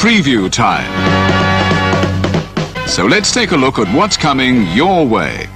preview time. So let's take a look at what's coming your way.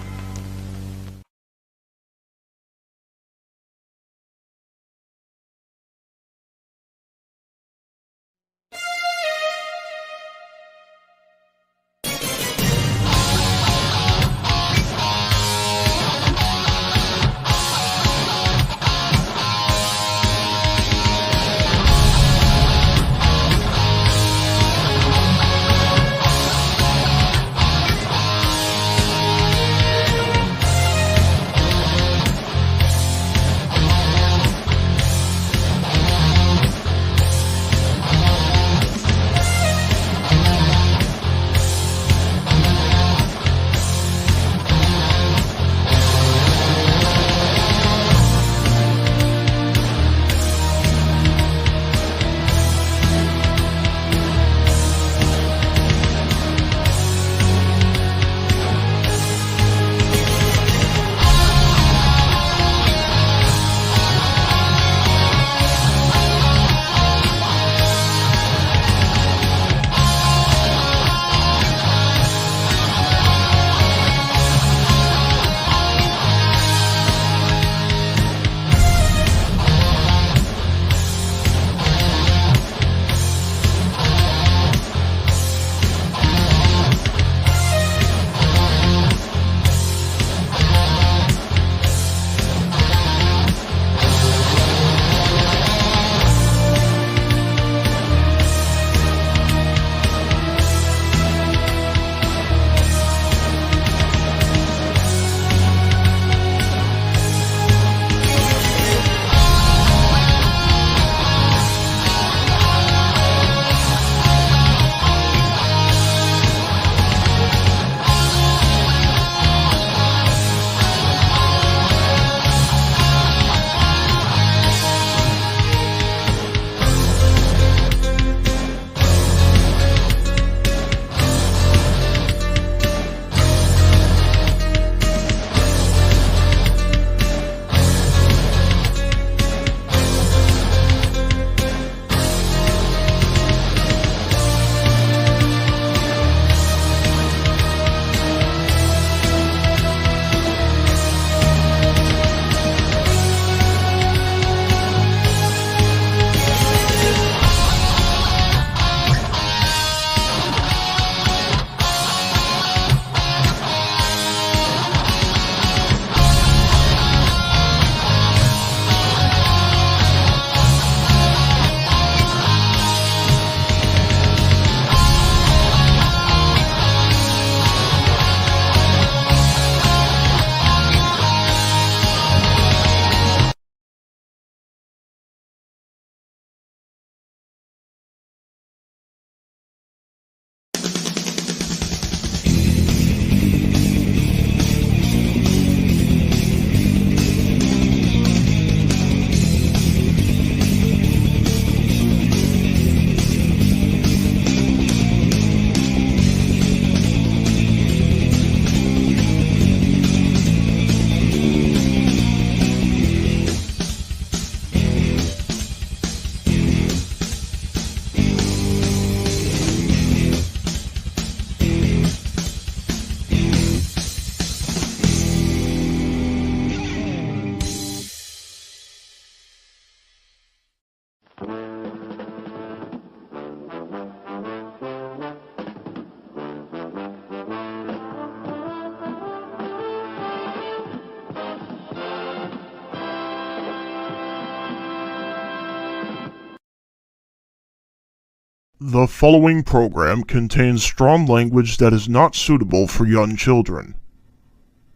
The following program contains strong language that is not suitable for young children.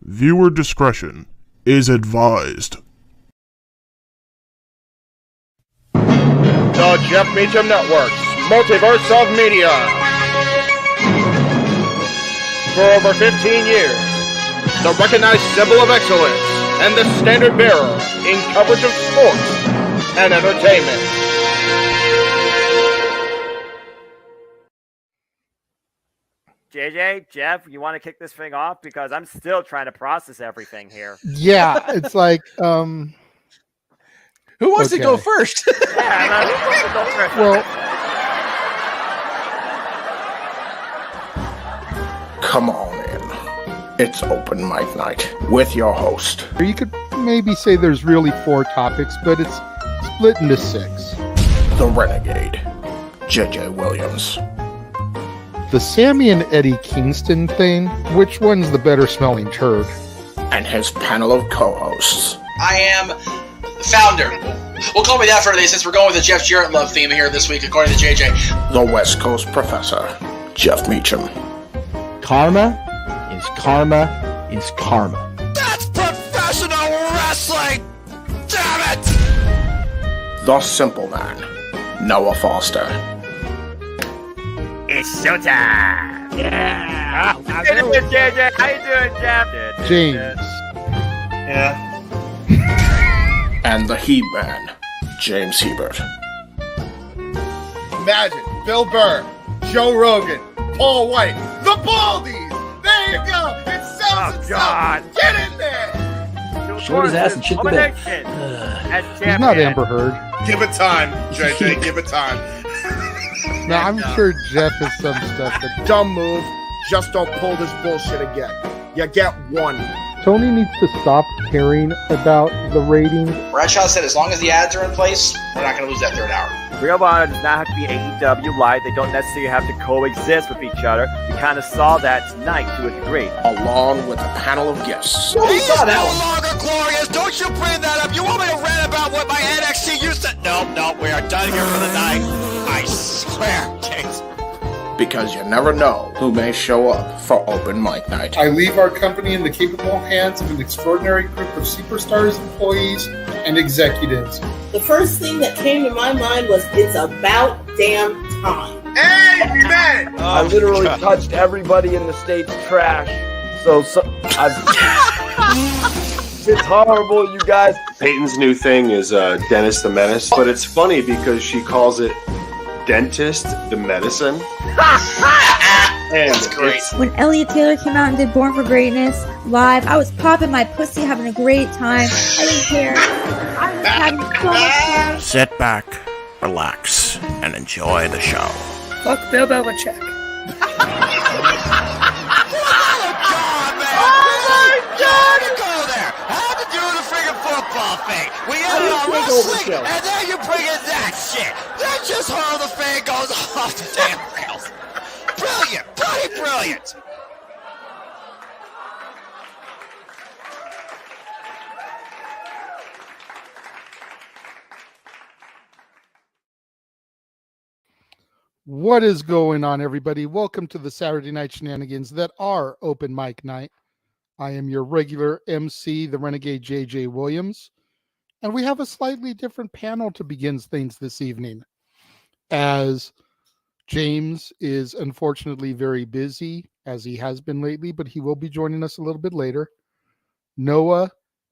Viewer discretion is advised. The Jeff Meacham Network's Multiverse of Media. For over 15 years, the recognized symbol of excellence and the standard bearer in coverage of sports and entertainment. JJ, Jeff, you want to kick this thing off? Because I'm still trying to process everything here. Yeah, it's like, who wants to go first? Yeah, who wants to go first? Well, Come on in. It's open mic night with your host. You could maybe say there's really 4 topics, but it's split into 6. The Renegade, J.J. Williams. The Sammy and Eddie Kingston thing, which one's the better smelling turd? And his panel of co-hosts. I am the founder. We'll call me that for today since we're going with the Jeff Jarrett love theme here this week, according to JJ. The West Coast Professor, Jeff Meacham. Karma is karma is karma. That's professional wrestling! Damn it! The Simple Man, Noah Foster. It's showtime! Yeah! How you doing, JJ? How you doing, Jeff? James. Yeah. And the Heb Man, James Hebert. Imagine Bill Burr, Joe Rogan, Paul White, the Baldies! There you go! It sells itself! God. Get in there! Showed his ass and shit the bed. He's not Amber Heard. Give it time, JJ, give it time. No, I'm sure Jeff has some stuff that... Dumb move. Just don't pull this bullshit again. You get one. Tony needs to stop caring about the ratings. Bradshaw said as long as the ads are in place, we're not going to lose that third hour. Ring of Honor does not have to be AEW light. They don't necessarily have to coexist with each other. We kind of saw that tonight to a degree. Along with a panel of guests. He's no longer glorious. Don't you bring that up. You want me to rant about what my NXT used to... No, we are done here for the night. I swear, James. Because you never know who may show up for open mic night. I leave our company in the capable hands of an extraordinary group of superstars, employees, and executives. The first thing that came to my mind was, it's about damn time. Amen! I literally touched everybody in the state's trash. So it's horrible, you guys. Peyton's new thing is Dennis the Menace, but it's funny because she calls it Dentist the Medicine. That's great. When Elliot Taylor came out and did Born for Greatness live, I was popping my pussy, having a great time. I didn't care. I was having so much fun. Sit back, relax, and enjoy the show. Fuck Bill Belichick. Football thing. We ended on wrestling, and then you bring in that shit. That's just how the thing goes off the damn rails. Brilliant, bloody brilliant. What is going on, everybody? Welcome to the Saturday Night Shenanigans that are open mic night. I am your regular MC, the Renegade J.J. Williams, and we have a slightly different panel to begin things this evening, as James is unfortunately very busy, as he has been lately, but he will be joining us a little bit later. Noah,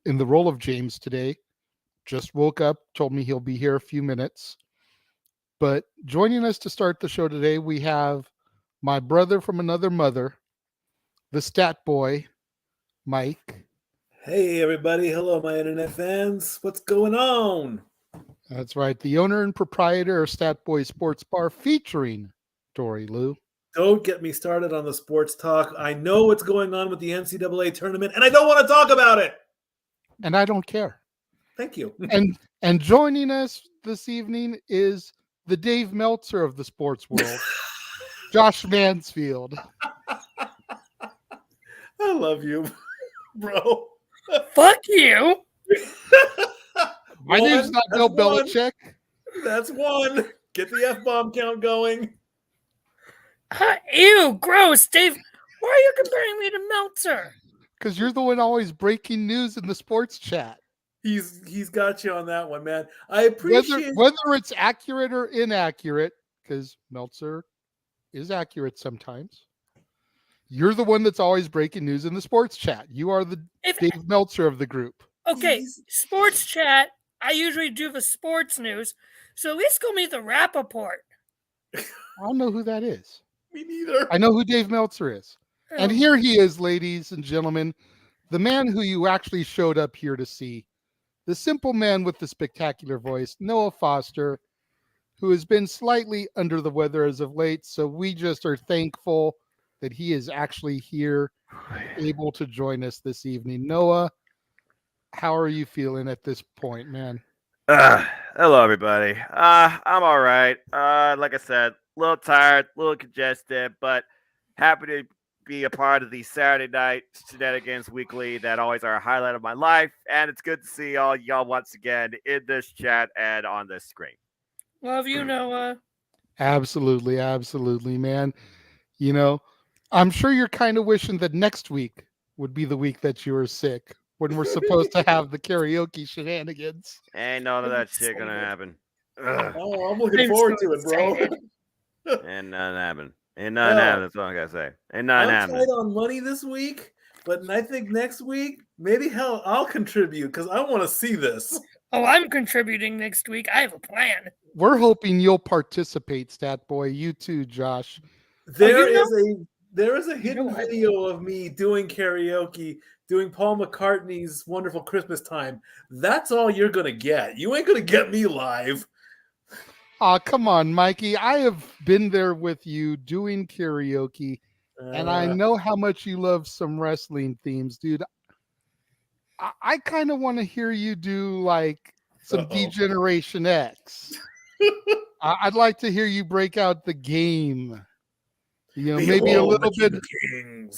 in the role of James today, just woke up, told me he'll be here a few minutes, but joining us to start the show today, we have my brother from another mother, the stat boy, Mike. Hey, everybody. Hello, my internet fans. What's going on? That's right. The owner and proprietor of Stat Boy Sports Bar featuring Dory Lou. Don't get me started on the sports talk. I know what's going on with the NCAA tournament, and I don't want to talk about it. And I don't care. Thank you. And joining us this evening is the Dave Meltzer of the sports world, Josh Mansfield. I love you, bro. Fuck you. My name's not Bill Belichick. That's one. Get the F-bomb count going. Ew, gross, Dave. Why are you comparing me to Meltzer? Because you're the one always breaking news in the sports chat. He's got you on that one, man. I appreciate whether it's accurate or inaccurate, because Meltzer is accurate sometimes. You're the one that's always breaking news in the sports chat. You are the Dave Meltzer of the group. Okay, sports chat. I usually do the sports news, so at least go meet the Rappaport. I don't know who that is. Me neither. I know who Dave Meltzer is. Oh. And here he is, ladies and gentlemen, the man who you actually showed up here to see. The simple man with the spectacular voice, Noah Foster, who has been slightly under the weather as of late, so we just are thankful that he is actually here, able to join us this evening. Noah, how are you feeling at this point, man? Hello, everybody. I'm all right. Like I said, a little tired, a little congested, but happy to be a part of the Saturday Night Shenanigans Weekly that always are a highlight of my life. And it's good to see all y'all once again in this chat and on this screen. Love you, Noah. Absolutely, absolutely, man. You know, I'm sure you're kind of wishing that next week would be the week that you were sick when we're supposed to have the karaoke shenanigans. Ain't none of that shit gonna happen. Ugh. Oh, I'm looking forward to it, bro. Ain't nothing happen. Ain't nothing happen. That's all I gotta say. Ain't nothing I'm happen. tight on money this week, but I think next week, maybe hell, I'll contribute because I want to see this. Oh, I'm contributing next week. I have a plan. We're hoping you'll participate, Stat Boy. You too, Josh. There is a hidden video of me doing karaoke, doing Paul McCartney's Wonderful Christmas Time. That's all you're gonna get. You ain't gonna get me live. Aw, come on, Mikey. I have been there with you doing karaoke, and I know how much you love some wrestling themes, dude. I kind of want to hear you do like some D-Generation X. I'd like to hear you break out the game. You know, maybe a little bit,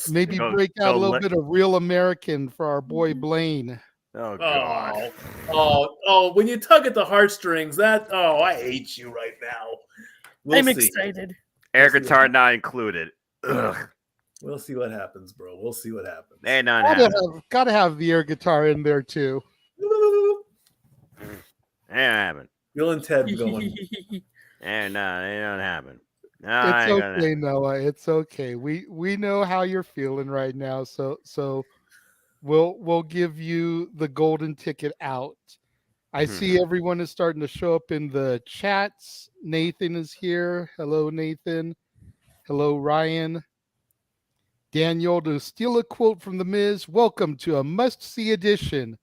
maybe break out a little bit of Real American for our boy Blaine. Oh God! Oh! When you tug at the heartstrings, I hate you right now. I'm excited. Air guitar not included. Ugh. We'll see what happens, bro. We'll see what happens. Ain't nothing happen. Gotta have the air guitar in there too. Ain't happen. Bill and Ted going. Ain't nothing happen. It's okay, Noah. It's okay. We know how you're feeling right now, so we'll give you the golden ticket out. I see everyone is starting to show up in the chats. Nathan is here. Hello, Nathan. Hello, Ryan. Daniel, to steal a quote from The Miz, welcome to a must-see edition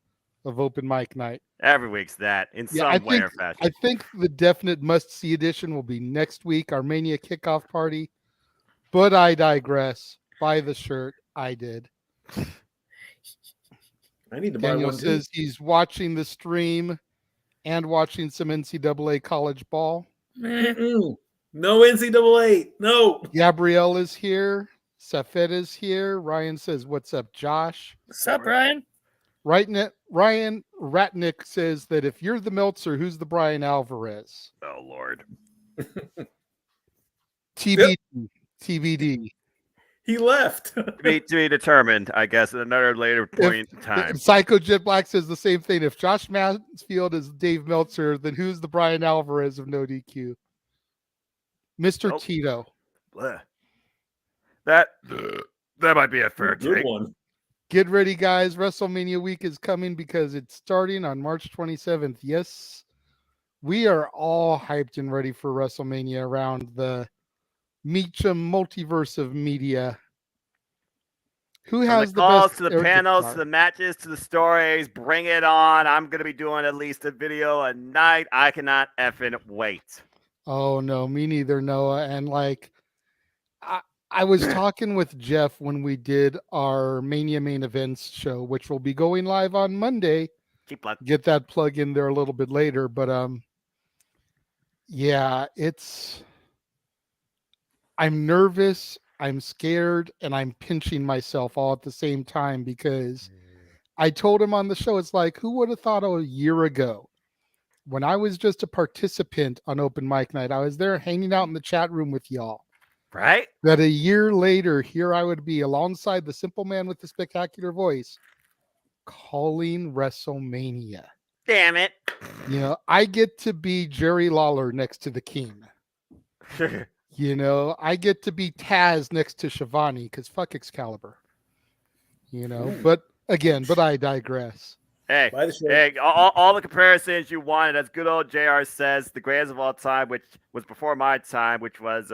of Open Mic Night. Every week's that in some way or fashion. I think the definite must-see edition will be next week, our Mania kickoff party. But I digress. Buy the shirt. I did. I need to buy Daniel one. says he's watching the stream and watching some NCAA college ball. No NCAA. No. Gabrielle is here. Safed is here. Ryan says, "What's up, Josh?" What's up, Ryan? Ryan Ratnick says that if you're the Meltzer, who's the Brian Alvarez? Oh Lord. TBD. He left. to be determined, I guess, at another later point in time. Psycho Jet Black says the same thing. If Josh Mansfield is Dave Meltzer, then who's the Brian Alvarez of No DQ? Mr. Tito. Bleh. That might be a fair take. One. Get ready, guys. WrestleMania week is coming because it's starting on March 27th. Yes, we are all hyped and ready for WrestleMania around the Meacham multiverse of media. Who has the best calls to the air panels, guitar? to the matches, to the stories? Bring it on. I'm going to be doing at least a video a night. I cannot effing wait. Oh, no, me neither, Noah. And like, I was talking with Jeff when we did our Mania main events show, which will be going live on Monday. Get that plug in there a little bit later. But yeah, I'm nervous, I'm scared, and I'm pinching myself all at the same time because I told him on the show, it's like, who would have thought a year ago when I was just a participant on Open Mic Night, I was there hanging out in the chat room with y'all. Right? That a year later, here I would be alongside the simple man with the spectacular voice calling WrestleMania. Damn it. You know, I get to be Jerry Lawler next to the King. You know, I get to be Taz next to Shivani because fuck Excalibur. You know, but I digress. Hey, all the comparisons you wanted, as good old JR says, the greatest of all time, which was before my time, which was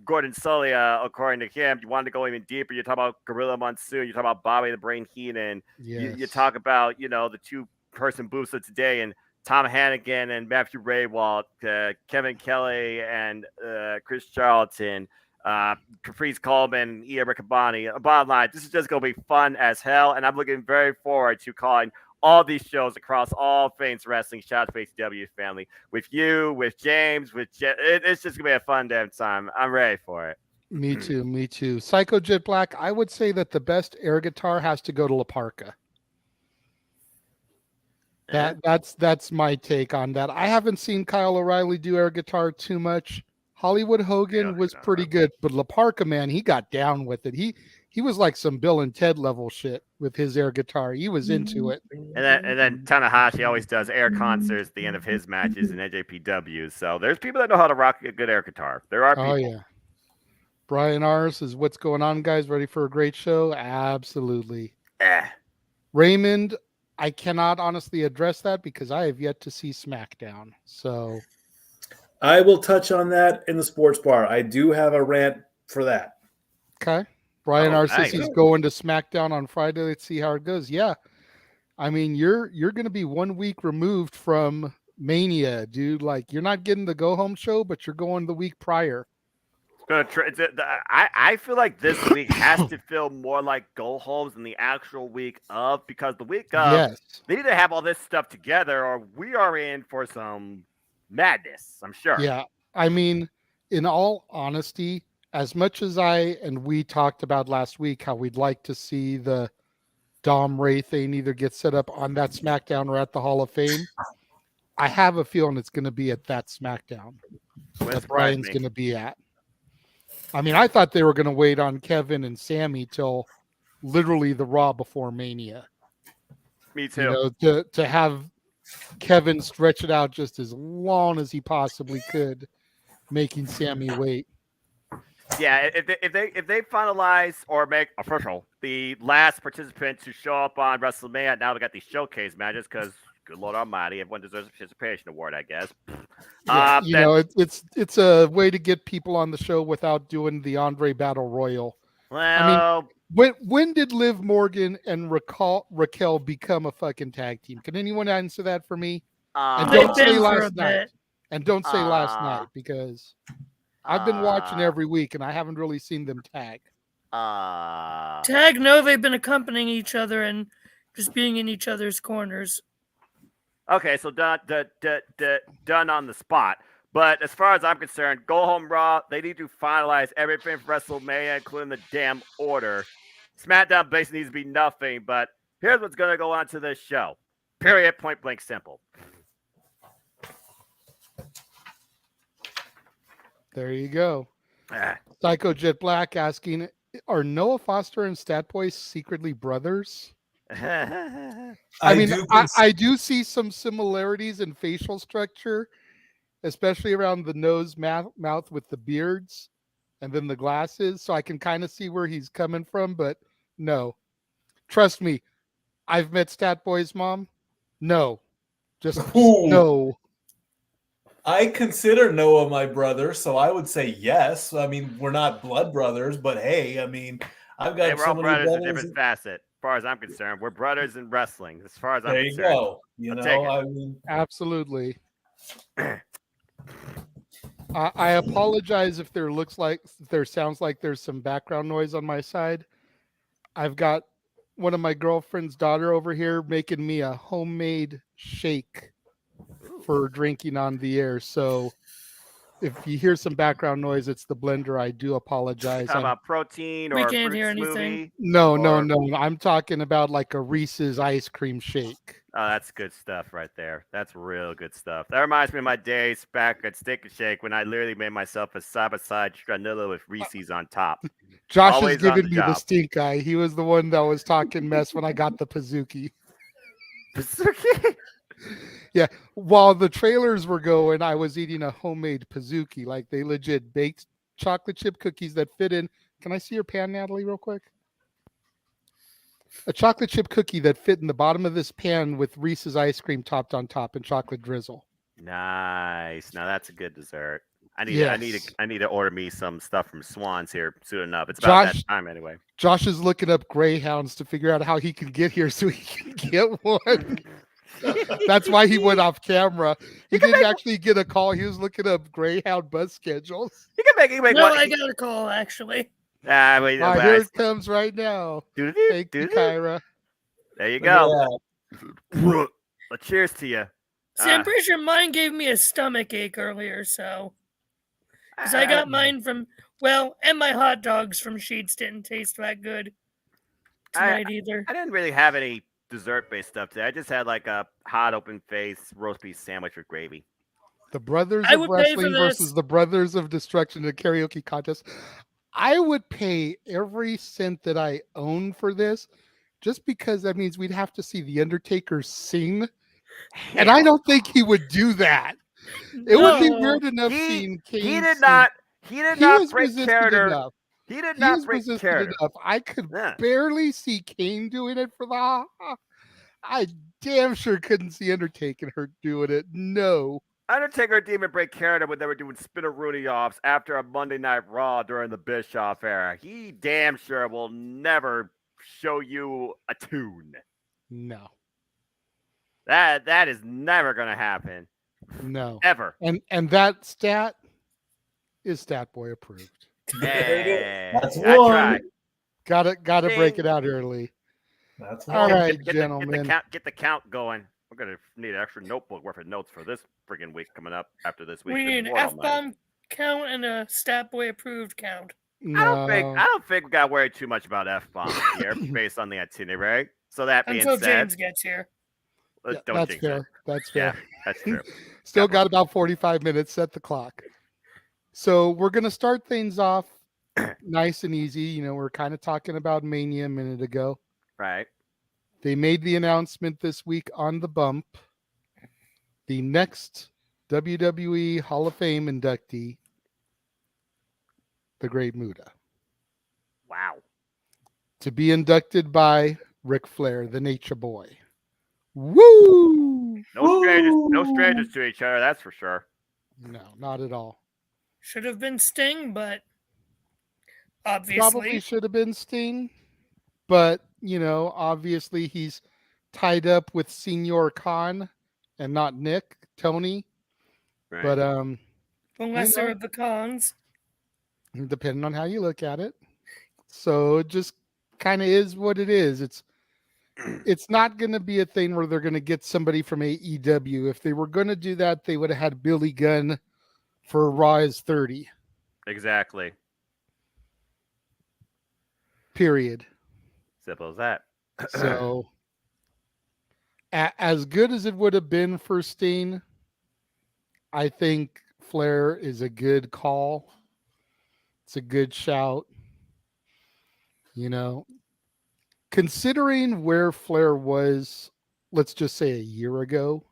Gordon Sully, according to him. You wanted to go even deeper. You talk about Gorilla Monsoon. You talk about Bobby the Brain Heenan. Yes. You talk about, the two-person booths of today and Tom Hannigan and Matthew Raywalt, Kevin Kelly and Chris Charlton, Caprice Coleman, Hebert Kabani. Bottom line, this is just going to be fun as hell, and I'm looking very forward to calling all these shows across all things wrestling. Shout out to HW family with you, with James, it's just gonna be a fun damn time. I'm ready for it. Me too. Me too. Psycho Jet Black. I would say that the best air guitar has to go to La Parka. That's my take on that. I haven't seen Kyle O'Reilly do air guitar too much. Hollywood Hogan was pretty good, but La Parka, man, he got down with it. He was like some Bill and Ted level shit with his air guitar. He was into it. And then Tanahashi always does air concerts at the end of his matches in NJPW. So there's people that know how to rock a good air guitar. There are people. Oh yeah. Brian R says, "What's going on, guys? Ready for a great show?" Absolutely. Raymond, I cannot honestly address that because I have yet to see SmackDown. So I will touch on that in the sports bar. I do have a rant for that. Okay. Brian R says he's going to SmackDown on Friday. Let's see how it goes. Yeah. I mean, you're going to be 1 week removed from Mania, dude. Like, you're not getting the go-home show, but you're going the week prior. I feel like this week has to feel more like go-homes than the actual week of, because the week of, they need to have all this stuff together, or we are in for some madness, I'm sure. Yeah. I mean, in all honesty, as much as we talked about last week how we'd like to see the Dom Ray thing either get set up on that SmackDown or at the Hall of Fame, I have a feeling it's going to be at that SmackDown that Brian's going to be at. I mean, I thought they were going to wait on Kevin and Sammy till literally the Raw before Mania. Me too. You know, to have Kevin stretch it out just as long as he possibly could, making Sammy wait. Yeah, if they finalize or make official the last participant to show up on WrestleMania, now they got these showcase matches because, good Lord Almighty, everyone deserves a participation award, I guess. Yeah, it's a way to get people on the show without doing the Andre Battle Royal. Well, I mean, when did Liv Morgan and Raquel become a fucking tag team? Can anyone answer that for me? And don't say last night. And don't say last night, because I've been watching every week and I haven't really seen them tag. Tag, no, they've been accompanying each other and just being in each other's corners. Okay, so done on the spot. But as far as I'm concerned, go home Raw. They need to finalize everything for WrestleMania, including the damn order. SmackDown basically needs to be nothing. But here's what's going to go on to this show. Period. Point blank. Simple. There you go. Psycho Jet Black asking, are Noah Foster and Statboy secretly brothers? I do see some similarities in facial structure, especially around the nose, mouth with the beards and then the glasses. So I can kind of see where he's coming from, but no. Trust me, I've met Statboy's mom. No. Just no. I consider Noah my brother, so I would say yes. I mean, we're not blood brothers, but hey, I mean, I've got we're so all many brothers brothers. in different facet. As far as I'm concerned, we're brothers in wrestling. As far as I'm There you concerned, go. You know, I mean, absolutely. I apologize if there sounds like there's some background noise on my side. I've got one of my girlfriend's daughter over here making me a homemade shake for drinking on the air. So if you hear some background noise, it's the blender. I do apologize. How about protein or we can't hear smoothie? anything. No. I'm talking about like a Reese's ice cream shake. Oh, that's good stuff right there. That's real good stuff. That reminds me of my days back at Steak and Shake when I literally made myself a side-by-side Stranilla with Reese's on top. Josh Always is giving on me job. the stink eye. He was the one that was talking mess when I got the Pizookie. Pizookie? Yeah, while the trailers were going, I was eating a homemade Pizookie. Like, they legit baked chocolate chip cookies that fit in. Can I see your pan, Natalie, real quick? A chocolate chip cookie that fit in the bottom of this pan with Reese's ice cream topped on top and chocolate drizzle. Nice. Now that's a good dessert. I need to order me some stuff from Swan's here soon enough. It's about that time anyway. Josh is looking up Greyhounds to figure out how he can get here so he can get one. That's why he went off camera. He didn't actually get a call. He was looking up Greyhound bus schedules. He can make No, one. I got a call actually. Here it comes right now. Thank you, Kyra. There you go. Well, cheers to you. See, I'm pretty sure mine gave me a stomach ache earlier, so because I got mine from and my hot dogs from Sheetz didn't taste that good tonight either. I didn't really have any dessert-based stuff today. I just had like a hot open-faced roast beef sandwich with gravy. The Brothers of Wrestling versus the Brothers of Destruction in a karaoke contest. I would pay every cent that I own for this, just because that means we'd have to see The Undertaker sing. And I don't think he would do that. It would be weird enough seeing Kane. He did not break character. Enough. He did not break character. Enough. I could barely see Kane doing it for the. I damn sure couldn't see Undertaker doing it. No. Undertaker didn't even break character when they were doing spinner-Rudy-offs after a Monday Night Raw during the Bischoff era. He damn sure will never show you a tune. No. That is never going to happen. No. Ever. And that stat is Stat Boy approved. Hey, that's one. Gotta break it out early. That's all right, gentlemen. Get the count going. We're gonna need an extra notebook worth of notes for this friggin' week coming up after this week. We need an F-bomb count and a Stat Boy approved count. No. I don't think we got to worry too much about F-bombs here based on the itinerary. So that being until said, James gets here. That's fair. That's fair. Yeah, that's true. Still got about 45 minutes. Set the clock. So we're going to start things off nice and easy. You know, we're kind of talking about Mania a minute ago. Right. They made the announcement this week on the bump. The next WWE Hall of Fame inductee, the Great Muta. Wow. To be inducted by Ric Flair, the Nature Boy. Woo! No strangers to each other, that's for sure. No, not at all. Should have been Sting, but obviously. Probably should have been Sting, but, you know, obviously he's tied up with Senior Khan and not Tony. Right. But, the lesser of the cons. Depending on how you look at it. So it just kind of is what it is. It's not going to be a thing where they're going to get somebody from AEW. If they were going to do that, they would have had Billy Gunn for Raw is 30. Exactly. Period. Simple as that. So, as good as it would have been for Sting, I think Flair is a good call. It's a good shout. You know, considering where Flair was, let's just say a year ago,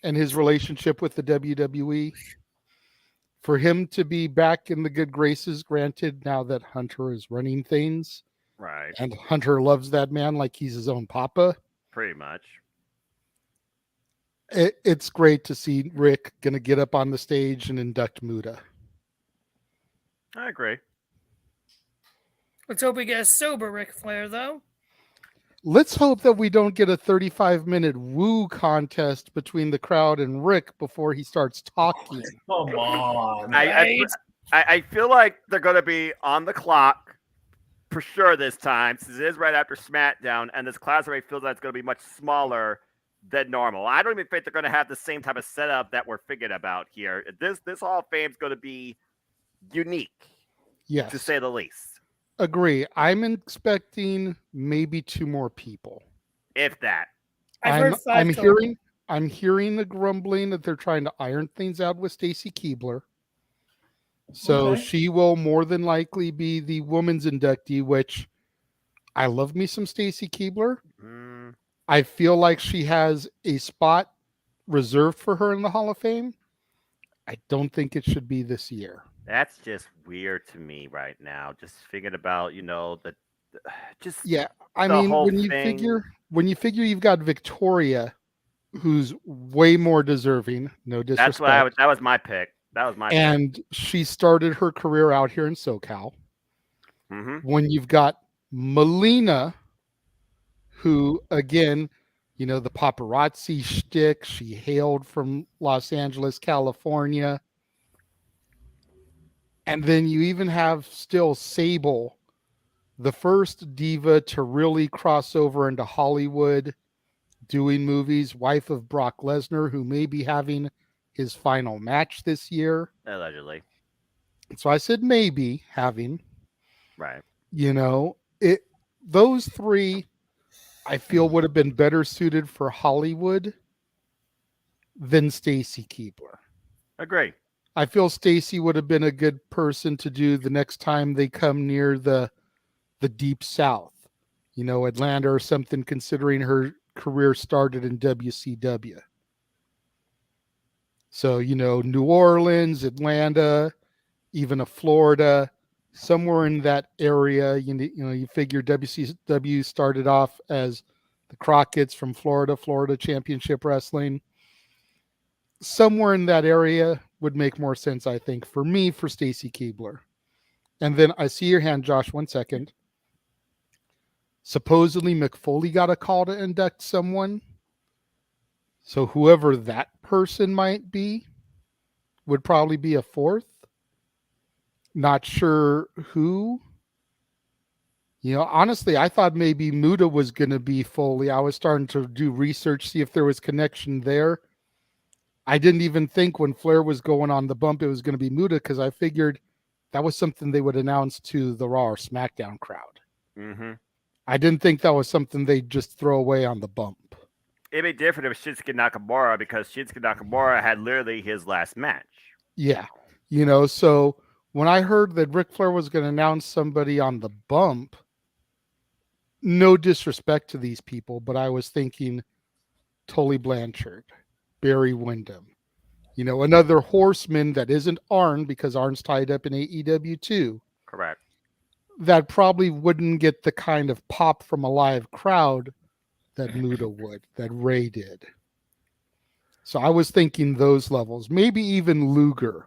and his relationship with the WWE, for him to be back in the good graces, granted, now that Hunter is running things, right, and Hunter loves that man like he's his own papa. Pretty much. It's great to see Rick going to get up on the stage and induct Muta. I agree. Let's hope we get a sober Ric Flair, though. Let's hope that we don't get a 35-minute woo contest between the crowd and Rick before he starts talking. Come on. I feel like they're going to be on the clock for sure this time, since it is right after SmackDown, and this class rate feels like it's going to be much smaller than normal. I don't even think they're going to have the same type of setup that we're thinking about here. This Hall of Fame is going to be unique, yes, to say the least. Agree. I'm expecting maybe 2 more people, if that. I'm hearing the grumbling that they're trying to iron things out with Stacy Keibler. So she will more than likely be the women's inductee, which I love me some Stacy Keibler. I feel like she has a spot reserved for her in the Hall of Fame. I don't think it should be this year. That's just weird to me right now. Just thinking about, you know, I mean, when you figure you've got Victoria, who's way more deserving. No disrespect. That's what that was my pick. And she started her career out here in SoCal. Mm-hmm. When you've got Melina, who again You know, the paparazzi shtick. She hailed from Los Angeles, California. And then you even have still Sable, the first diva to really cross over into Hollywood doing movies, wife of Brock Lesnar, who may be having his final match this year. Allegedly. So I said maybe having. Right. You know, those three I feel would have been better suited for Hollywood than Stacy Keibler. Agree. I feel Stacy would have been a good person to do the next time they come near the deep south. You know, Atlanta or something, considering her career started in WCW. So, you know, New Orleans, Atlanta, even a Florida, somewhere in that area. You know, you figure WCW started off as the Crockett's from Florida Championship Wrestling. Somewhere in that area would make more sense, I think, for me, for Stacy Keibler. And then I see your hand, Josh. 1 second. Supposedly McFoley got a call to induct someone. So whoever that person might be would probably be a fourth. Not sure who. You know, honestly, I thought maybe Muda was going to be Foley. I was starting to do research, see if there was connection there. I didn't even think when Flair was going on the bump, it was going to be Muda, because I figured that was something they would announce to the Raw or SmackDown crowd. Mm-hmm. I didn't think that was something they'd just throw away on the bump. It'd be different if Shinsuke Nakamura, because Shinsuke Nakamura had literally his last match. Yeah. You know, so when I heard that Ric Flair was going to announce somebody on the bump, no disrespect to these people, but I was thinking Tully Blanchard, Barry Windham, you know, another horseman that isn't Arn, because Arn's tied up in AEW too. Correct. That probably wouldn't get the kind of pop from a live crowd that Muda would, that Ray did. So I was thinking those levels, maybe even Luger,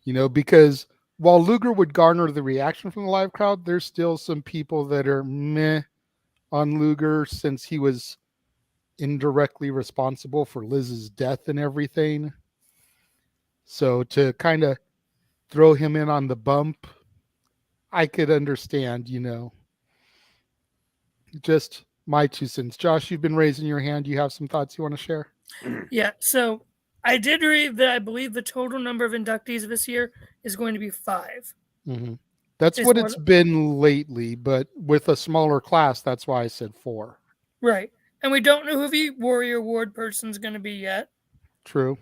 you know, because while Luger would garner the reaction from the live crowd, there's still some people that are meh on Luger, since he was indirectly responsible for Liz's death and everything. So to kind of throw him in on the bump, I could understand, you know. Just my 2 cents. Josh, you've been raising your hand. You have some thoughts you want to share? Yeah, so I did read that I believe the total number of inductees this year is going to be 5. Mm-hmm. That's what it's been lately, but with a smaller class, that's why I said 4. Right. And we don't know who the Warrior Award person's going to be yet. True.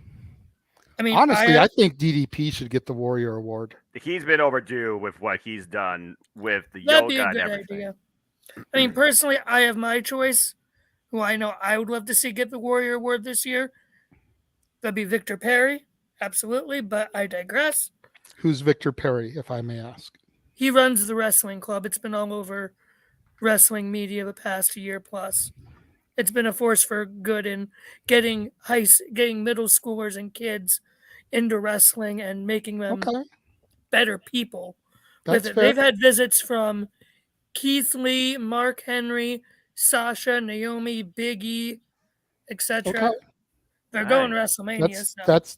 I mean, honestly, I think DDP should get the Warrior Award. He's been overdue with what he's done with the That'd yoga be a and good everything. idea. I mean, personally, I have my choice, who I know I would love to see get the Warrior Award this year. That'd be Victor Perry, absolutely, but I digress. Who's Victor Perry, if I may ask? He runs the wrestling club. It's been all over wrestling media the past year plus. It's been a force for good in getting middle schoolers and kids into wrestling and making them better people. That's with it. Fair. They've had visits from Keith Lee, Mark Henry, Sasha, Naomi, Big E, etc. Okay. They're going WrestleMania.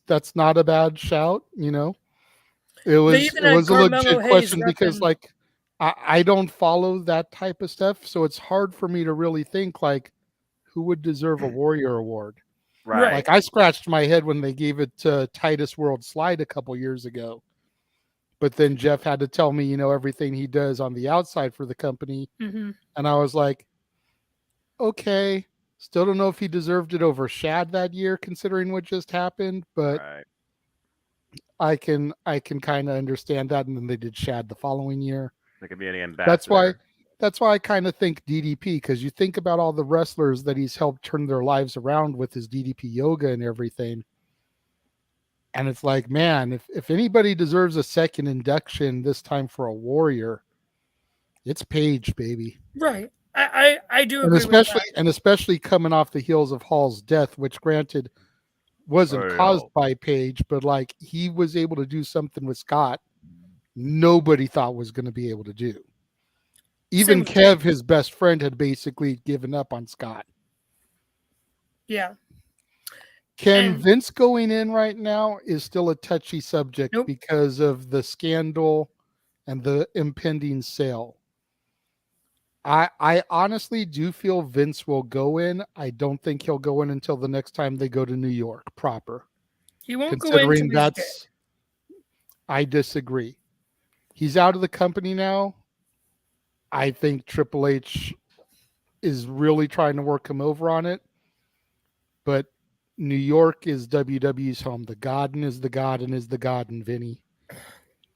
That's not a bad shout, you know. It was a legit question because, like, I don't follow that type of stuff, so it's hard for me to really think, like, who would deserve a Warrior Award. Right. Like, I scratched my head when they gave it to Titus World Slide a couple years ago. But then Jeff had to tell me, you know, everything he does on the outside for the company. Mm-hmm. And I was like, okay, still don't know if he deserved it over Shad that year, considering what just happened. But I can kind of understand that. And then they did Shad the following year. There could be any ambassador. That's why I kind of think DDP, because you think about all the wrestlers that he's helped turn their lives around with his DDP yoga and everything. And it's like, man, if anybody deserves a second induction this time for a Warrior, it's Paige, baby. Right. I do agree with that. And especially coming off the heels of Hall's death, which granted wasn't caused by Paige, but like he was able to do something with Scott nobody thought was going to be able to do. Even Kev, his best friend, had basically given up on Scott. Yeah. Can Vince going in right now is still a touchy subject because of the scandal and the impending sale. I honestly do feel Vince will go in. I don't think he'll go in until the next time they go to New York proper. He won't go in Considering until he's dead. I disagree. He's out of the company now. I think Triple H is really trying to work him over on it. But New York is WWE's home. The Garden is the Garden is the Garden, Vinny.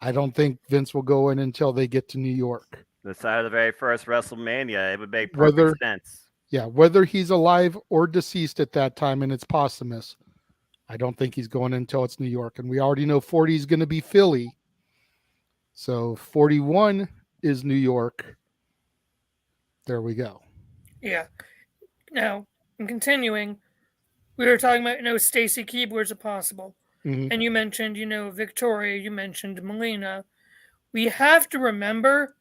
I don't think Vince will go in until they get to New York. The side of the very first WrestleMania, it would make perfect sense. Yeah, whether he's alive or deceased at that time and it's posthumous, I don't think he's going until it's New York. And we already know 40 is going to be Philly. So 41 is New York. There we go. Yeah. Now, in continuing, we were talking about, Stacy Keibler's a possible. Mhm. And you mentioned, Victoria, you mentioned Melina. We have to remember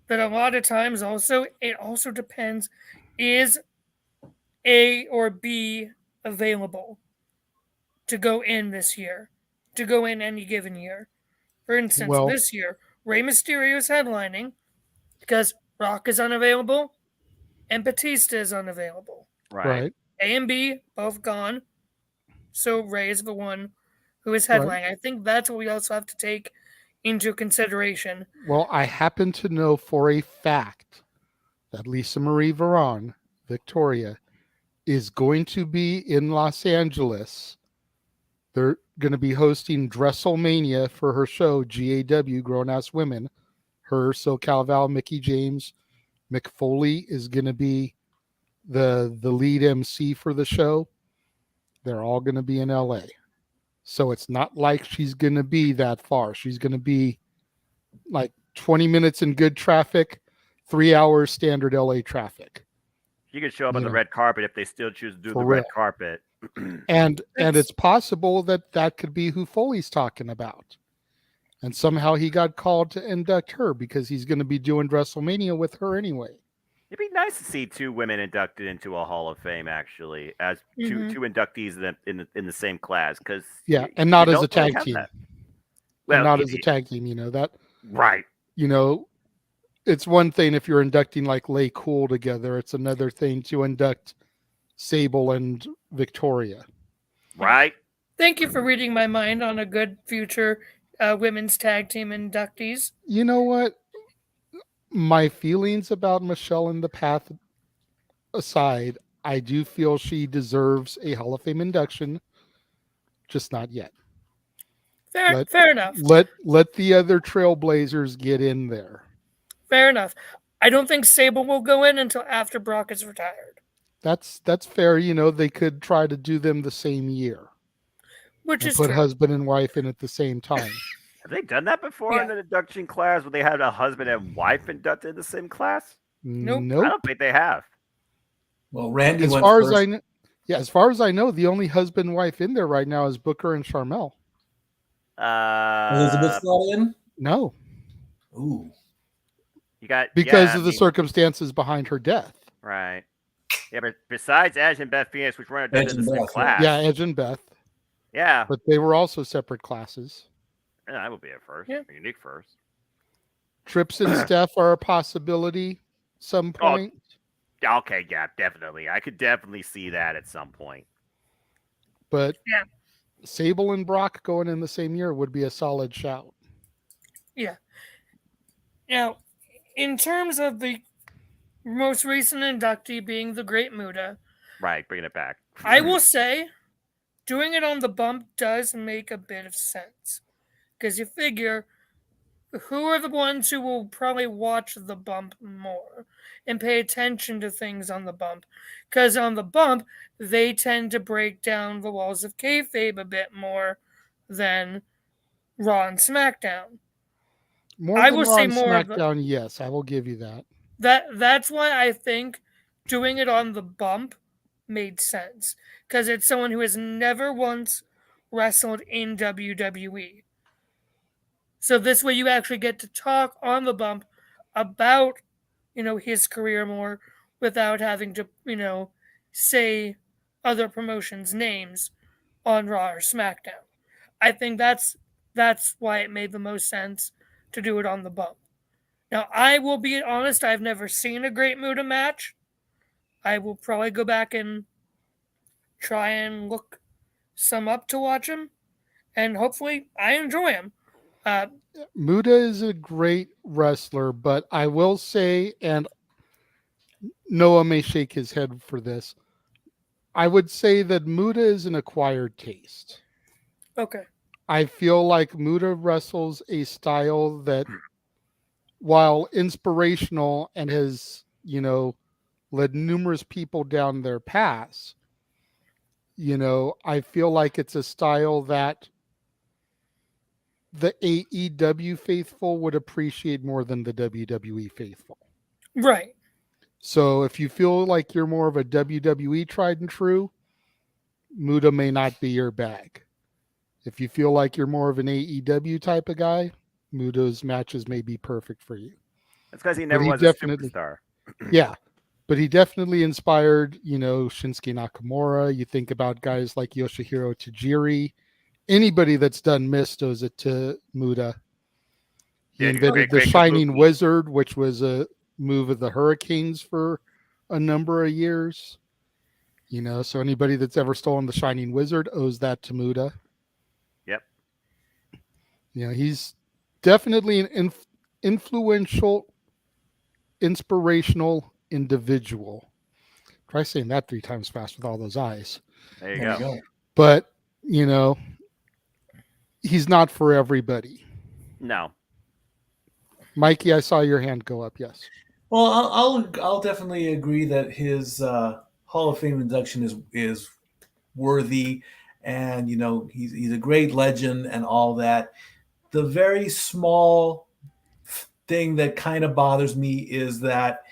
that a lot of times it also depends, is A or B available to go in this year, to go in any given year. For instance, this year, Rey Mysterio is headlining because Rock is unavailable and Batista is unavailable. Right. A and B both gone. So Rey is the one who is headlining. I think that's what we also have to take into consideration. Well, I happen to know for a fact that Lisa Marie Varon, Victoria, is going to be in Los Angeles. They're going to be hosting Dresselmania for her show, GAW, Grown Ass Women. Her, SoCal Val, Mickey James, Mick Foley is going to be the lead MC for the show. They're all going to be in LA. So it's not like she's going to be that far. She's going to be like 20 minutes in good traffic, 3 hours standard LA traffic. You could show up on the red carpet if they still choose to do the red carpet. And it's possible that could be who Foley's talking about. And somehow he got called to induct her because he's going to be doing WrestleMania with her anyway. It'd be nice to see two women inducted into a Hall of Fame, actually, as two inductees in the same class. Because and not as a tag team. Well, not as a tag team, that. Right. It's one thing if you're inducting like Lay Cool together. It's another thing to induct Sable and Victoria. Right. Thank you for reading my mind on a good future women's tag team inductees. You know what? My feelings about Michelle in the Path aside, I do feel she deserves a Hall of Fame induction, just not yet. Fair enough. Let the other Trailblazers get in there. Fair enough. I don't think Sable will go in until after Brock is retired. That's fair. They could try to do them the same year. Which is put true. Husband and wife in at the same time. Have they done that before in an induction class where they had a husband and wife inducted in the same class? Nope. I don't think they have. Well, Randy as went far first. as far as I know, the only husband and wife in there right now is Booker and Charmel. Elizabeth's not in? No. Ooh. You got because of the circumstances behind her death. Right. Yeah, but besides Edge and Beth Phoenix, which weren't in the same class. Yeah, Edge and Beth. Yeah. But they were also separate classes. Yeah, that would be a first. Yeah. A unique first. Trips and Steph are a possibility some point. Oh, okay, yeah, definitely. I could definitely see that at some point. But Sable and Brock going in the same year would be a solid shout. Yeah. Now, in terms of the most recent inductee being the Great Muta. Right, bringing it back. I will say, doing it on the bump does make a bit of sense. Because you figure, who are the ones who will probably watch the bump more and pay attention to things on the bump? Because on the bump, they tend to break down the walls of kayfabe a bit more than Raw and SmackDown. I will say more SmackDown, yes, I will give you that. That's why I think doing it on the bump made sense. Because it's someone who has never once wrestled in WWE. So this way you actually get to talk on the bump about, his career more without having to, say other promotions' names on Raw or SmackDown. I think that's why it made the most sense to do it on the bump. Now, I will be honest, I've never seen a Great Muta match. I will probably go back and try and look some up to watch him, and hopefully I enjoy him. Muta is a great wrestler, but I will say, and Noah may shake his head for this, I would say that Muta is an acquired taste. Okay. I feel like Muta wrestles a style that, while inspirational and has, led numerous people down their paths, I feel like it's a style that the AEW faithful would appreciate more than the WWE faithful. Right. So if you feel like you're more of a WWE tried and true, Muta may not be your bag. If you feel like you're more of an AEW type of guy, Muta's matches may be perfect for you. That's because he never was a superstar. Yeah. But he definitely inspired, Shinsuke Nakamura. You think about guys like Yoshihiro Tajiri. Anybody that's done mist owes it to Muta. He invented the Shining Wizard, which was a move of the Hurricanes for a number of years. So anybody that's ever stolen the Shining Wizard owes that to Muta. Yep. He's definitely an influential, inspirational individual. Try saying that 3 times fast with all those eyes. There you go. But, he's not for everybody. No. Mikey, I saw your hand go up. Yes. Well, I'll definitely agree that his Hall of Fame induction is worthy, and he's a great legend and all that. The very small thing that kind of bothers me is that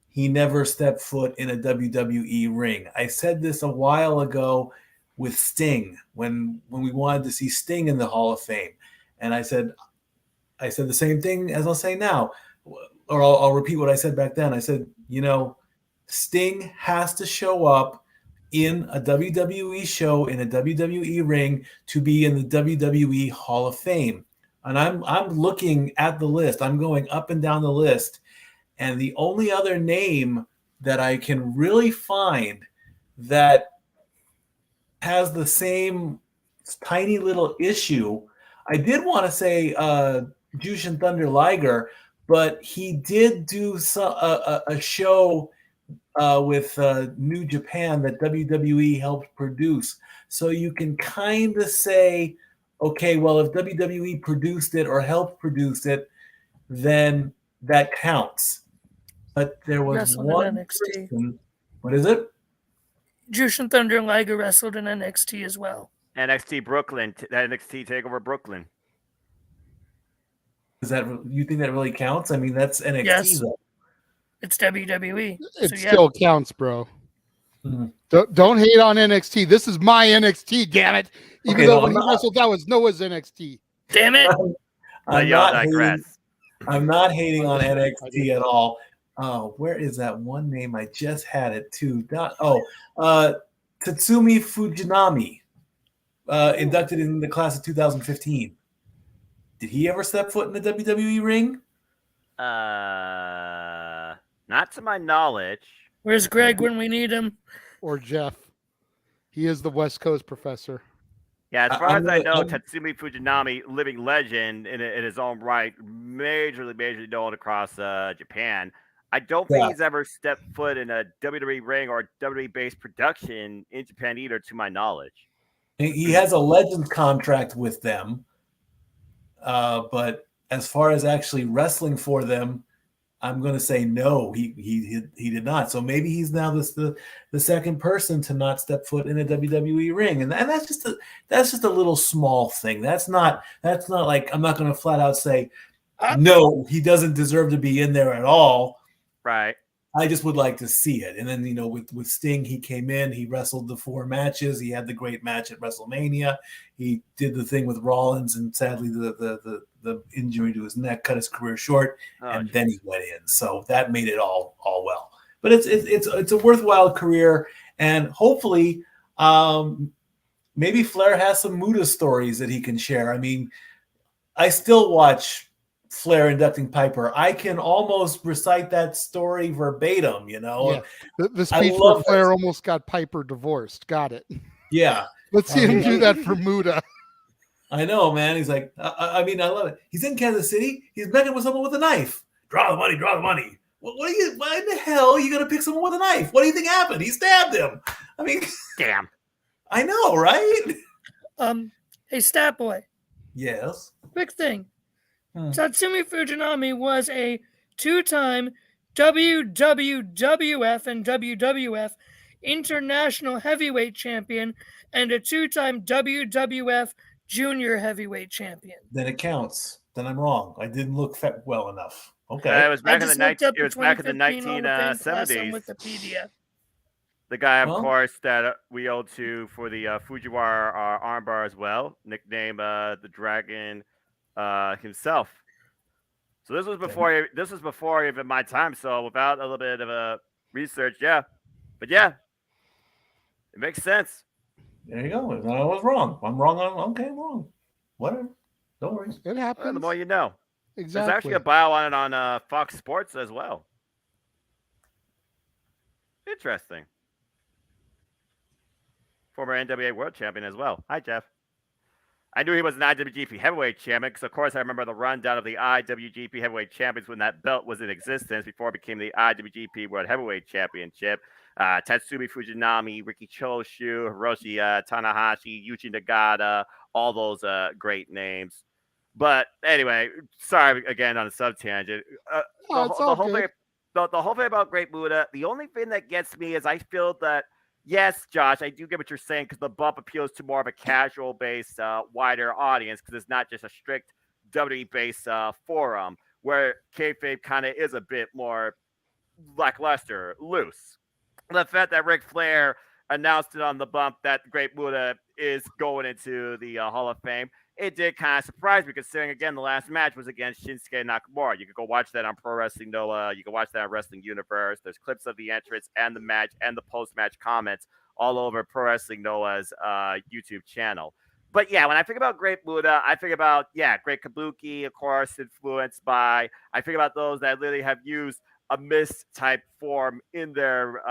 he never stepped foot in a WWE ring. I said this a while ago with Sting when we wanted to see Sting in the Hall of Fame, and I said the same thing as I'll say now, or I'll repeat what I said back then. I said, Sting has to show up in a WWE show in a WWE ring to be in the WWE Hall of Fame. And I'm looking at the list. I'm going up and down the list. And the only other name that I can really find that has the same tiny little issue, I did want to say Jushin Thunder Liger, but he did do a show with New Japan that WWE helped produce. So you can kind of say, okay, well, if WWE produced it or helped produce it, then that counts. But there was Wrestled one in NXT. person. What is it? Jushin Thunder Liger wrestled in NXT as well. NXT Brooklyn, NXT Takeover Brooklyn. Is that you think that really counts? I mean, that's NXT. Yes. Though. It's WWE. It still counts, bro. Mm-hmm. Don't hate on NXT. This is my NXT, damn it. Even though when he wrestled, that was Noah's NXT. Damn it. I'm not hating on NXT at all. Oh, where is that one name? I just had it too. Tatsumi Fujinami, inducted in the class of 2015. Did he ever step foot in the WWE ring? Not to my knowledge. Where's Greg when we need him? Or Jeff. He is the West Coast professor. Yeah, as far as I know, Tatsumi Fujinami, living legend in his own right, majorly known across Japan. I don't think he's ever stepped foot in a WWE ring or WWE-based production in Japan either, to my knowledge. He has a Legends contract with them, but as far as actually wrestling for them, I'm going to say no. He did not. So maybe he's now the second person to not step foot in a WWE ring, and that's just a little small thing. That's not like I'm not going to flat out say no. He doesn't deserve to be in there at all. Right. I just would like to see it. And then, with Sting, he came in, he wrestled the 4 matches. He had the great match at WrestleMania. He did the thing with Rollins, and sadly the injury to his neck cut his career short. Then he went in. So that made it all well. But it's a worthwhile career. And hopefully Maybe Flair has some Muda stories that he can share. I mean, I still watch Flair inducting Piper. I can almost recite that story verbatim, you know. Yeah. The speech where Flair almost got Piper divorced. Got it. Yeah. Let's see him do that for Muda. I know, man. He's like, I mean, I love it. He's in Kansas City. He's begging with someone with a knife. Draw the money, draw the money. Why in the hell are you going to pick someone with a knife? What do you think happened? He stabbed him. I mean, damn. I know, right? Hey, Stat Boy. Yes. Quick thing. Tatsumi Fujinami was a 2-time WWF and WWF International Heavyweight Champion and a 2-time WWF Junior Heavyweight Champion. Then it counts. Then I'm wrong. I didn't look well enough. Okay. It was back in the 1970s. Wikipedia. The guy, of course, that we owe to for the Fujiwara armbar as well, nicknamed the Dragon himself. So this was before even my time. So without a little bit of a research, it makes sense. There you go. I was wrong. I'm wrong. Wrong. Whatever. Don't worry. It happens. The more you know. Exactly. There's actually a bio on it on Fox Sports as well. Interesting. Former NWA World Champion as well. Hi, Jeff. I knew he was an IWGP Heavyweight Champion because, of course, I remember the rundown of the IWGP Heavyweight Champions when that belt was in existence before it became the IWGP World Heavyweight Championship. Tatsumi Fujinami, Riki Choshu, Hiroshi Tanahashi, Yuji Nagata, all those great names. But anyway, sorry again on a sub-tangent. The whole thing about Great Muta, the only thing that gets me is I feel that, yes, Josh, I do get what you're saying because the bump appeals to more of a casual-based, wider audience because it's not just a strict WWE-based forum where kayfabe kind of is a bit more lackluster, loose. The fact that Ric Flair announced it on the bump that Great Muta is going into the Hall of Fame, it did kind of surprise me considering, again, the last match was against Shinsuke Nakamura. You could go watch that on Pro Wrestling Noah. You can watch that on Wrestling Universe. There's clips of the entrance and the match and the post-match comments all over Pro Wrestling Noah's YouTube channel. But yeah, when I think about Great Muta, I think about, Great Kabuki, of course, influenced by, I think about those that literally have used a mist type form in their,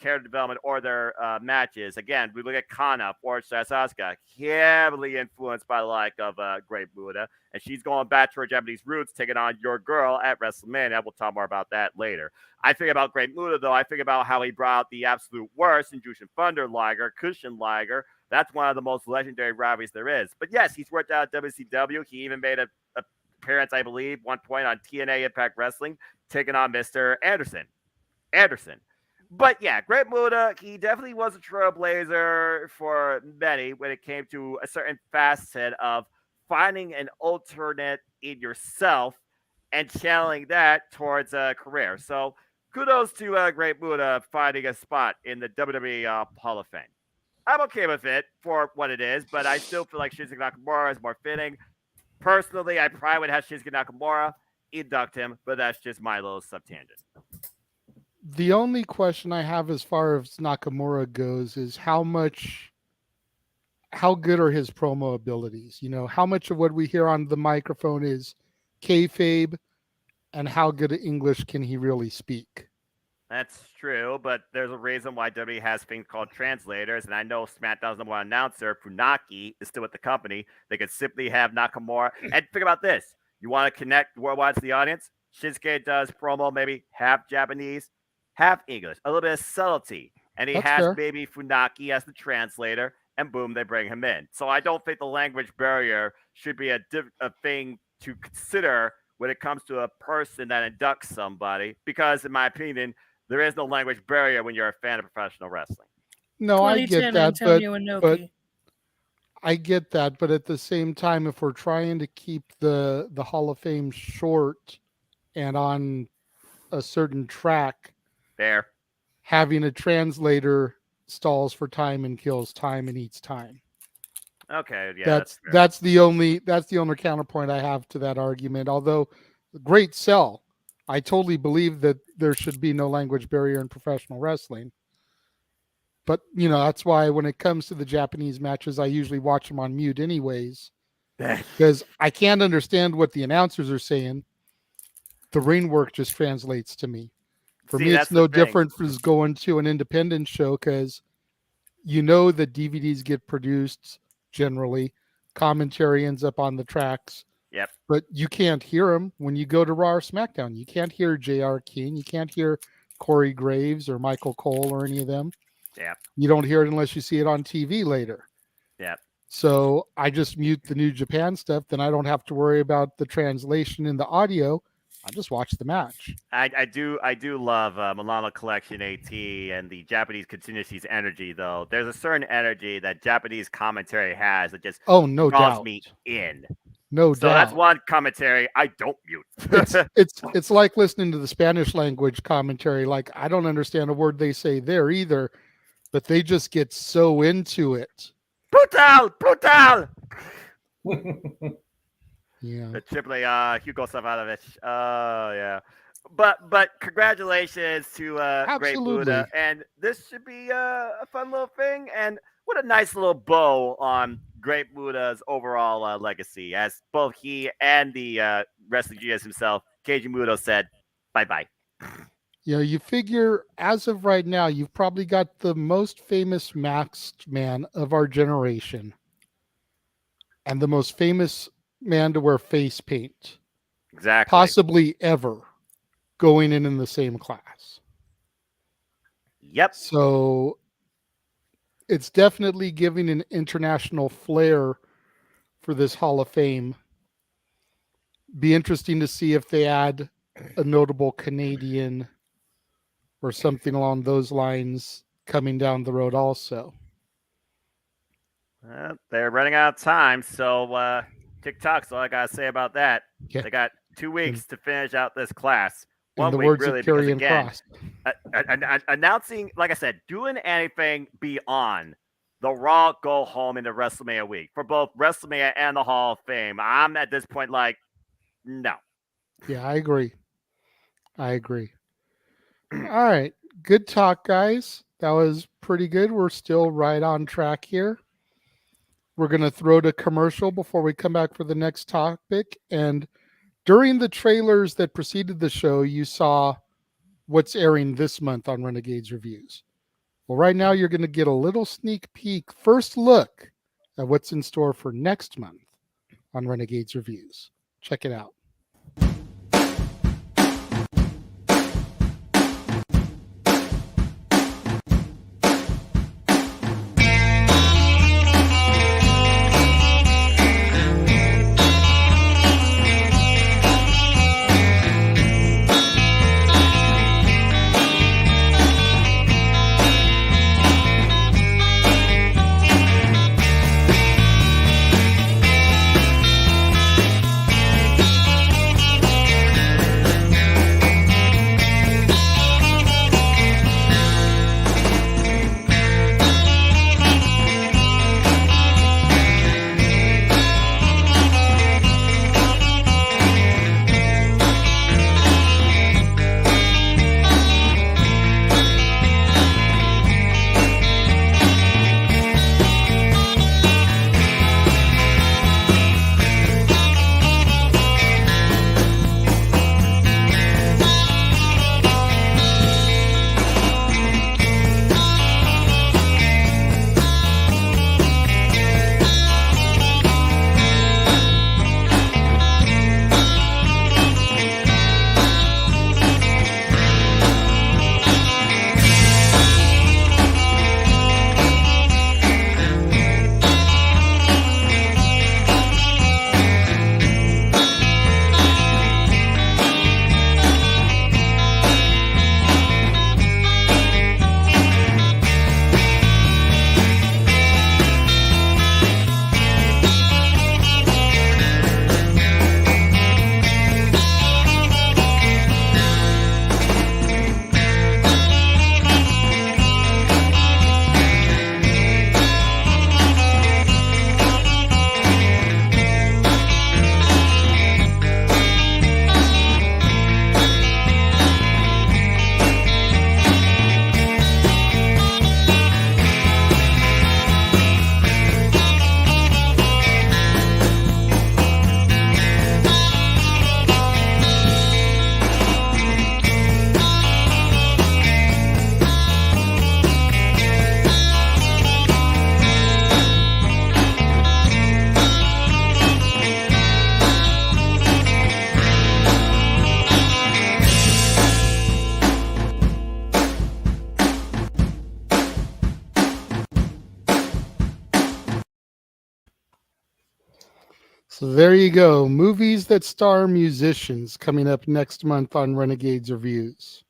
character development or their matches. Again, we look at Kana, Forrest Asuka, heavily influenced by the like of Great Muta, and she's going back to her Japanese roots, taking on Your Girl at WrestleMania. We'll talk more about that later. I think about Great Muta, though. I think about how he brought out the absolute worst in Jushin Thunder Liger, Cushion Liger. That's one of the most legendary rivalries there is. But yes, he's worked out at WCW. He even made a appearance, I believe, one point on TNA Impact Wrestling, taking on Mr. Anderson. But yeah, Great Muta, he definitely was a trailblazer for many when it came to a certain facet of finding an alternate in yourself and channeling that towards a career. So kudos to Great Muta finding a spot in the WWE Hall of Fame. I'm okay with it for what it is, but I still feel like Shinsuke Nakamura is more fitting. Personally, I probably would have Shinsuke Nakamura induct him, but that's just my little sub-tangent. The only question I have as far as Nakamura goes is how good are his promo abilities? You know, how much of what we hear on the microphone is kayfabe, and how good English can he really speak? That's true, but there's a reason why WWE has things called translators, and I know SmackDown's number one announcer, Funaki, is still with the company. They could simply have Nakamura. And think about this. You want to connect worldwide to the audience? Shinsuke does promo maybe half Japanese, half English, a little bit of subtlety. And he has fair. Maybe Funaki as the translator, and boom, they bring him in. So I don't think the language barrier should be a thing to consider when it comes to a person that inducts somebody, because in my opinion, there is no language barrier when you're a fan of professional wrestling. No, I get that, but I get that, but at the same time, if we're trying to keep the Hall of Fame short and on a certain track, having a translator stalls for time and kills time and eats time. Okay, yeah, that's the only counterpoint I have to that argument. Although, great sell. I totally believe that there should be no language barrier in professional wrestling. But, that's why when it comes to the Japanese matches, I usually watch them on mute anyways. Because I can't understand what the announcers are saying. The ring work just translates to me. For me, it's no different from going to an independent show because the DVDs get produced generally. Commentary ends up on the tracks. Yep. But you can't hear them when you go to Raw or SmackDown. You can't hear J.R. King. You can't hear Corey Graves or Michael Cole or any of them. Yeah. You don't hear it unless you see it on TV later. Yeah. So I just mute the New Japan stuff. Then I don't have to worry about the translation in the audio. I just watch the match. I do love Milano Collection AT and the Japanese Contingencies energy, though. There's a certain energy that Japanese commentary has that just no draws doubt. me in. No so doubt. That's one commentary I don't mute. it's like listening to the Spanish language commentary. Like I don't understand a word they say there either, but they just get so into it. Brutal. Yeah. The triple Hugo Savanovich. Oh yeah. But congratulations to Great Buddha, and this should be a fun little thing. And what a nice little bow on Great Buddha's overall legacy, as both he and the wrestling genius himself, Keiji Muto, said bye-bye. You figure as of right now, you've probably got the most famous masked man of our generation and the most famous man to wear face paint. Exactly. Possibly ever going in the same class. Yep. So it's definitely giving an international flair for this Hall of Fame. Be interesting to see if they add a notable Canadian or something along those lines coming down the road also. They're running out of time, so TikTok's all I got to say about that. Yeah. They got 2 weeks to finish out this class. In 1 the week, words really, of Karrion because again, Kross. announcing, like I said, doing anything beyond the Raw go home into WrestleMania week for both WrestleMania and the Hall of Fame. I'm at this point like, no. Yeah, I agree. All right. Good talk, guys. That was pretty good. We're still right on track here. We're going to throw to commercial before we come back for the next topic. And during the trailers that preceded the show, you saw what's airing this month on Renegade's Reviews. Well, right now you're going to get a little sneak peek, first look at what's in store for next month on Renegade's Reviews. Check it out. So there you go. Movies that star musicians coming up next month on Renegades Reviews.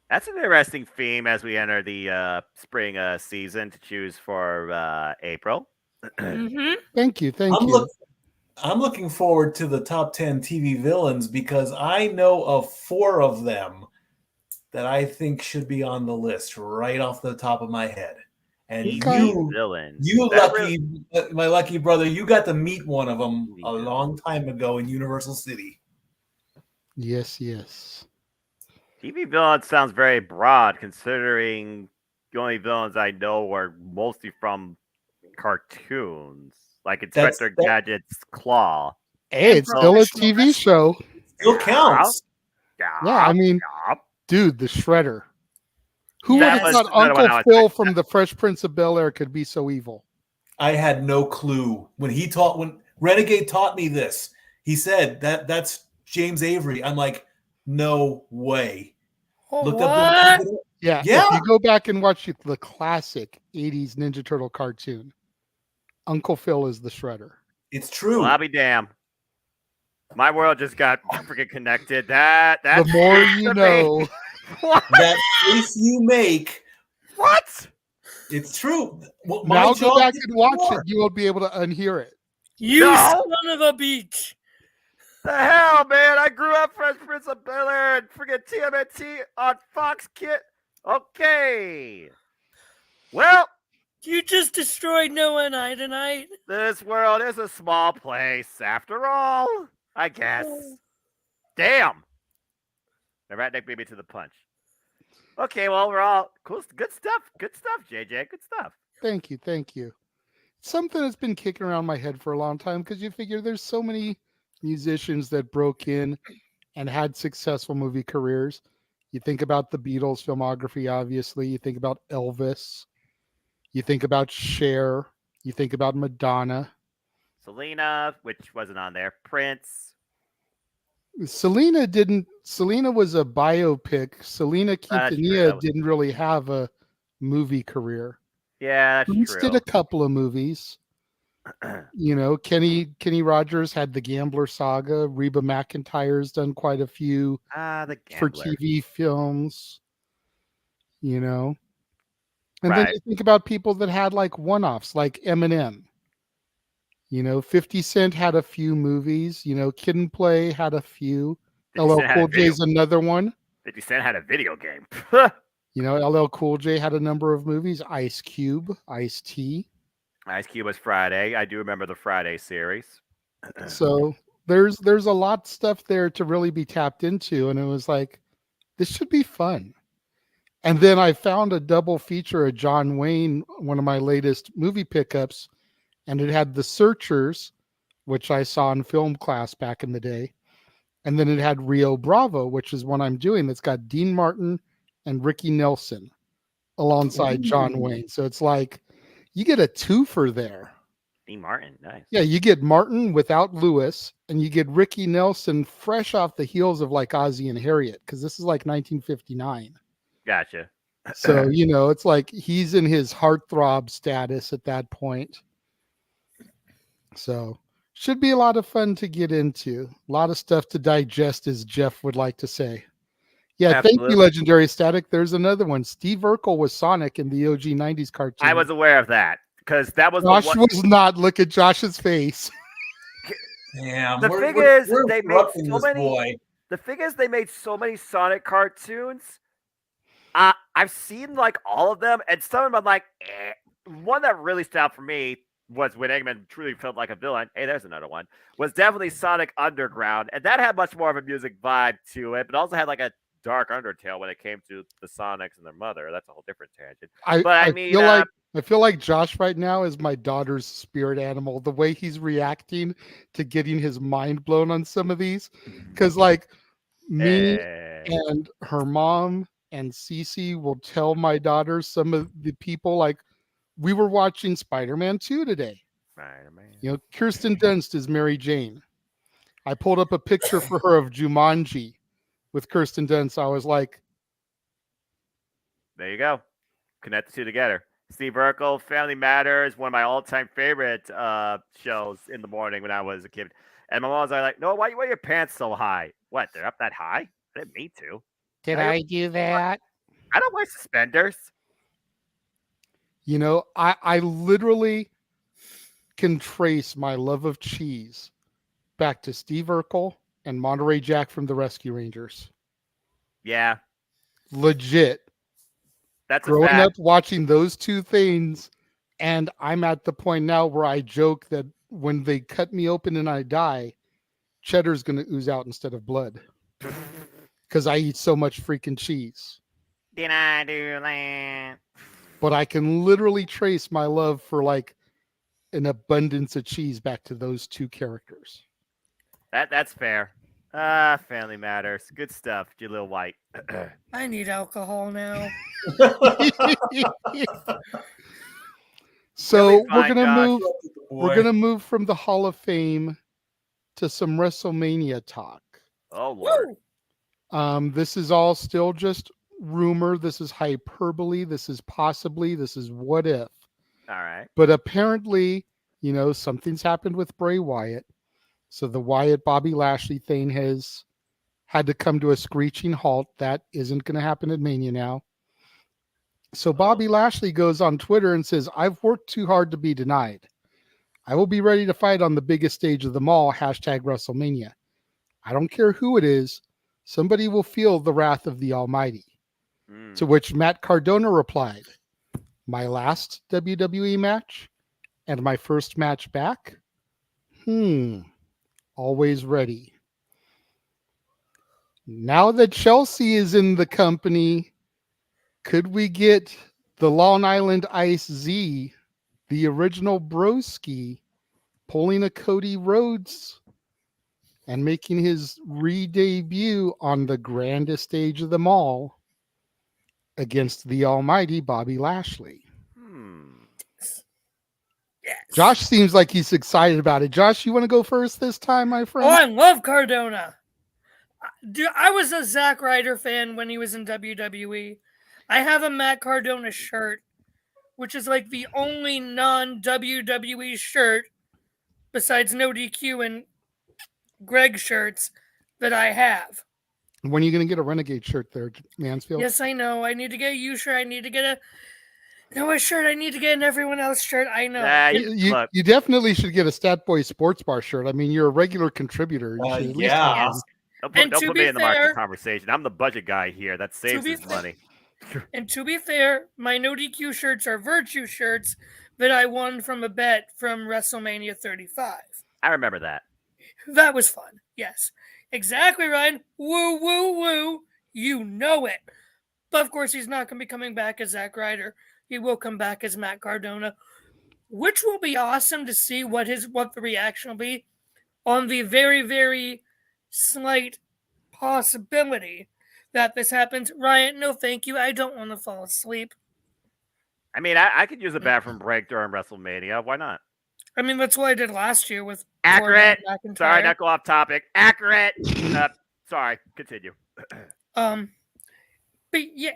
That's an interesting theme as we enter the spring season to choose for April. Thank you. Thank you. I'm looking forward to the top 10 TV villains because I know of 4 of them that I think should be on the list right off the top of my head. And villains. my lucky brother, you got to meet one of them a long time ago in Universal City. Yes, yes. TV villains sounds very broad, considering the only villains I know are mostly from cartoons, like Inspector Gadget's Claw. Hey, it's still a TV show. Still counts. Yeah, I mean, dude, the Shredder. Who would have thought Uncle Phil from The Fresh Prince of Bel-Air could be so evil? I had no clue when Renegade taught me this. He said that's James Avery. I'm like, no way. Looked up. Yeah, if you go back and watch the classic 80s Ninja Turtle cartoon, Uncle Phil is the Shredder. It's true. Well, I'll be damned. My world just got freaking connected. That's the more you know. That face you make. What? It's true. Well, now go back and watch it. You won't be able to unhear it. You son of a beach. The hell, man! I grew up Fresh Prince of Bel-Air and freaking TMNT on Fox Kid. Okay. Well, you just destroyed Noah and I tonight. This world is a small place, after all. I guess. Damn. The redneck beat me to the punch. Okay, well, we're all cool. Good stuff. Good stuff, JJ. Good stuff. Thank you. Thank you. Something that's been kicking around my head for a long time because you figure there's so many musicians that broke in and had successful movie careers. You think about the Beatles filmography, obviously. You think about Elvis. You think about Cher. You think about Madonna. Selena, which wasn't on there. Prince. Selena was a biopic. Selena Quintanilla didn't really have a movie career. Yeah, that's Prince true. did a couple of movies. You know, Kenny Rogers had the Gambler Saga. Reba McEntire's done quite a few for TV films. You know, and then you think about people that had like one-offs, like Eminem. You know, 50 Cent had a few movies. You know, Kid and Play had a few. LL Cool J's another one. 50 Cent had a video game. You know, LL Cool J had a number of movies. Ice Cube, Ice-T. Ice Cube was Friday. I do remember the Friday series. So there's a lot of stuff there to really be tapped into, and it was like, this should be fun. And then I found a double feature of John Wayne, one of my latest movie pickups, and it had The Searchers, which I saw in film class back in the day, and then it had Rio Bravo, which is one I'm doing. That's got Dean Martin and Ricky Nelson alongside John Wayne. So it's like you get a twofer there. Dean Martin, nice. Yeah, you get Martin without Lewis, and you get Ricky Nelson fresh off the heels of like Ozzie and Harriet, because this is like 1959. Gotcha. So, you know, it's like he's in his heartthrob status at that point. So should be a lot of fun to get into. A lot of stuff to digest, as Jeff would like to say. Yeah, Absolutely. Thank you, Legendary Static. There's another one. Steve Urkel was Sonic in the OG 90s cartoon. I was aware of that because that was Josh was not. Look at Josh's face. Damn, the thing is, they made so many. The thing is, they made so many Sonic cartoons. I've seen like all of them, and some of them I'm like, One that really stood out for me was when Eggman truly felt like a villain. Hey, there's another one. Was definitely Sonic Underground, and that had much more of a music vibe to it, but also had like a dark undertale when it came to the Sonics and their mother. That's a whole different tangent. I feel like Josh right now is my daughter's spirit animal. The way he's reacting to getting his mind blown on some of these, because like me and her mom and Cece will tell my daughter some of the people, like we were watching Spider-Man 2 today. Spider-Man. You know, Kirsten Dunst is Mary Jane. I pulled up a picture for her of Jumanji with Kirsten Dunst. I was like, there you go. Connect the two together. Steve Urkel, Family Matters, one of my all-time favorite shows in the morning when I was a kid. And my mom's like, no, why you wear your pants so high? What, they're up that high? I didn't mean to. Did I do that? I don't wear suspenders. You know, I literally can trace my love of cheese back to Steve Urkel and Monterey Jack from the Rescue Rangers. Yeah. Legit. That's growing a fact. up watching those two things, and I'm at the point now where I joke that when they cut me open and I die, cheddar's going to ooze out instead of blood because I eat so much freaking cheese. Did I do that? But I can literally trace my love for like an abundance of cheese back to those two characters. That's fair. Family Matters. Good stuff, you little white. I need alcohol now. So Fine, Josh. we're gonna move from the Hall of Fame to some WrestleMania talk. Oh Lord. This is all still just rumor. This is hyperbole. This is possibly. This is what if. All right. But apparently, you know, something's happened with Bray Wyatt. So the Wyatt Bobby Lashley thing has had to come to a screeching halt. That isn't going to happen at Mania now. So Bobby Lashley goes on Twitter and says, I've worked too hard to be denied. I will be ready to fight on the biggest stage of them all, #WrestleMania. I don't care who it is. Somebody will feel the wrath of the Almighty. To which Matt Cardona replied, my last WWE match and my first match back? Always ready. Now that Chelsea is in the company, could we get the Long Island Ice Z, the original Broski, pulling a Cody Rhodes and making his re-debut on the grandest stage of them all against the almighty Bobby Lashley? Yes. Josh seems like he's excited about it. Josh, you want to go first this time, my friend? Oh, I love Cardona. Dude, I was a Zack Ryder fan when he was in WWE. I have a Matt Cardona shirt, which is like the only non-WWE shirt besides No DQ and Greg shirts that I have. When are you going to get a Renegade shirt there, Mansfield? Yes, I know. I need to get a U shirt. I need to get a Noah shirt. I need to get an everyone else shirt. I know. You definitely should get a Stat Boy Sports Bar shirt. I mean, you're a regular contributor. You should at least have one. Don't put me in the market conversation. I'm the budget guy here. That saves his money. And to be fair, my No DQ shirts are Virtue shirts that I won from a bet from WrestleMania 35. I remember that. That was fun. Yes. Exactly, Ryan. Woo, woo, woo. You know it. But of course, he's not going to be coming back as Zack Ryder. He will come back as Matt Cardona, which will be awesome to see what the reaction will be on the very, very slight possibility that this happens. Ryan, no thank you. I don't want to fall asleep. I mean, I could use a bathroom break during WrestleMania. Why not? I mean, that's what I did last year with Accurate. Sorry, not go off topic. Accurate. Sorry, continue. But yeah,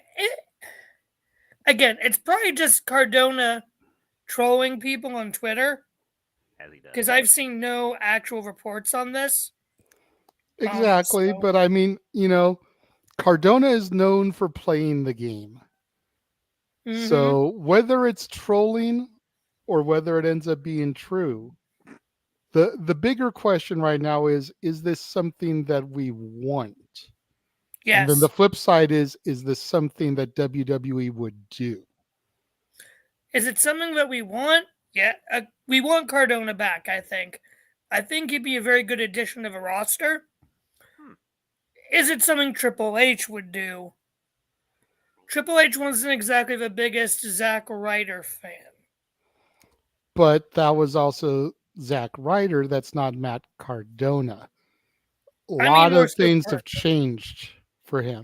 again, it's probably just Cardona trolling people on Twitter. As he does. Because I've seen no actual reports on this. Exactly. But I mean, you know, Cardona is known for playing the game. Mm-hmm. So whether it's trolling or whether it ends up being true, the bigger question right now is this something that we want? Yes. And then the flip side is this something that WWE would do? Is it something that we want? Yeah, we want Cardona back, I think. I think he'd be a very good addition to the roster. Is it something Triple H would do? Triple H wasn't exactly the biggest Zack Ryder fan. But that was also Zack Ryder. That's not Matt Cardona. A lot of things have changed for him.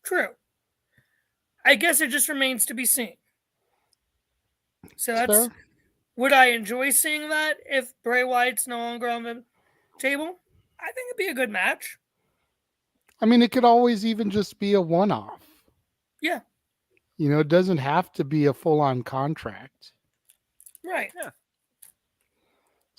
True. I guess it just remains to be seen. So that's... Would I enjoy seeing that if Bray Wyatt's no longer on the table? I think it'd be a good match. I mean, it could always even just be a one-off. Yeah. You know, it doesn't have to be a full-on contract. Right. Yeah.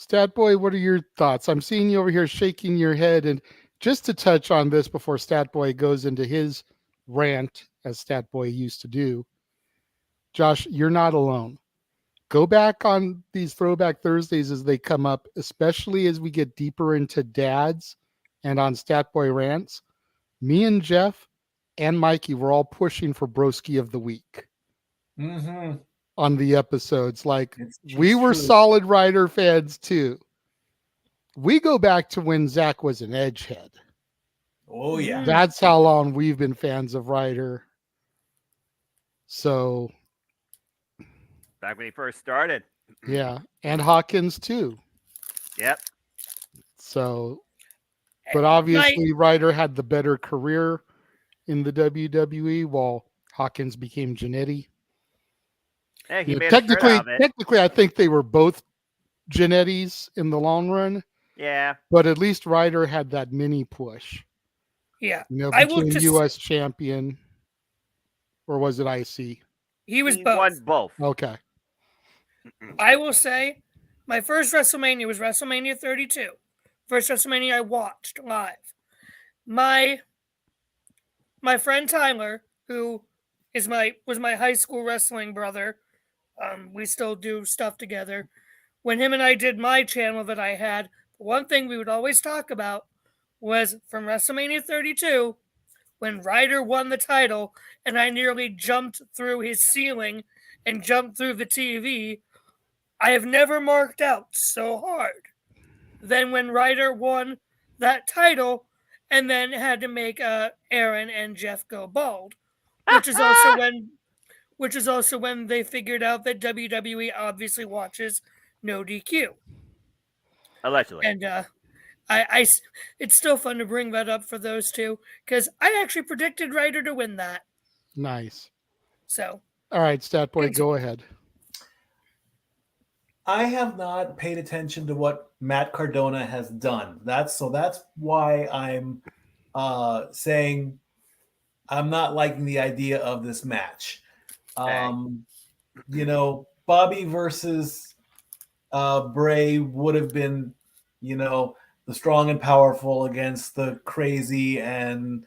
Stat Boy, what are your thoughts? I'm seeing you over here shaking your head. And just to touch on this before Stat Boy goes into his rant, as Stat Boy used to do, Josh, you're not alone. Go back on these Throwback Thursdays as they come up, especially as we get deeper into dads and on Stat Boy rants. Me and Jeff and Mikey were all pushing for Broski of the Week on the episodes. Like, we were solid Ryder fans too. We go back to when Zach was an edgehead. Oh, yeah. That's how long we've been fans of Ryder. So, back when he first started. Yeah, and Hawkins too. Yep. So, but obviously Ryder had the better career in the WWE while Hawkins became Jannetty. Hey, he You know, made technically, a shirt out of it. technically, I think they were both Jannetties in the long run. Yeah. But at least Ryder had that mini push. Yeah. You know, I will became just- U.S. champion. Or was it IC? He was He both. won both. Okay. I will say my first WrestleMania was WrestleMania 32. First WrestleMania I watched live. My friend Tyler, who was my high school wrestling brother, we still do stuff together. When him and I did my channel that I had, one thing we would always talk about was from WrestleMania 32, when Ryder won the title and I nearly jumped through his ceiling and jumped through the TV. I have never marked out so hard than when Ryder won that title and then had to make Aaron and Jeff go bald, which is also when they figured out that WWE obviously watches no DQ. Allegedly. And it's still fun to bring that up for those two because I actually predicted Ryder to win that. Nice. So. All right, Stat Boy, go ahead. I have not paid attention to what Matt Cardona has done. That's why I'm saying I'm not liking the idea of this match. You know, Bobby versus Bray would have been, you know, the strong and powerful against the crazy and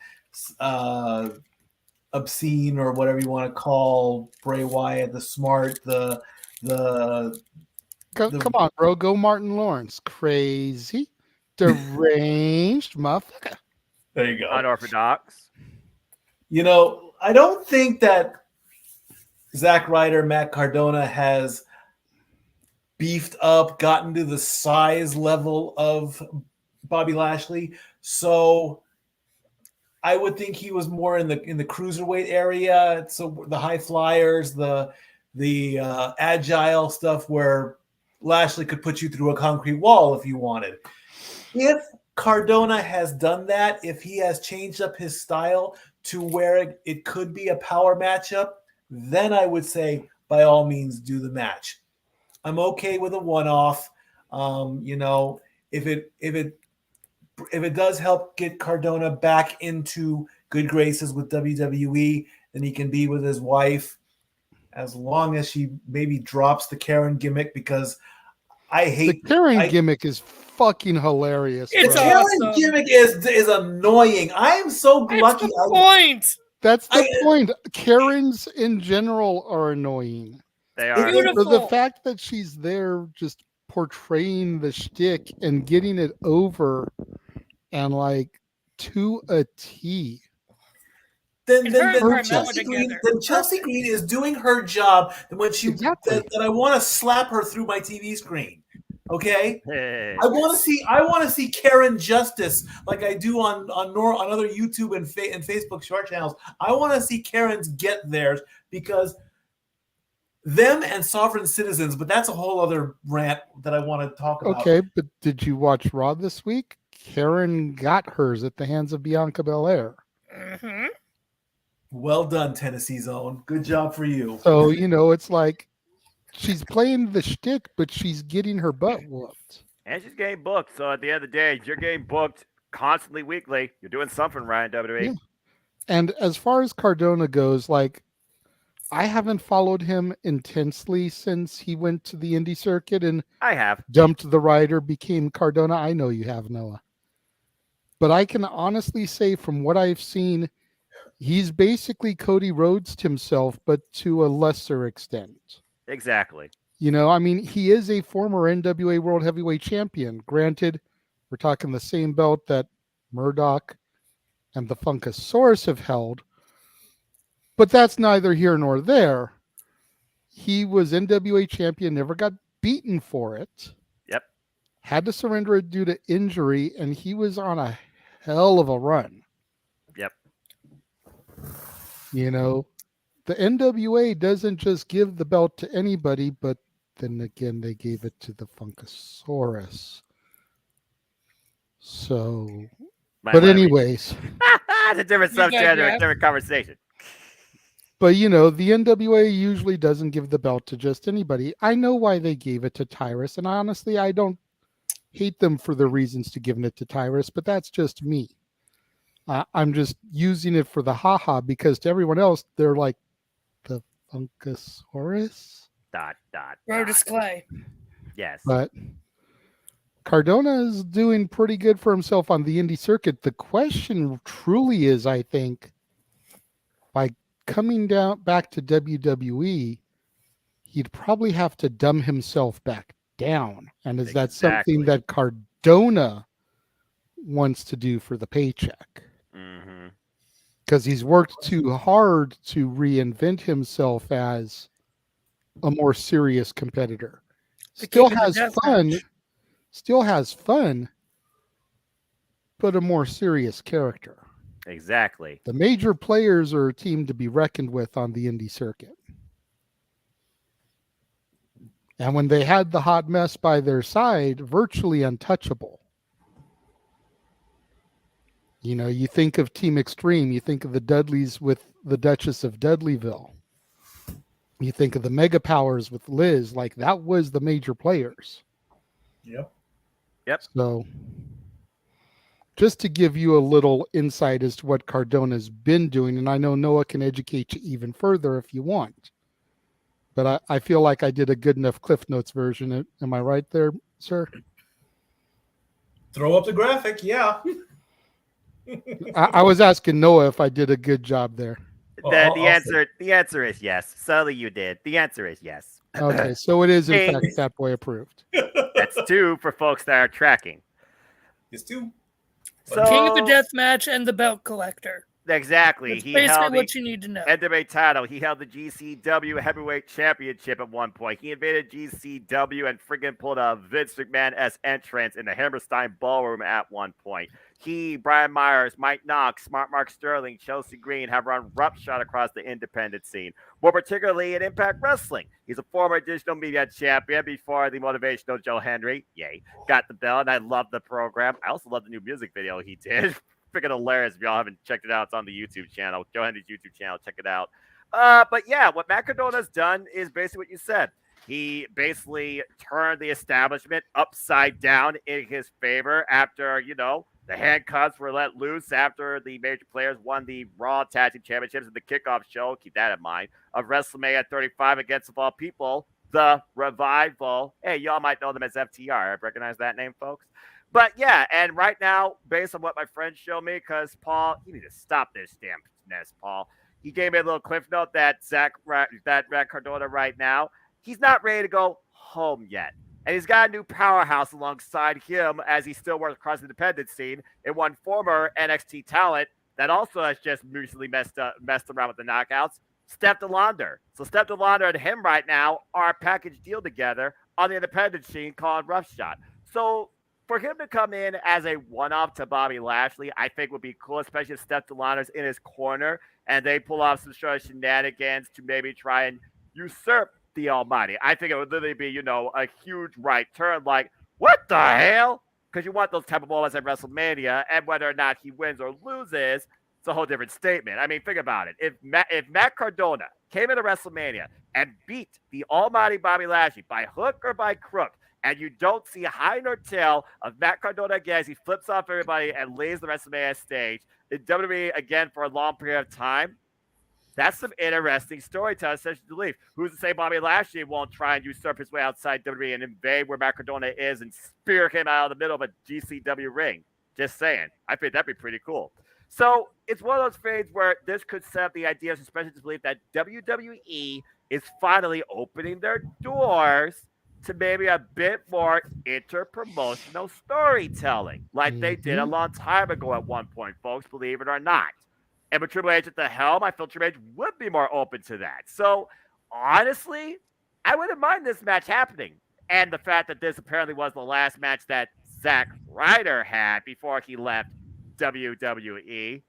obscene, or whatever you want to call Bray Wyatt, the smart, Come on, bro. Go Martin Lawrence. Crazy, deranged motherfucker. There you go. Unorthodox. You know, I don't think that Zack Ryder, Matt Cardona has beefed up, gotten to the size level of Bobby Lashley. So I would think he was more in the cruiserweight area. So the high flyers, the agile stuff where Lashley could put you through a concrete wall if you wanted. If Cardona has done that, if he has changed up his style to where it could be a power matchup, then I would say by all means do the match. I'm okay with a one-off. You know, if it does help get Cardona back into good graces with WWE, then he can be with his wife, as long as she maybe drops the Karen gimmick, because I hate the Karen gimmick is fucking hilarious. The Karen gimmick is annoying. I am so lucky. That's the point. Karens in general are annoying. They are. So the fact that she's there just portraying the shtick and getting it over and like to a T. Then Chelsea Green is doing her job. And when she that I want to slap her through my TV screen. Okay, I want to see Karen Justice like I do on other YouTube and Facebook short channels. I want to see Karens get theirs, because them and Sovereign Citizens. But that's a whole other rant that I want to talk about. Okay, but did you watch Raw this week? Karen got hers at the hands of Bianca Belair. Mm-hmm. Well done, Tennessee Zone. Good job for you. So, you know, it's like she's playing the shtick, but she's getting her butt whooped. And she's getting booked. So at the end of the day, you're getting booked constantly, weekly. You're doing something right in WWE. Yeah. And as far as Cardona goes, like, I haven't followed him intensely since he went to the indie circuit and I have dumped the rider, became Cardona. I know you have, Noah. But I can honestly say from what I've seen, he's basically Cody Rhodes himself, but to a lesser extent. Exactly. You know, I mean, he is a former NWA World Heavyweight Champion. Granted, we're talking the same belt that Murdoch and the Funkasaurus have held, but that's neither here nor there. He was NWA champion, never got beaten for it. Yep. Had to surrender it due to injury, and he was on a hell of a run. Yep. You know, the NWA doesn't just give the belt to anybody, but then again, they gave it to the Funkasaurus. So, but anyways. It's a different subject or a different conversation. But, you know, the NWA usually doesn't give the belt to just anybody. I know why they gave it to Tyrus, and honestly, I don't hate them for the reasons to giving it to Tyrus, but that's just me. I'm just using it for the haha because to everyone else, they're like, the Funkasaurus? Rhodus Clay. Yes. But Cardona is doing pretty good for himself on the indie circuit. The question truly is, I think, by coming down back to WWE, he'd probably have to dumb himself back down. And is that something that Cardona wants to do for the paycheck? Because he's worked too hard to reinvent himself as a more serious competitor. Still has fun, but a more serious character. Exactly. The major players are a team to be reckoned with on the indie circuit. And when they had the hot mess by their side, virtually untouchable. You know, you think of Team Extreme, you think of the Dudleys with the Duchess of Dudleyville. You think of the Mega Powers with Liz, like that was the major players. Yep. So just to give you a little insight as to what Cardona's been doing, and I know Noah can educate you even further if you want. But I feel like I did a good enough Cliff Notes version. Am I right there, sir? Throw up the graphic, yeah. I was asking Noah if I did a good job there. The answer is yes. Sully, you did. The answer is yes. Okay, so it is in fact Fat Boy approved. That's 2 for folks that are tracking. It's 2. So, King of the Death Match and the Belt Collector. Exactly. That's basically what you need to know. NWA title. He held the GCW Heavyweight Championship at one point. He invaded GCW and friggin' pulled a Vince McMahon-esque entrance in the Hammerstein Ballroom at one point. He, Brian Myers, Mike Knox, Smart Mark Sterling, Chelsea Green have run roughshod across the independent scene, more particularly in Impact Wrestling. He's a former digital media champion before the motivational Joe Hendry. Yay. Got the belt, and I love the program. I also love the new music video he did. Freaking hilarious. If y'all haven't checked it out, it's on the YouTube channel, Joe Hendry's YouTube channel. Check it out. But yeah, what Matt Cardona's done is basically what you said. He basically turned the establishment upside down in his favor after, you know, the handcuffs were let loose after the major players won the Raw Tag Team Championships at the kickoff show. Keep that in mind. Of WrestleMania 35 against, of all people, the Revival. Hey, y'all might know them as FTR. Recognize that name, folks? But yeah, and right now, based on what my friends show me, because Paul, you need to stop this damn mess, Paul. He gave me a little cliff note that Zach Cardona right now, he's not ready to go home yet. And he's got a new powerhouse alongside him as he still works across the independent scene and one former NXT talent that also has just recently messed around with the knockouts, Steph DeLaunder. So Steph DeLaunder and him right now are a package deal together on the independent scene called Roughshod. So for him to come in as a one-off to Bobby Lashley, I think would be cool, especially if Steph DeLaunder's in his corner and they pull off some sort of shenanigans to maybe try and usurp the Almighty. I think it would literally be, you know, a huge right turn. Like, what the hell? Because you want those type of moments at WrestleMania, and whether or not he wins or loses, it's a whole different statement. I mean, think about it. If Matt Cardona came into WrestleMania and beat the Almighty Bobby Lashley by hook or by crook, and you don't see high nor tail of Matt Cardona again as he flips off everybody and leaves the WrestleMania stage in WWE again for a long period of time, That's some interesting storytelling session to leave. Who's to say Bobby Lashley won't try and usurp his way outside WWE and invade where Matt Cardona is and spear him out of the middle of a GCW ring? Just saying. I think that'd be pretty cool. So it's one of those fades where this could set up the idea of suspension to believe that WWE is finally opening their doors to maybe a bit more interpromotional storytelling, like they did a long time ago at one point, folks, believe it or not. And with Triple H at the helm, I feel Triple H would be more open to that. So, honestly, I wouldn't mind this match happening. And the fact that this apparently was the last match that Zack Ryder had before he left WWE.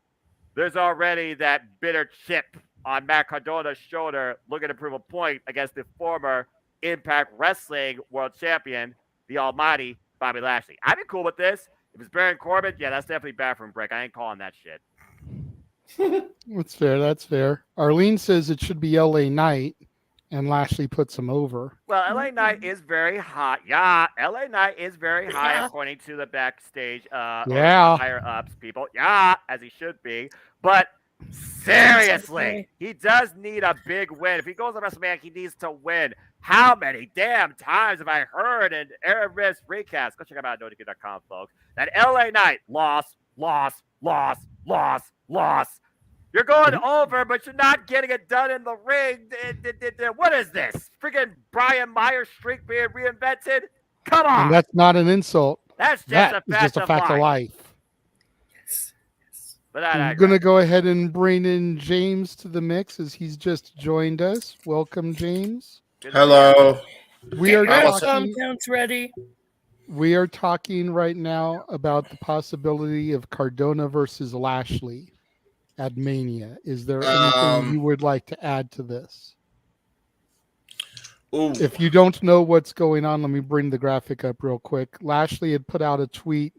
There's already that bitter chip on Matt Cardona's shoulder looking to prove a point against the former Impact Wrestling World Champion, the almighty Bobby Lashley. I'd be cool with this. If it's Baron Corbin, yeah, that's definitely bathroom break. I ain't calling that shit. That's fair. That's fair. Arlene says it should be LA Knight, and Lashley puts him over. Well, LA Knight is very hot. Yeah, LA Knight is very high according to the backstage or higher ups people. Yeah, as he should be. But seriously, he does need a big win. If he goes to WrestleMania, he needs to win. How many damn times have I heard in Aaron Riff's recasts? Go check them out at NoDQ.com, folks. That LA Knight loss. You're going over, but you're not getting it done in the ring. What is this? Freaking Brian Myers streak being reinvented? Come on. And that's not an insult. That's just a fact of life. Yes. But I'm going to go ahead and bring in James to the mix as he's just joined us. Welcome, James. Hello. We are talking. Counts ready. We are talking right now about the possibility of Cardona versus Lashley at Mania. Is there anything you would like to add to this? Ooh. If you don't know what's going on, let me bring the graphic up real quick. Lashley had put out a tweet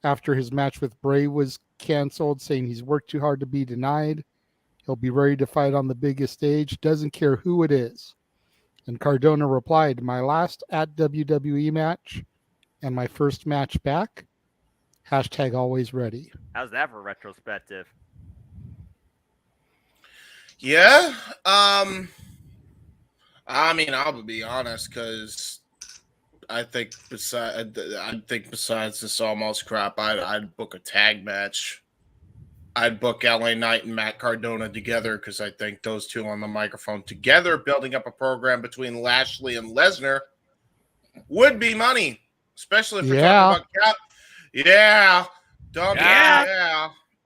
after his match with Bray was canceled saying he's worked too hard to be denied. He'll be ready to fight on the biggest stage. Doesn't care who it is. And Cardona replied, my last at WWE match and my first match back. # always ready. How's that for retrospective? Yeah. I mean, I'll be honest, because I think besides this almost crap, I'd book a tag match. I'd book LA Knight and Matt Cardona together, because I think those two on the microphone together, building up a program between Lashley and Lesnar, would be money, especially if we're talking about Cap. Yeah.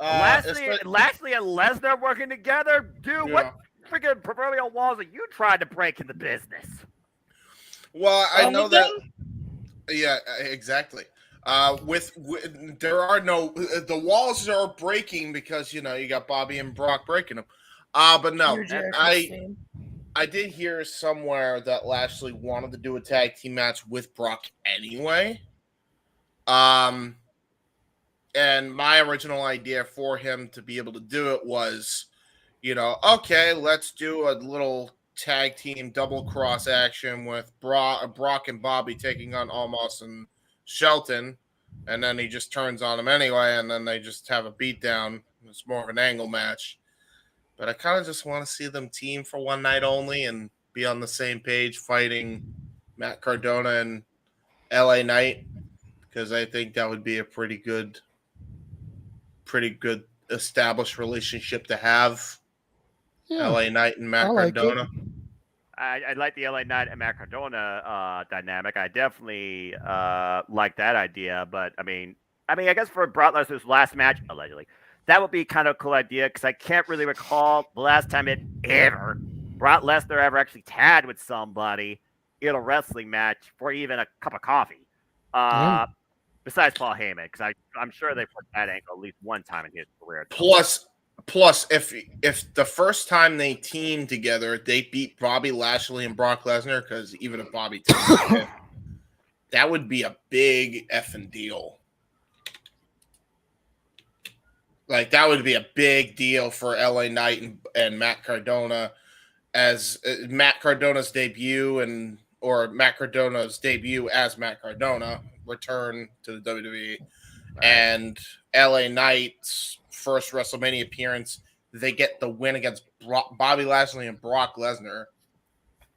Lashley and Lesnar working together? Dude, what freaking proverbial walls are you trying to break in the business? Well, I know that. Yeah, exactly. There are no the walls are breaking because you got Bobby and Brock breaking them. But no, I did hear somewhere that Lashley wanted to do a tag team match with Brock anyway. And my original idea for him to be able to do it was, okay, let's do a little tag team double cross action with Brock and Bobby taking on Omos and Shelton, and then he just turns on him anyway, and then they just have a beatdown. It's more of an angle match. But I kind of just want to see them team for one night only and be on the same page fighting Matt Cardona and LA Knight, because I think that would be a pretty good established relationship to have. Yeah. LA Knight and Matt Cardona. I like the LA Knight and Matt Cardona dynamic. I definitely like that idea. But I mean, I guess for Brock Lesnar's last match, allegedly, that would be kind of a cool idea, because I can't really recall the last time Brock Lesnar ever actually tagged with somebody in a wrestling match for even a cup of coffee. Besides Paul Heyman, because I'm sure they put that angle at least one time in his career. Plus, if the first time they teamed together, they beat Bobby Lashley and Brock Lesnar, because even if Bobby takes it, that would be a big effing deal. Like, that would be a big deal for LA Knight and Matt Cardona, as Matt Cardona's debut or Matt Cardona's debut as Matt Cardona return to the WWE, and LA Knight's first WrestleMania appearance they get the win against Bobby Lashley and Brock Lesnar.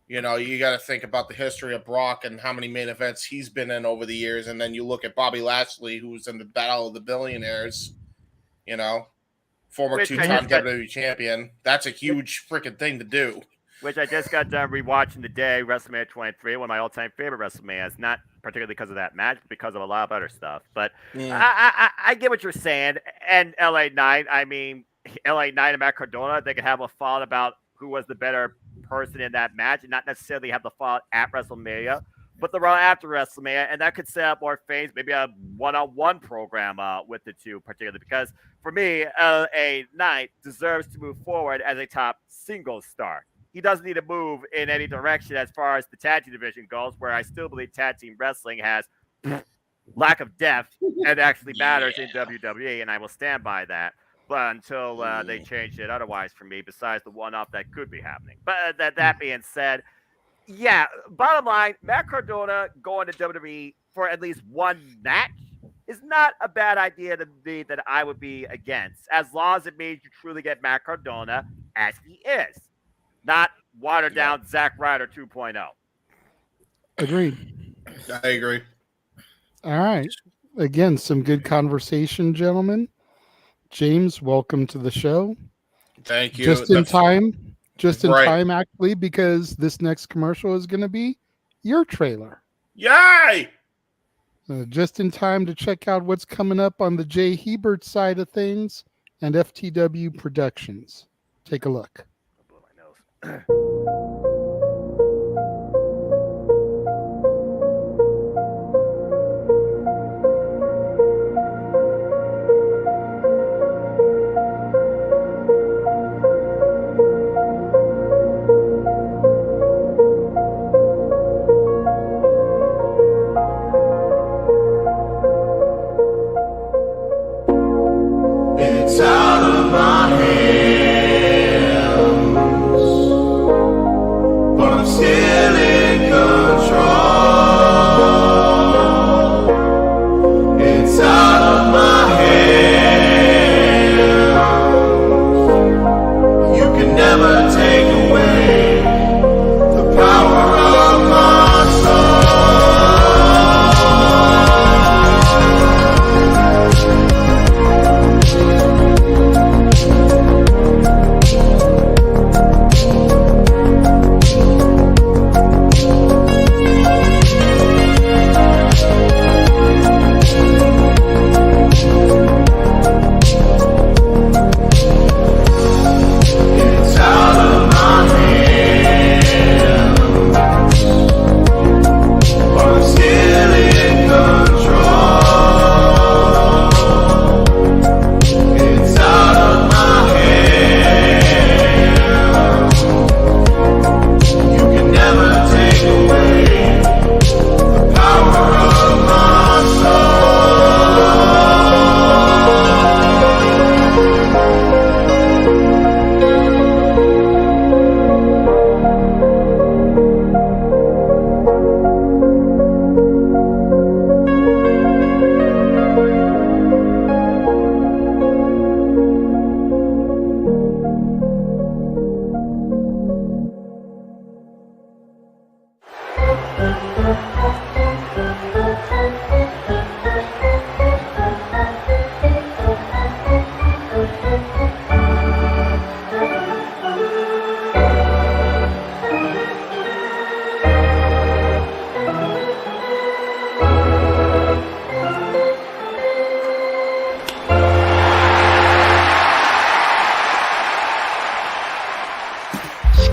You know, you got to think about the history of Brock and how many main events he's been in over the years. And then you look at Bobby Lashley, who's in the Battle of the Billionaires, you know, former two-time WWE champion. That's a huge freaking thing to do. Which I just got done rewatching today, WrestleMania 23, one of my all-time favorite WrestleManias. Not particularly because of that match, but because of a lot of other stuff. But I get what you're saying. And LA Knight, I mean, LA Knight and Matt Cardona, they could have a thought about who was the better person in that match and not necessarily have the thought at WrestleMania, but the run after WrestleMania, and that could set up more things, maybe a one-on-one program with the two, particularly because for me, LA Knight deserves to move forward as a top singles star. He doesn't need to move in any direction as far as the tag team division goes, where I still believe tag team wrestling has lack of depth and actually matters in WWE, and I will stand by that. But until they change it otherwise for me, besides the one-off that could be happening. But that being said, yeah, bottom line, Matt Cardona going to WWE for at least one match is not a bad idea to me that I would be against, as long as it means you truly get Matt Cardona as he is, not watered down Zack Ryder 2.0. Agreed. I agree. All right. Again, some good conversation, gentlemen. James, welcome to the show. Thank you. Just in time, actually, because this next commercial is going to be your trailer. Yay! Just in time to check out what's coming up on the Jay Hebert side of things and FTW Productions. Take a look. Blow my nose. It's out of my hands, but I'm still in control. It's out of my hands. You can never take away the power of my soul.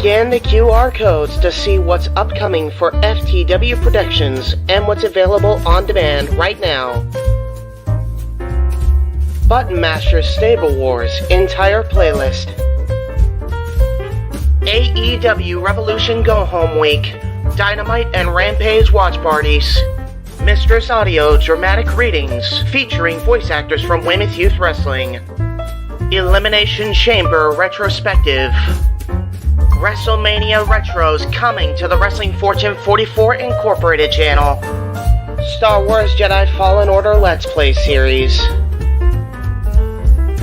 Scan the QR codes to see what's upcoming for FTW Productions and what's available on demand right now. Button Master Stable Wars entire playlist. AEW Revolution Go Home Week, Dynamite and Rampage watch parties. Mistress Audio dramatic readings featuring voice actors from Weymouth Youth Wrestling. Elimination Chamber retrospective. WrestleMania Retros coming to the Wrestling Fortune 44 Incorporated channel. Star Wars Jedi Fallen Order Let's Play series.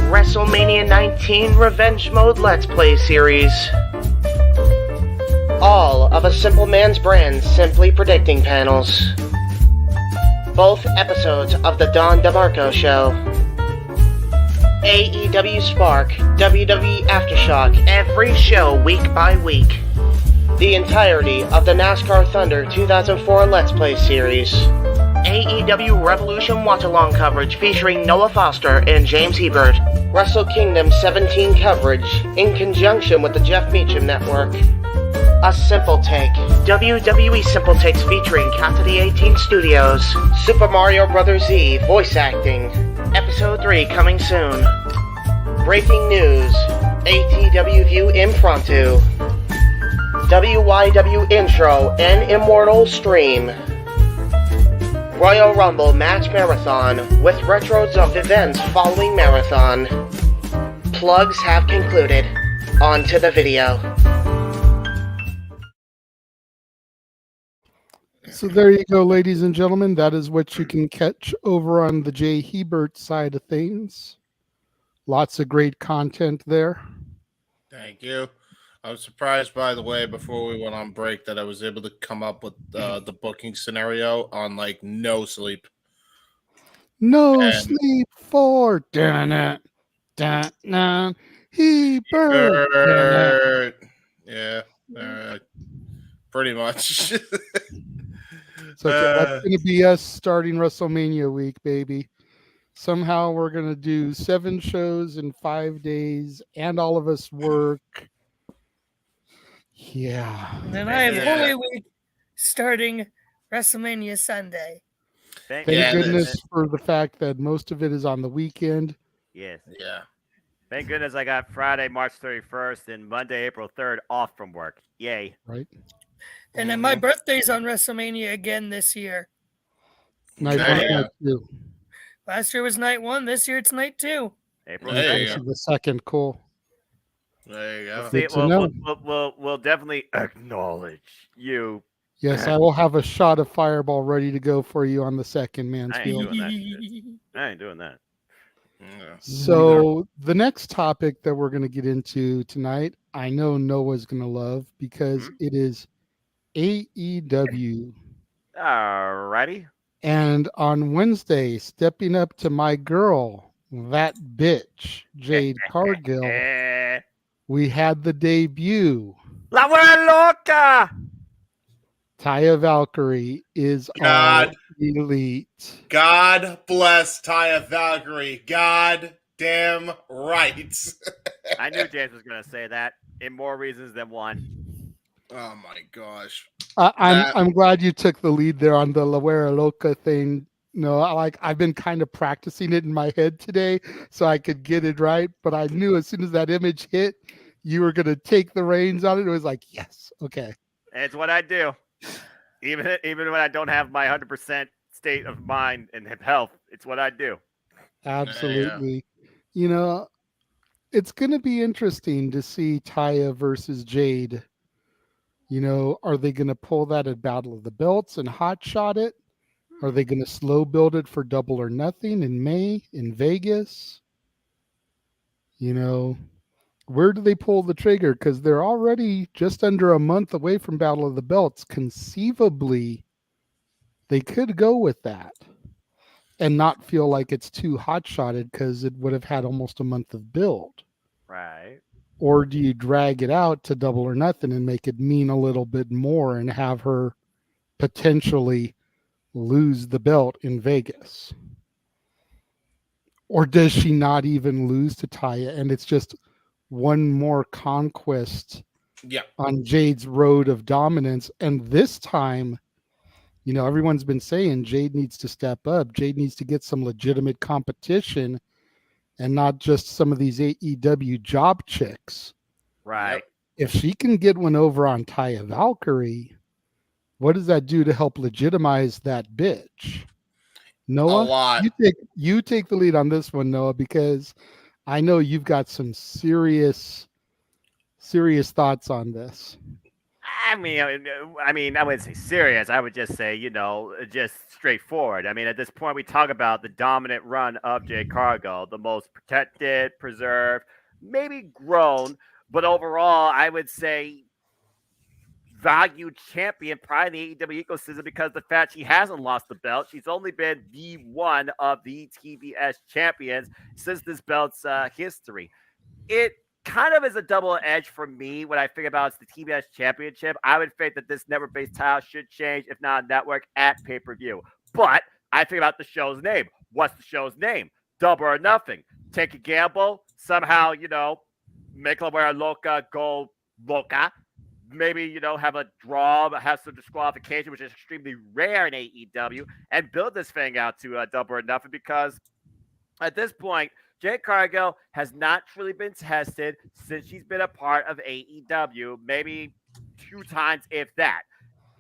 WrestleMania 19 Revenge Mode Let's Play series. All of A Simple Man's Brand Simply Predicting panels. Both episodes of The Don DeMarco Show. AEW Spark, WWE Aftershock, every show week by week. The entirety of the NASCAR Thunder 2004 Let's Play series. AEW Revolution watch-along coverage featuring Noah Foster and James Hebert. Wrestle Kingdom 17 coverage in conjunction with the Jeff Meacham Network. A Simple Take, WWE Simple Takes featuring Captain the 18 Studios. Super Mario Bros. Z voice acting. Episode 3 coming soon. Breaking news, ATW View Impromptu. WYW Intro and Immortal Stream. Royal Rumble Match Marathon with retros of events following Marathon. Plugs have concluded. On to the video. So there you go, ladies and gentlemen. That is what you can catch over on the Jay Hebert side of things. Lots of great content there. Thank you. I was surprised, by the way, before we went on break, that I was able to come up with the booking scenario on like no sleep. No sleep for Hebert. Yeah, pretty much. So that's going to be us starting WrestleMania week, baby. Somehow we're going to do 7 shows in 5 days, and all of us work. Yeah. And then I have Holy Week starting WrestleMania Sunday. Thank goodness for the fact that most of it is on the weekend. Yes. Yeah. Thank goodness I got Friday, March 31st and Monday, April 3rd off from work. Yay. Right. And then my birthday's on WrestleMania again this year. Night 1, night 2. Last year was night 1. This year it's night 2. April The second, cool. There you go. Good to know. We'll definitely acknowledge you. Yes, I will have a shot of Fireball ready to go for you on the second, Mansfield. I ain't doing that. So the next topic that we're going to get into tonight, I know Noah's going to love because it is AEW. Alrighty. And on Wednesday, stepping up to my girl, that bitch, Jade Cargill, we had the debut. La Buena Loca! Taya Valkyrie is our elite. God bless Taya Valkyrie. God damn right. I knew James was going to say that in more reasons than one. Oh my gosh. I'm glad you took the lead there on the La Buena Loca thing. No, I've been kind of practicing it in my head today so I could get it right, but I knew as soon as that image hit, you were going to take the reins on it. It was like, yes, okay. It's what I do. Even when I don't have my 100% state of mind and health, it's what I do. Absolutely. You know, it's going to be interesting to see Taya versus Jade. You know, are they going to pull that at Battle of the Belts and hot shot it? Are they going to slow build it for Double or Nothing in May in Vegas? You know, where do they pull the trigger? Because they're already just under a month away from Battle of the Belts. Conceivably, they could go with that and not feel like it's too hot-shotted because it would have had almost a month of build. Right. Or do you drag it out to Double or Nothing and make it mean a little bit more and have her potentially lose the belt in Vegas? Or does she not even lose to Taya and it's just one more conquest on Jade's road of dominance? And this time, you know, everyone's been saying Jade needs to step up. Jade needs to get some legitimate competition and not just some of these AEW job chicks. Right. If she can get one over on Taya Valkyrie, what does that do to help legitimize that bitch? Noah, A lot. You take the lead on this one, Noah, because I know you've got some serious thoughts on this. I mean, I wouldn't say serious. I would just say, just straightforward. I mean, at this point, we talk about the dominant run of Jade Cargill, the most protected, preserved, maybe grown, but overall, I would say valued champion probably in the AEW ecosystem because of the fact she hasn't lost the belt. She's only been the one of the TBS champions since this belt's history. It kind of is a double edge for me when I think about the TBS championship. I would think that this network-based title should change, if not network, at pay-per-view. But I think about the show's name. What's the show's name? Double or Nothing. Take a gamble. Somehow, make La Mujer Loca go Loca. Maybe, have a draw, have some disqualification, which is extremely rare in AEW, and build this thing out to Double or Nothing because at this point, Jade Cargill has not truly been tested since she's been a part of AEW, maybe 2 times, if that.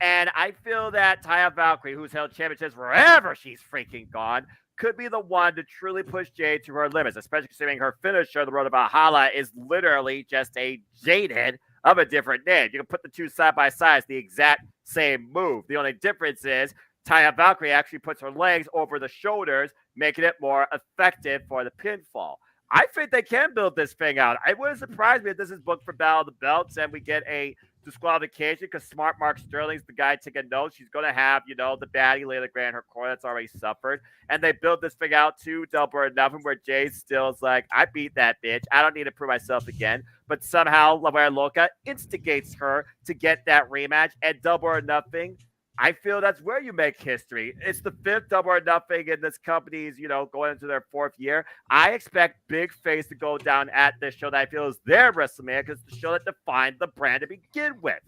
And I feel that Taya Valkyrie, who's held championships wherever she's freaking gone, could be the one to truly push Jade to her limits, especially considering her finisher, the Road to Valhalla, is literally just a Jaded of a different name. You can put the two side by side. It's the exact same move. The only difference is Taya Valkyrie actually puts her legs over the shoulders, making it more effective for the pinfall. I think they can build this thing out. It wouldn't surprise me if this is booked for Battle of the Belts and we get a disqualification because Smart Mark Sterling's the guy taking notes. She's going to have, the baddie Layla Grand, her core that's already suffered. And they build this thing out to Double or Nothing where Jade still is like, I beat that bitch. I don't need to prove myself again. But somehow La Mujer Loca instigates her to get that rematch and Double or Nothing. I feel that's where you make history. It's the 5th Double or Nothing in this company's, going into their 4th year. I expect Big Face to go down at this show that I feel is their WrestleMania because it's the show that defined the brand to begin with.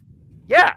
Yeah,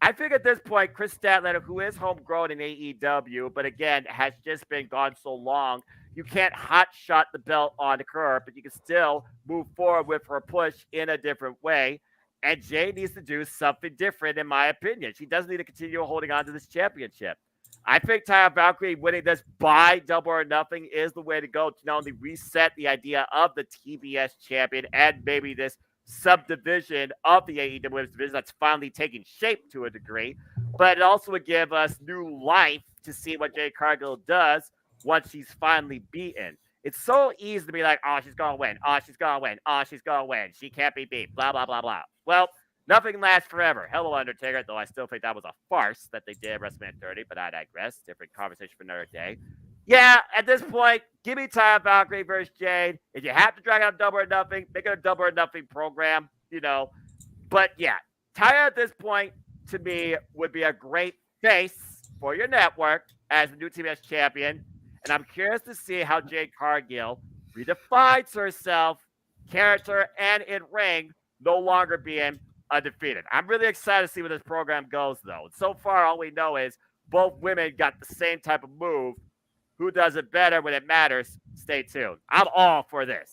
I think at this point, Chris Statlander, who is homegrown in AEW, but again, has just been gone so long, you can't hot shot the belt on her, but you can still move forward with her push in a different way. And Jay needs to do something different, in my opinion. She doesn't need to continue holding on to this championship. I think Taya Valkyrie winning this by Double or Nothing is the way to go to not only reset the idea of the TBS champion and maybe this subdivision of the AEW Women's division that's finally taking shape to a degree, but it also would give us new life to see what Jade Cargill does once she's finally beaten. It's so easy to be like, oh, she's going to win. Oh, she's going to win. Oh, she's going to win. She can't be beat. Blah, blah, blah, blah. Well, nothing lasts forever. Hello, Undertaker, though I still think that was a farce that they did at WrestleMania 30, but I digress. Different conversation for another day. Yeah, at this point, give me Taya Valkyrie versus Jade. If you have to drag out Double or Nothing, make it a Double or Nothing program, But yeah, Taya at this point, to me, would be a great face for your network as the new TBS champion. And I'm curious to see how Jade Cargill redefines herself, character, and in ring, no longer being undefeated. I'm really excited to see where this program goes, though. So far, all we know is both women got the same type of move. Who does it better when it matters? Stay tuned. I'm all for this.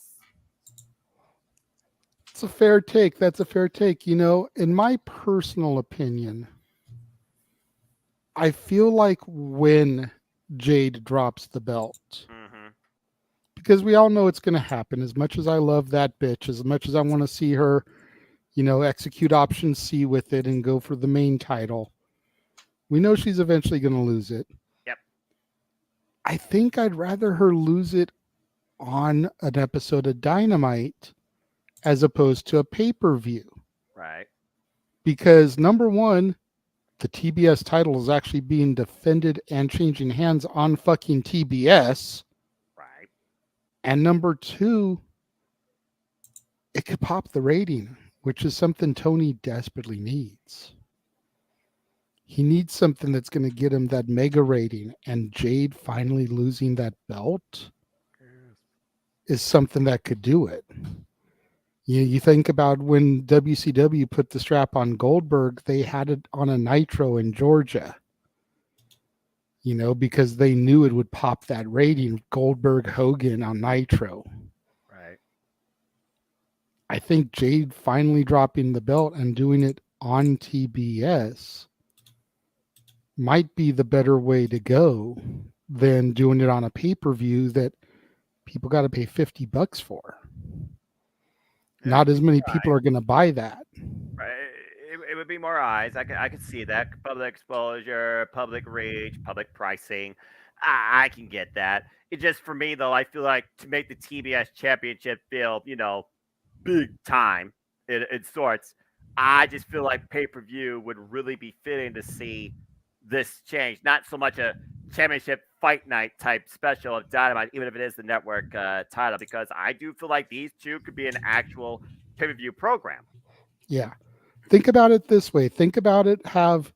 It's a fair take. That's a fair take. In my personal opinion, I feel like when Jade drops the belt, because we all know it's going to happen. As much as I love that bitch, as much as I want to see her, execute option C with it and go for the main title, we know she's eventually going to lose it. Yep. I think I'd rather her lose it on an episode of Dynamite as opposed to a pay-per-view. Right. Because number one, the TBS title is actually being defended and changing hands on fucking TBS. Right. And number two, it could pop the rating, which is something Tony desperately needs. He needs something that's going to get him that mega rating, and Jade finally losing that belt is something that could do it. You think about when WCW put the strap on Goldberg, they had it on a Nitro in Georgia. Because they knew it would pop that rating, Goldberg Hogan on Nitro. Right. I think Jade finally dropping the belt and doing it on TBS might be the better way to go than doing it on a pay-per-view that people got to pay $50 for. Not as many people are going to buy that. Right. it would be more eyes. I could see that. Public exposure, public reach, public pricing. I can get that. It just for me though, I feel like to make the TBS championship feel, big time in sorts, I just feel like pay-per-view would really be fitting to see this change. Not so much a championship fight night type special of Dynamite, even if it is the network title, because I do feel like these two could be an actual pay-per-view program. Yeah. Think about it this way. Think about it. Have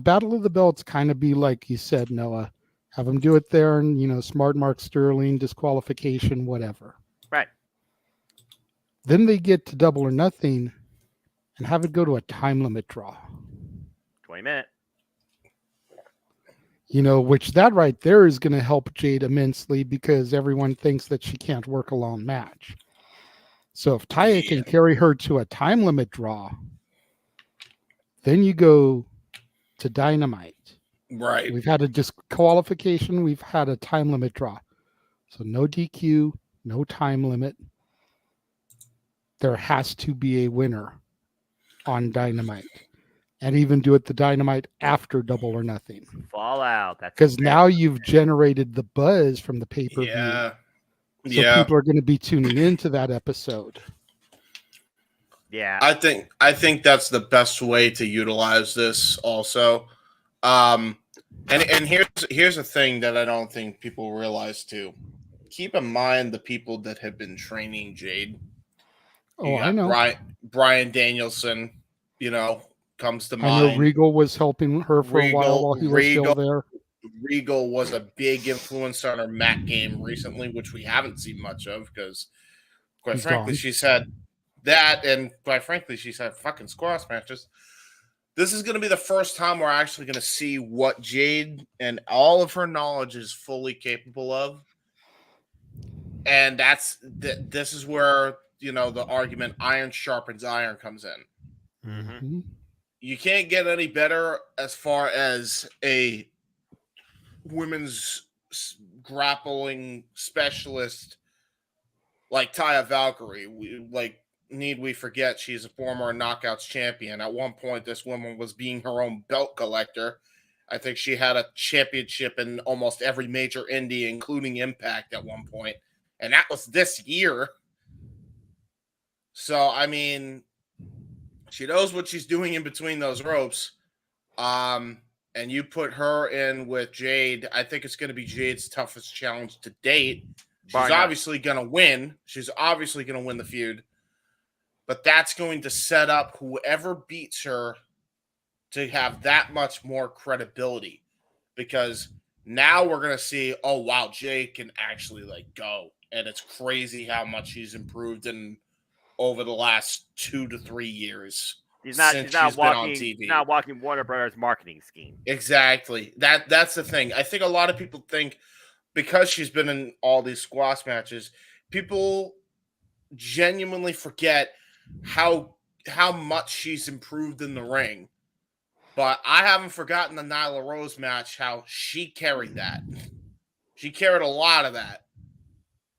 Battle of the Belts kind of be like you said, Noah. Have them do it there and, smart Mark Sterling, disqualification, whatever. Right. Then they get to Double or Nothing and have it go to a time limit draw. 20 minutes. Which that right there is going to help Jade immensely because everyone thinks that she can't work a long match. So if Taya can carry her to a time limit draw, then you go to Dynamite. Right. We've had a disqualification. We've had a time limit draw. So no DQ, no time limit. There has to be a winner on Dynamite. And even do it the Dynamite after Double or Nothing. Fallout. Because now you've generated the buzz from the pay-per-view. Yeah. So people are going to be tuning into that episode. Yeah. I think that's the best way to utilize this also. And here's a thing that I don't think people realize too. Keep in mind the people that have been training Jade. Oh, I know. Brian Danielson, comes to mind. I know Regal was helping her for a while he was still there. Regal was a big influence on her mat game recently, which we haven't seen much of because, quite frankly, she's had that, and quite frankly, she's had fucking squash matches. This is going to be the first time we're actually going to see what Jade and all of her knowledge is fully capable of. And this is where, the argument iron sharpens iron comes in. Mm-hmm. You can't get any better as far as a women's grappling specialist like Taya Valkyrie. Need we forget she's a former Knockouts champion. At one point, this woman was being her own belt collector. I think she had a championship in almost every major indie, including Impact at one point. And that was this year. So, I mean, she knows what she's doing in between those ropes. And you put her in with Jade, I think it's going to be Jade's toughest challenge to date. She's obviously going to win. She's obviously going to win the feud. But that's going to set up whoever beats her to have that much more credibility. Because now we're going to see, oh, wow, Jade can actually, go. And it's crazy how much she's improved over the last 2 to 3 years. She's not walking Warner Brothers marketing scheme. Exactly. That's the thing. I think a lot of people think because she's been in all these squash matches, people genuinely forget how much she's improved in the ring. But I haven't forgotten the Nyla Rose match, how she carried that. She carried a lot of that.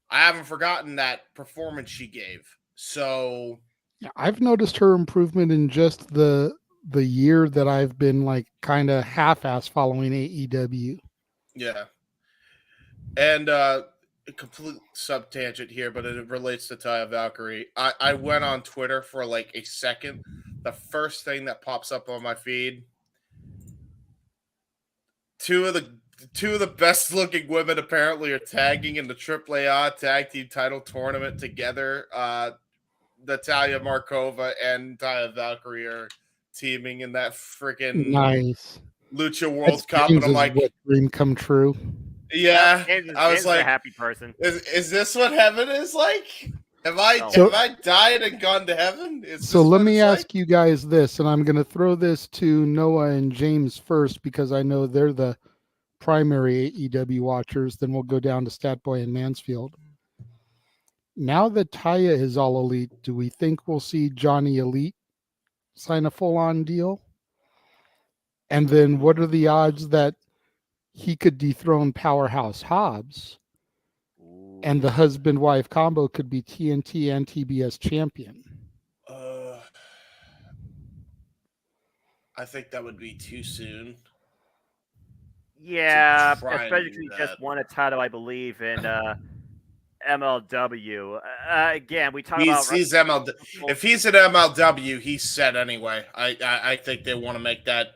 I haven't forgotten that performance she gave. So yeah, I've noticed her improvement in just the year that I've been kind of half-ass following AEW. Yeah. And a complete sub-tangent here, but it relates to Taya Valkyrie. I went on Twitter for a second. The first thing that pops up on my feed, two of the best looking women apparently are tagging in the AAA tag team title tournament together. Natalia Markova and Taya Valkyrie are teaming in that freaking nice Lucha World Cup, and I'm like, what dream come true. Yeah, I was a happy person. Is this what heaven is like? Have I died and gone to heaven? So let me ask you guys this, and I'm going to throw this to Noah and James first because I know they're the primary AEW watchers. Then we'll go down to Statboy and Mansfield. Now that Taya is all elite, do we think we'll see Johnny Elite sign a full-on deal? And then what are the odds that he could dethrone Powerhouse Hobbs and the husband-wife combo could be TNT and TBS champion? I think that would be too soon. Yeah, try and especially do because he that. just won a title, I believe, in MLW. Again, we talk about He's MLW. If he's at MLW, he's set anyway. I think they want to make that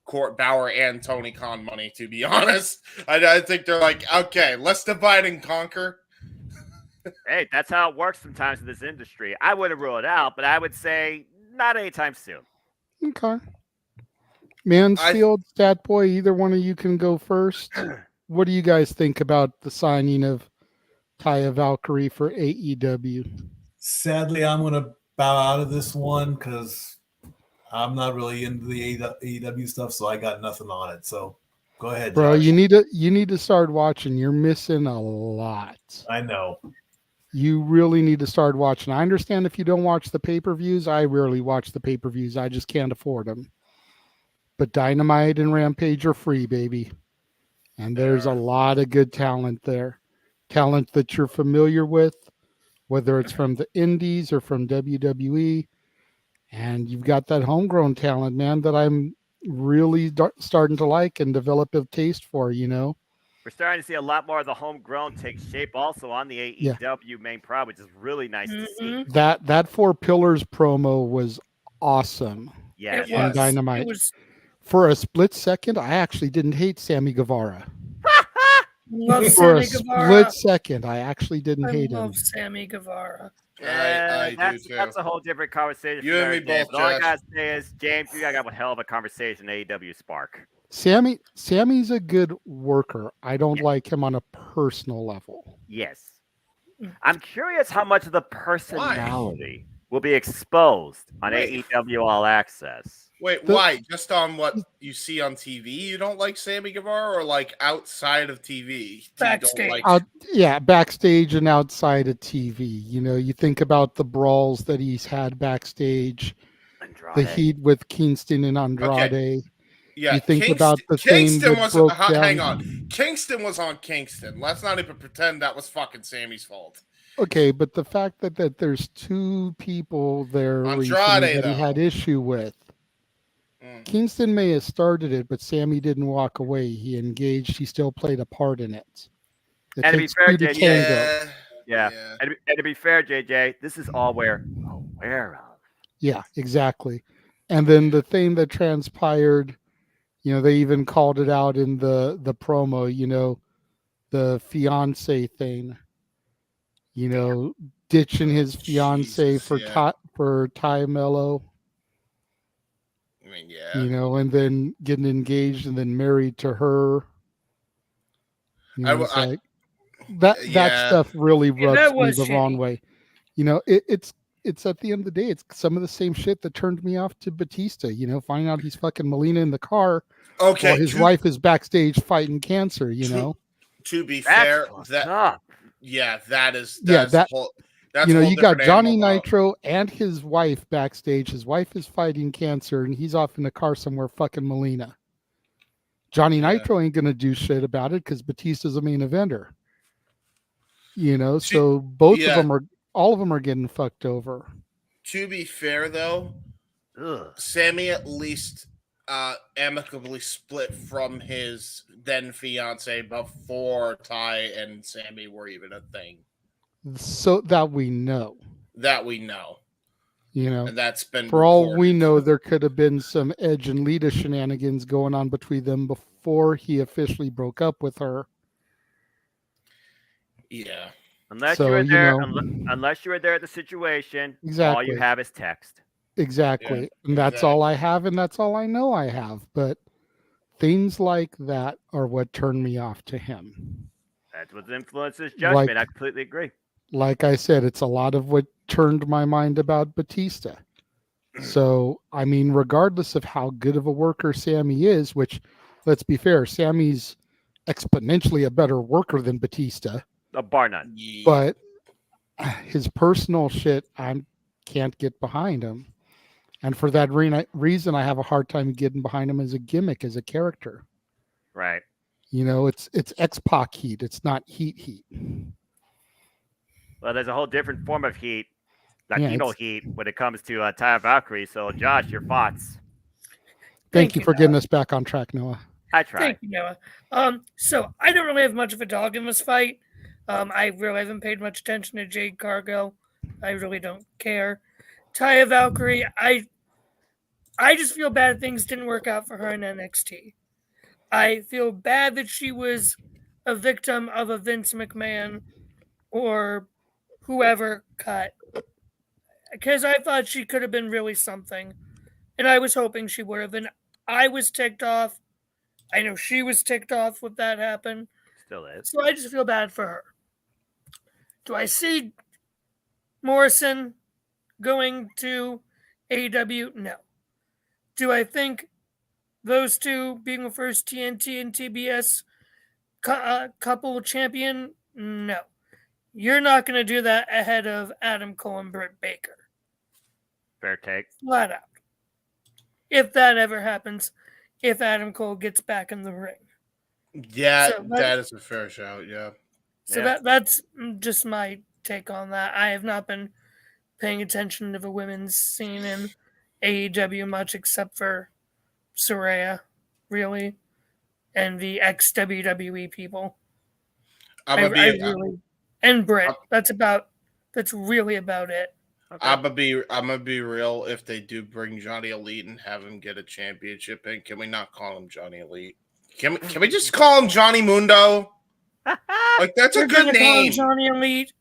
Court Bauer and Tony Khan money. To be honest, I think they're like, okay, let's divide and conquer. Hey, that's how it works sometimes in this industry. I wouldn't rule it out, but I would say not anytime soon. Okay. Mansfield, Stat Boy, either one of you can go first. What do you guys think about the signing of Taya Valkyrie for AEW? Sadly, I'm going to bow out of this one because I'm not really into the AEW stuff, so I got nothing on it. So go ahead, Bro, Josh. you need to start watching. You're missing a lot. I know. You really need to start watching. I understand if you don't watch the pay-per-views. I rarely watch the pay-per-views. I just can't afford them. But Dynamite and Rampage are free, baby. And there's a lot of good talent there. Talent that you're familiar with, whether it's from the indies or from WWE. And you've got that homegrown talent, man, that I'm really starting to like and develop a taste for, you know? We're starting to see a lot more of the homegrown take shape also on the AEW main prod, which is really nice to see. That Four Pillars promo was awesome. Yes. On Dynamite. It was. For a split second, I actually didn't hate Sammy Guevara. Love For Sammy a Guevara. split second, I actually didn't hate him. I love Sammy Guevara. I do too. That's a whole different conversation. You and me both, All I Josh. gotta say is, James, you gotta have a hell of a conversation. AEW Spark. Sammy's a good worker. I don't like him on a personal level. Yes. I'm curious how much of the personality will be exposed on AEW All Access. Wait, why? Just on what you see on TV, you don't like Sammy Guevara, or like outside of TV? Backstage. Backstage and outside of TV. You know, you think about the brawls that he's had backstage, the heat with Kingston and Andrade. Okay. Yeah, you think about the thing that broke down. Hang on, Kingston was on Kingston. Let's not even pretend that was fucking Sammy's fault. Okay, but the fact that there's two people there recently that he had issue with. Kingston may have started it, but Sammy didn't walk away. He engaged. He still played a part in it. And to be fair, JJ, and to be fair, JJ, this is all we're aware of. Yeah, exactly. And then the thing that transpired, you know, they even called it out in the promo. You know, the fiance thing. You know, ditching his fiance for Ty Mello. I mean, yeah. You know, and then getting engaged and then married to her. You know, that stuff really rubs me the wrong way. You know, it's at the end of the day, it's some of the same shit that turned me off to Batista. You know, finding out he's fucking Melina in the car. Okay, while his wife is backstage fighting cancer. You know. To be fair, that you know, you got Johnny Nitro and his wife backstage. His wife is fighting cancer, and he's off in the car somewhere fucking Melina. Johnny Nitro ain't gonna do shit about it because Batista's a main eventer. You know, so all of them are getting fucked over. To be fair, though, Sammy at least amicably split from his then fiance before Ty and Sammy were even a thing. So that we know. You know, and that's been for all we know, there could have been some Edge and Lita shenanigans going on between them before he officially broke up with her. Yeah. Unless you were there, unless you were there at the situation, all you have is text. Exactly. Yeah, and that's all I have, and that's all I know I have. But things like that are what turned me off to him. That's what influences judgment. I completely agree. Like I said, it's a lot of what turned my mind about Batista. So, I mean, regardless of how good of a worker Sammy is, which, let's be fair, Sammy's exponentially a better worker than Batista. Bar none. But his personal shit, I can't get behind him. And for that reason, I have a hard time getting behind him as a gimmick, as a character. Right. You know, it's X-Pac heat. It's not heat. Well, there's a whole different form of heat, Latino heat, when it comes to Taya Valkyrie. So, Josh, your thoughts? Thank you for getting us back on track, Noah. I tried. Thank you, Noah. So I don't really have much of a dog in this fight. I really haven't paid much attention to Jade Cargill. I really don't care. Taya Valkyrie, I just feel bad things didn't work out for her in NXT. I feel bad that she was a victim of a Vince McMahon or whoever cut. Because I thought she could have been really something. And I was hoping she would have. And I was ticked off. I know she was ticked off with that happened. Still is. So I just feel bad for her. Do I see Morrison going to AEW? No. Do I think those two being the first TNT and TBS couple champion? No. You're not going to do that ahead of Adam Cole and Britt Baker. Fair take. Flat out. If that ever happens, if Adam Cole gets back in the ring. Yeah, that is a fair shout, yeah. So that's just my take on that. I have not been paying attention to the women's scene in AEW much except for Saraya, really, and the ex-WWE people. And Britt. That's really about it. Okay. I'm gonna be real. If they do bring Johnny Elite and have him get a championship, and can we not call him Johnny Elite? Can we just call him Johnny Mundo? Like that's a good name. Johnny Elite.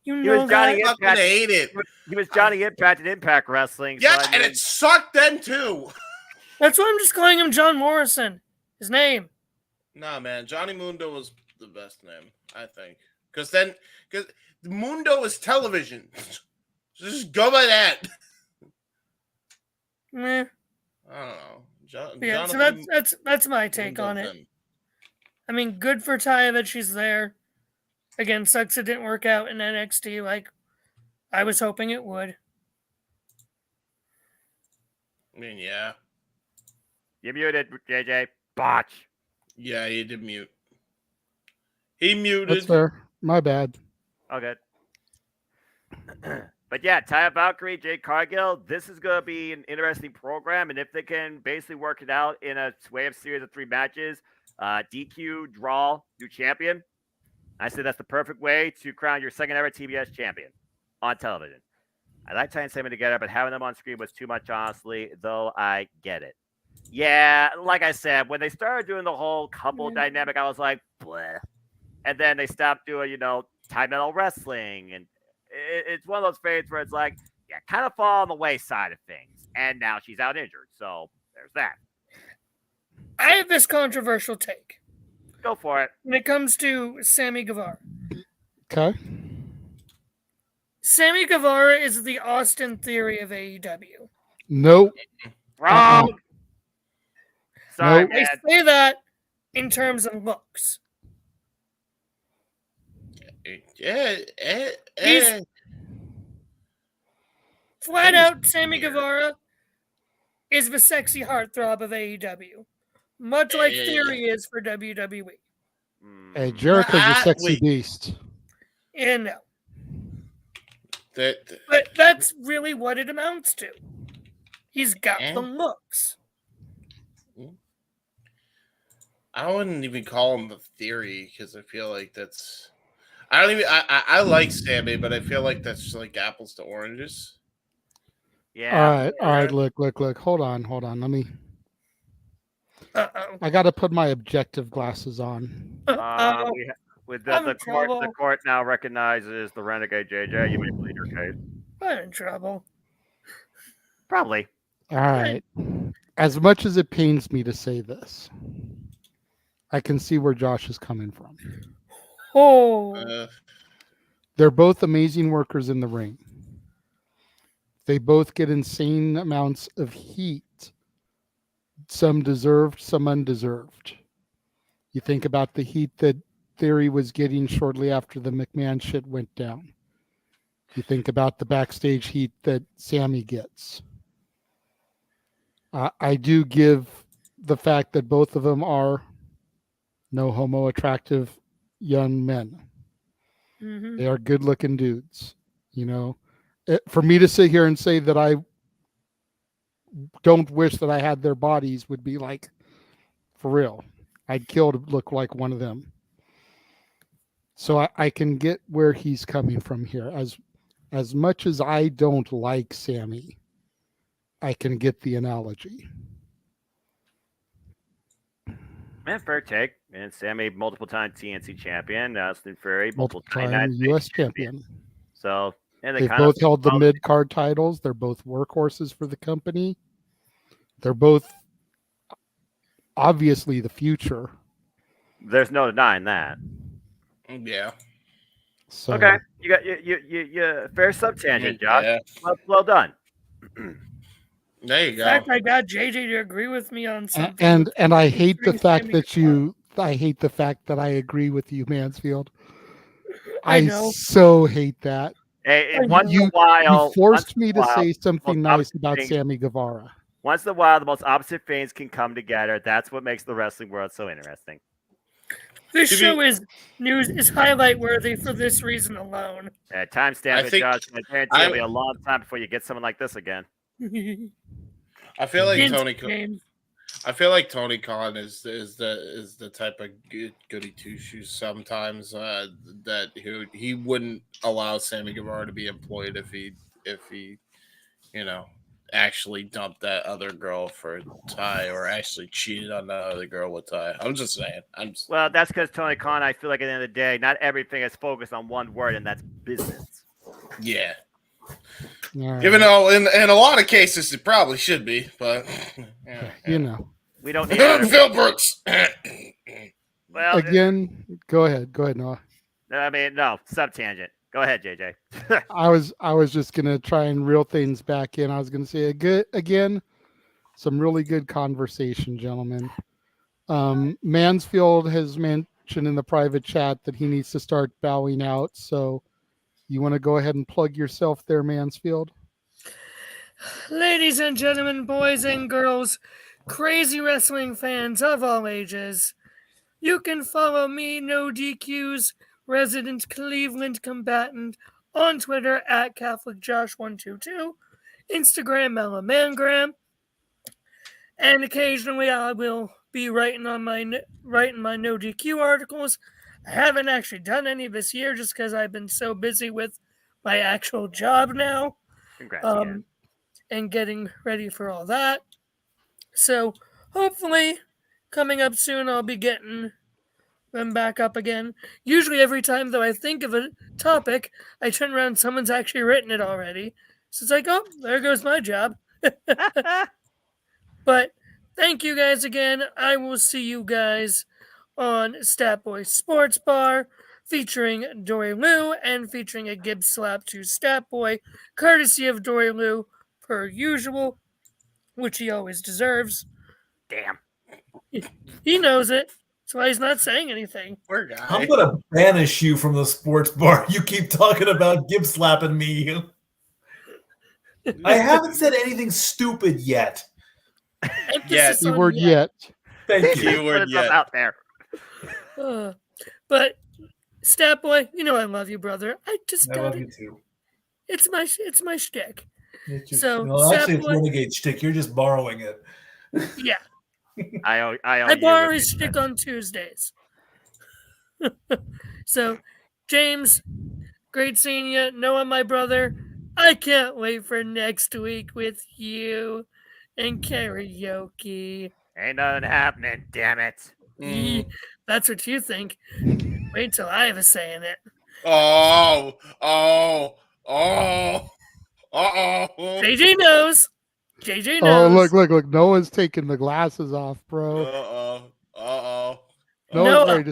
He was Johnny Impact. I hate it. He was Johnny Impact in Impact Wrestling. Yeah, and it sucked then too. That's why I'm just calling him John Morrison. His name. Nah, man, Johnny Mundo was the best name, I think, because Mundo is television. Just go by that. Meh. I don't know. Yeah, so that's my take on it. I mean, good for Taya that she's there. Again, sucks it didn't work out in NXT like I was hoping it would. I mean, yeah. You muted, JJ. Botch. Yeah, he did mute. He muted. That's fair. My bad. Oh, good. But yeah, Taya Valkyrie, Jade Cargill, this is going to be an interesting program. And if they can basically work it out in a wave series of 3 matches, DQ, draw, new champion, I say that's the perfect way to crown your second ever TBS champion on television. I like tying them together, but having them on screen was too much, honestly, though I get it. Yeah, like I said, when they started doing the whole couple dynamic, I was like, bleh. And then they stopped doing, time metal wrestling. And it's one of those phases where it's like, yeah, kind of fall on the wayside of things. And now she's out injured. So there's that. I have this controversial take. Go for it. When it comes to Sammy Guevara. Okay. Sammy Guevara is the Austin Theory of AEW. Nope. Wrong. Sorry, nope. I say that in terms of looks. He's flat out Sammy Guevara is the sexy heartthrob of AEW. Much like Theory is for WWE. Hey, Jericho's a sexy beast. And no. But that's really what it amounts to. He's got the looks. I wouldn't even call him the Theory because I feel like that's. I like Sammy, but I feel like that's like apples to oranges. Yeah. All right. Look. Hold on. Let me. I got to put my objective glasses on. The court now recognizes the Renegade JJ. You may plead your case. I'm in trouble. Probably. All right. As much as it pains me to say this, I can see where Josh is coming from. Oh. They're both amazing workers in the ring. They both get insane amounts of heat. Some deserved, some undeserved. You think about the heat that Theory was getting shortly after the McMahon shit went down. You think about the backstage heat that Sammy gets. I do give the fact that both of them are no homo attractive young men. Mm-hmm. They are good looking dudes. For me to sit here and say that I don't wish that I had their bodies would be like, for real. I'd kill to look like one of them. So I can get where he's coming from here. As much as I don't like Sammy, I can get the analogy. Man, fair take. And Sammy, multiple-time TNC champion. Austin Fury, Multiple-time U.S. champion. So, and They've both held the mid-card titles. They're both workhorses for the company. They're both obviously the future. There's no denying that. Yeah. So, okay, you got you fair sub-tangent, Josh. Yeah. Well done. There you In go. fact, I got JJ to agree with me on something. and I hate the fact that I hate the fact that I agree with you, Mansfield. I know. so hate that. Hey, once in a while, you forced me to say something nice about Sammy Guevara. Once in a while, the most opposite things can come together. That's what makes the wrestling world so interesting. This show is highlight worthy for this reason alone. Timestamp it, Josh. I guarantee it'll be a long time before you get someone like this again. I feel like Tony. I feel like Tony Khan is the type of goody two shoes sometimes that he wouldn't allow Sammy Guevara to be employed if he actually dumped that other girl for Ty or actually cheated on that other girl with Ty. I'm just saying. Well, that's because Tony Khan, I feel like at the end of the day, not everything is focused on one word, and that's business. Yeah. Right. Even though in a lot of cases it probably should be, but we don't need Phil Brooks. Well, again, go ahead, Noah. I mean, no, sub-tangent. Go ahead, JJ. I was just gonna try and reel things back in. I was gonna say some really good conversation, gentlemen. Mansfield has mentioned in the private chat that he needs to start bowing out. So, you want to go ahead and plug yourself there, Mansfield? Ladies and gentlemen, boys and girls, crazy wrestling fans of all ages, you can follow me, No DQ's resident Cleveland combatant, on Twitter at CatholicJosh122, Instagram Mangram, and occasionally I will be writing my No DQ articles. I haven't actually done any this year just because I've been so busy with my actual job now. Congrats, and getting ready for all that. So hopefully coming up soon I'll be getting them back up again. Usually every time though I think of a topic, I turn around and someone's actually written it already. So it's like, oh, there goes my job. But thank you guys again. I will see you guys on Statboy Sports Bar, featuring Dory Lou and featuring a Gibbs slap to Statboy, courtesy of Dory Lou, per usual, which he always deserves. Damn. He knows it. That's why he's not saying anything. Poor guy. I'm going to banish you from the sports bar. You keep talking about Gibbs slapping me. I haven't said anything stupid yet. Yes. Keyword yet. Thank you. Keyword yet. Out there. But Statboy, you know I love you, brother. I love you too. It's my shtick. So actually, it's Renegade shtick. You're just borrowing it. Yeah. I borrow his shtick on Tuesdays. So, James, great seeing you. Noah, my brother, I can't wait for next week with you and karaoke. Ain't nothing happening, damn it. That's what you think. Wait till I have a say in it. JJ knows. JJ knows. Oh, look. Noah's taking the glasses off, bro. No,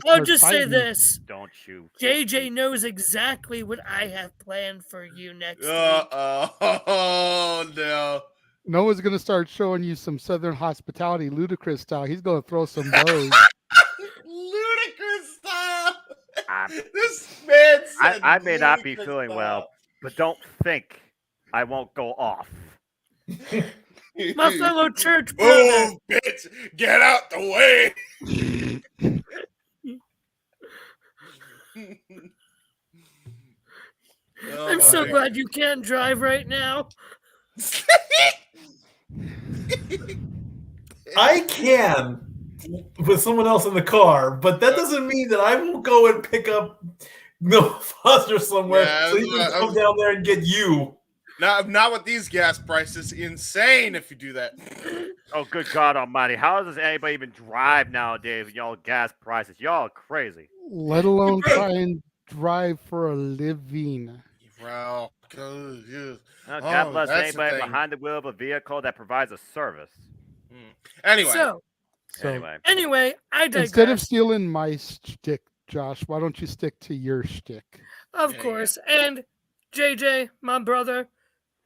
I'll just say this. Don't you. JJ knows exactly what I have planned for you next week. Oh, no. Noah's going to start showing you some Southern hospitality, ludicrous style. He's going to throw some bows. Ludicrous style. This man said I may not be feeling well, but don't think I won't go off. My fellow church brother. Oh, bitch, get out the way. I'm so glad you can't drive right now. I can with someone else in the car, but that doesn't mean that I won't go and pick up Foster somewhere Yeah, so he can come down there and get you. Not with these gas prices. Insane if you do that. Oh, good God Almighty! How does anybody even drive nowadays? With y'all gas prices, y'all are crazy. Let alone try and drive for a living. Bro, God bless that's the anybody thing. behind the wheel of a vehicle that provides a service. Anyway. So, Anyway, I digress. Instead of stealing my shtick, Josh, why don't you stick to your shtick? Of course. And JJ, my brother,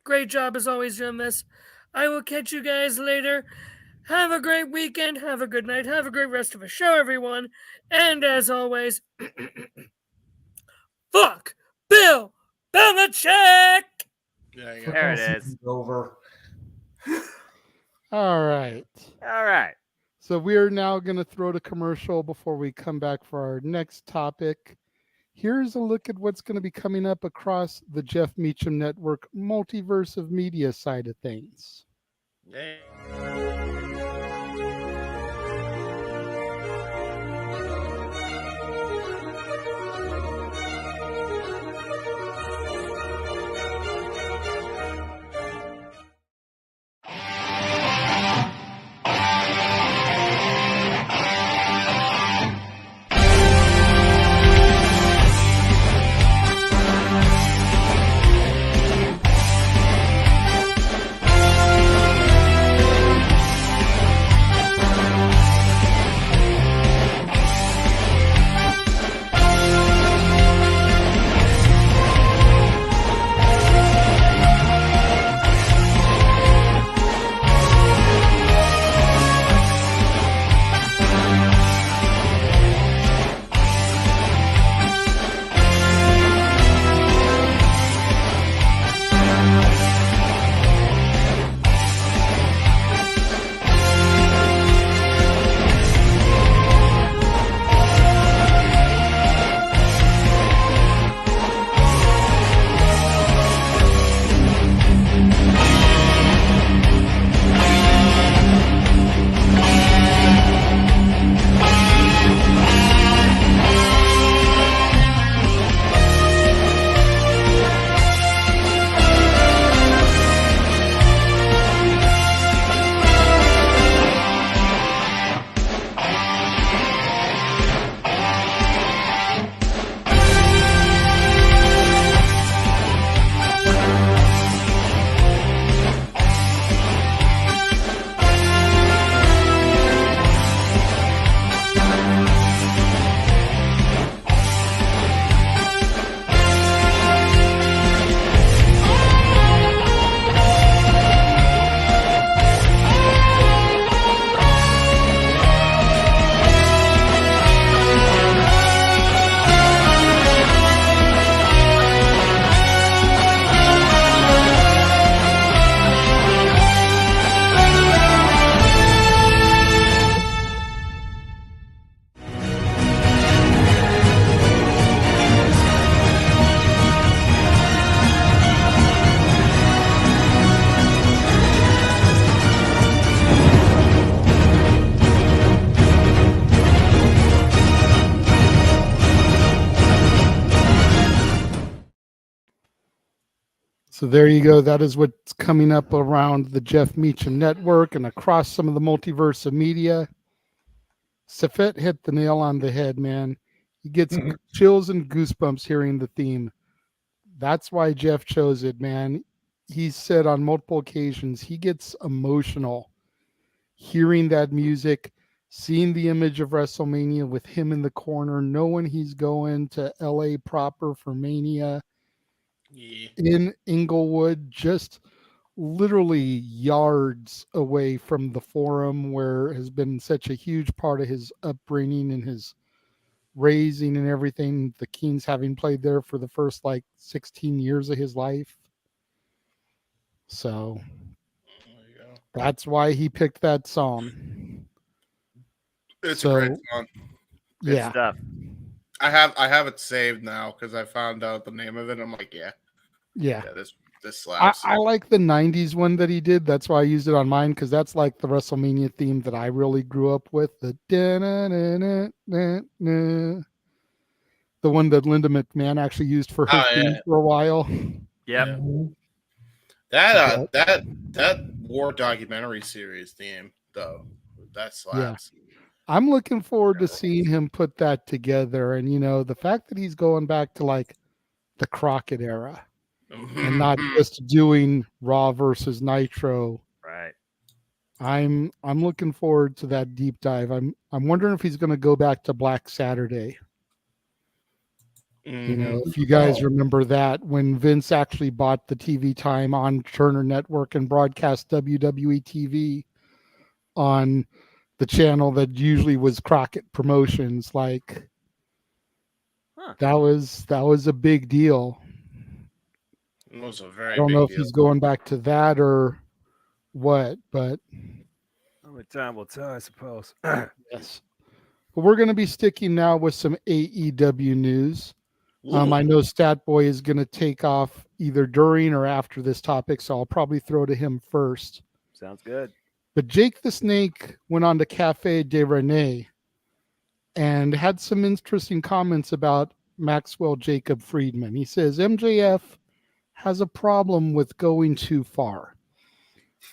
great job as always doing this. I will catch you guys later. Have a great weekend. Have a good night. Have a great rest of the show, everyone. And as always, fuck Bill Belichick. There it is. Over. All right. All right. So we are now going to throw to commercial before we come back for our next topic. Here's a look at what's going to be coming up across the Jeff Meacham Network multiverse of media side of things. So there you go. That is what's coming up around the Jeff Meacham Network and across some of the multiverse of media. Safet hit the nail on the head, man. You get some chills and goosebumps hearing the theme. That's why Jeff chose it, man. He said on multiple occasions he gets emotional hearing that music, seeing the image of WrestleMania with him in the corner, knowing he's going to LA proper for Mania. In Inglewood, just literally yards away from the Forum, where has been such a huge part of his upbringing and his raising and everything. The Kings having played there for the first 16 years of his life. So that's why he picked that song. It's a great song. Yeah. Stuff. I have it saved now because I found out the name of it. I'm like, yeah. Yeah. This This slaps. I like the 90s one that he did. That's why I used it on mine, because that's like the WrestleMania theme that I really grew up with. The one that Linda McMahon actually used for her theme for a while. Yep. That war documentary series theme, though, that slaps. I'm looking forward to seeing him put that together. And, the fact that he's going back to like the Crockett era and not just doing Raw versus Nitro. Right. I'm looking forward to that deep dive. I'm wondering if he's going to go back to Black Saturday. If you guys remember that, when Vince actually bought the TV time on Turner Network and broadcast WWE TV on the channel that usually was Crockett Promotions, like that was a big deal. It was a very I don't big know if deal. he's going back to that or what, but only time will tell, I suppose. Yes. But we're going to be sticking now with some AEW news. I know Statboy is going to take off either during or after this topic, so I'll probably throw to him first. Sounds good. But Jake the Snake went on to Cafe de Rene and had some interesting comments about Maxwell Jacob Friedman. He says MJF has a problem with going too far.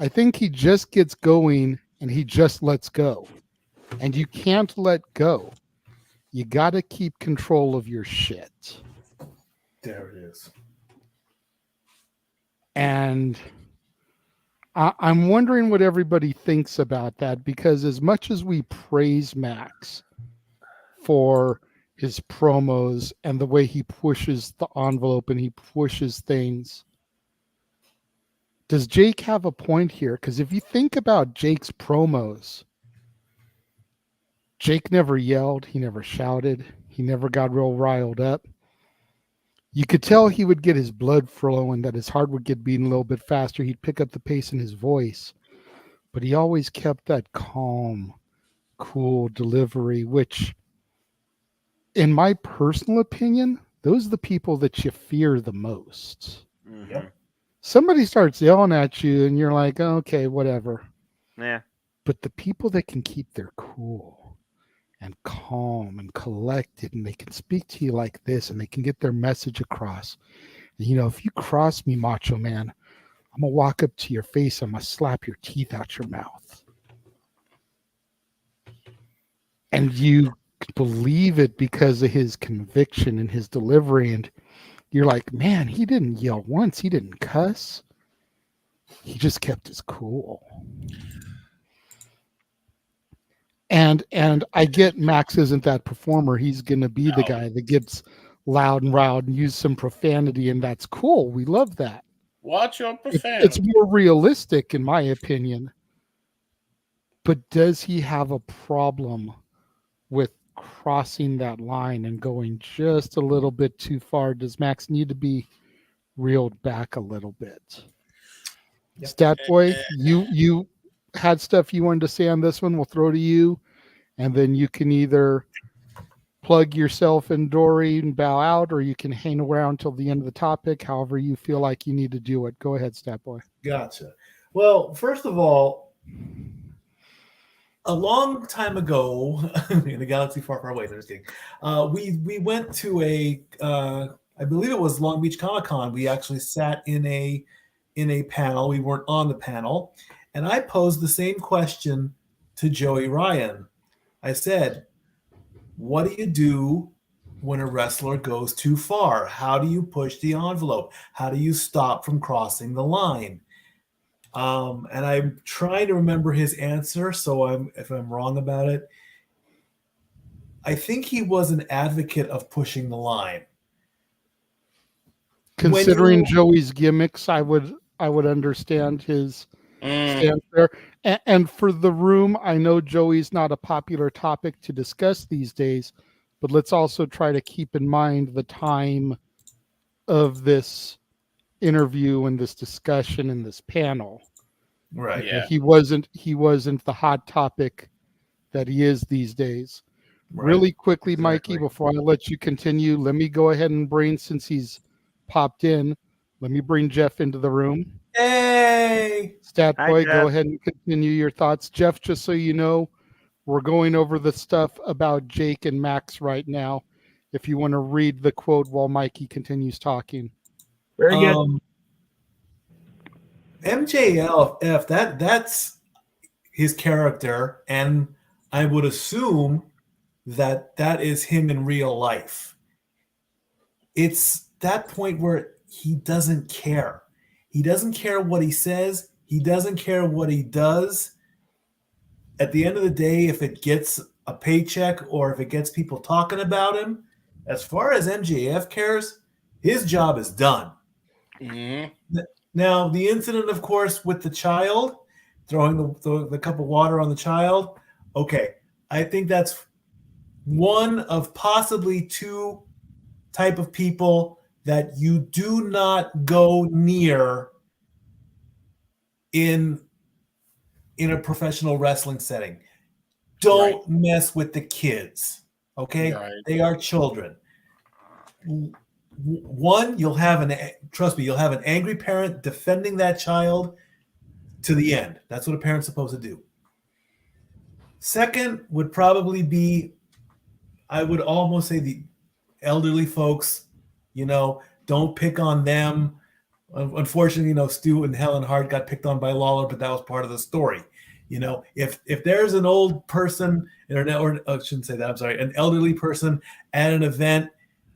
I think he just gets going and he just lets go. And you can't let go. You got to keep control of your shit. There it is. And I'm wondering what everybody thinks about that, because as much as we praise Max for his promos and the way he pushes the envelope and he pushes things, does Jake have a point here? Because if you think about Jake's promos, Jake never yelled. He never shouted. He never got real riled up. You could tell he would get his blood flowing, that his heart would get beating a little bit faster. He'd pick up the pace in his voice. But he always kept that calm, cool delivery, which, in my personal opinion, those are the people that you fear the most. Mm-hmm. Somebody starts yelling at you and you're like, okay, whatever. Yeah. But the people that can keep their cool and calm and collected, and they can speak to you like this, and they can get their message across. And, if you cross me, Macho Man, I'm going to walk up to your face. I'm going to slap your teeth out your mouth. And you believe it because of his conviction and his delivery. And you're like, man, he didn't yell once. He didn't cuss. He just kept his cool. And I get Max isn't that performer. He's going to be the guy that gets loud and loud and use some profanity, and that's cool. We love that. Watch your profanity. It's more realistic, in my opinion. But does he have a problem with crossing that line and going just a little bit too far? Does Max need to be reeled back a little bit? Statboy, you had stuff you wanted to say on this one. We'll throw to you, and then you can either plug yourself in Dory and bow out, or you can hang around till the end of the topic, however you feel like you need to do it. Go ahead, Statboy. Gotcha. Well, first of all, a long time ago, in a galaxy far, far away, we went to I believe it was Long Beach Comic Con. We actually sat in a panel. We weren't on the panel. And I posed the same question to Joey Ryan. I said, what do you do when a wrestler goes too far? How do you push the envelope? How do you stop from crossing the line? And I'm trying to remember his answer, so if I'm wrong about it, I think he was an advocate of pushing the line. Considering Joey's gimmicks, I would understand his stance there. And for the room, I know Joey's not a popular topic to discuss these days, but let's also try to keep in mind the time of this interview and this discussion and this panel. Right. Yeah. He wasn't the hot topic that he is these days. Right. Really quickly, Mikey, before I let you continue, let me go ahead and brain, since he's popped in, Let me bring Jeff into the room. Hey! Stat Hi, Boy, Jeff. go ahead and continue your thoughts. Jeff, just so you know, we're going over the stuff about Jake and Max right now. If you want to read the quote while Mikey continues talking. Very good. MJF, that's his character, and I would assume that is him in real life. It's that point where he doesn't care. He doesn't care what he says. He doesn't care what he does. At the end of the day, if it gets a paycheck or if it gets people talking about him, as far as MJF cares, his job is done. Now, the incident, of course, with the child, throwing the cup of water on the child, okay, I think that's one of possibly two type of people that you do not go near in a professional wrestling setting. Don't mess with the kids, okay? Right. They are children. One, you'll have you'll have an angry parent defending that child to the end. That's what a parent's supposed to do. Second would probably be, I would almost say, the elderly folks. Don't pick on them. Unfortunately, Stu and Helen Hart got picked on by Lawler, but that was part of the story. If there's an old person, or I shouldn't say that, I'm sorry, an elderly person at an event,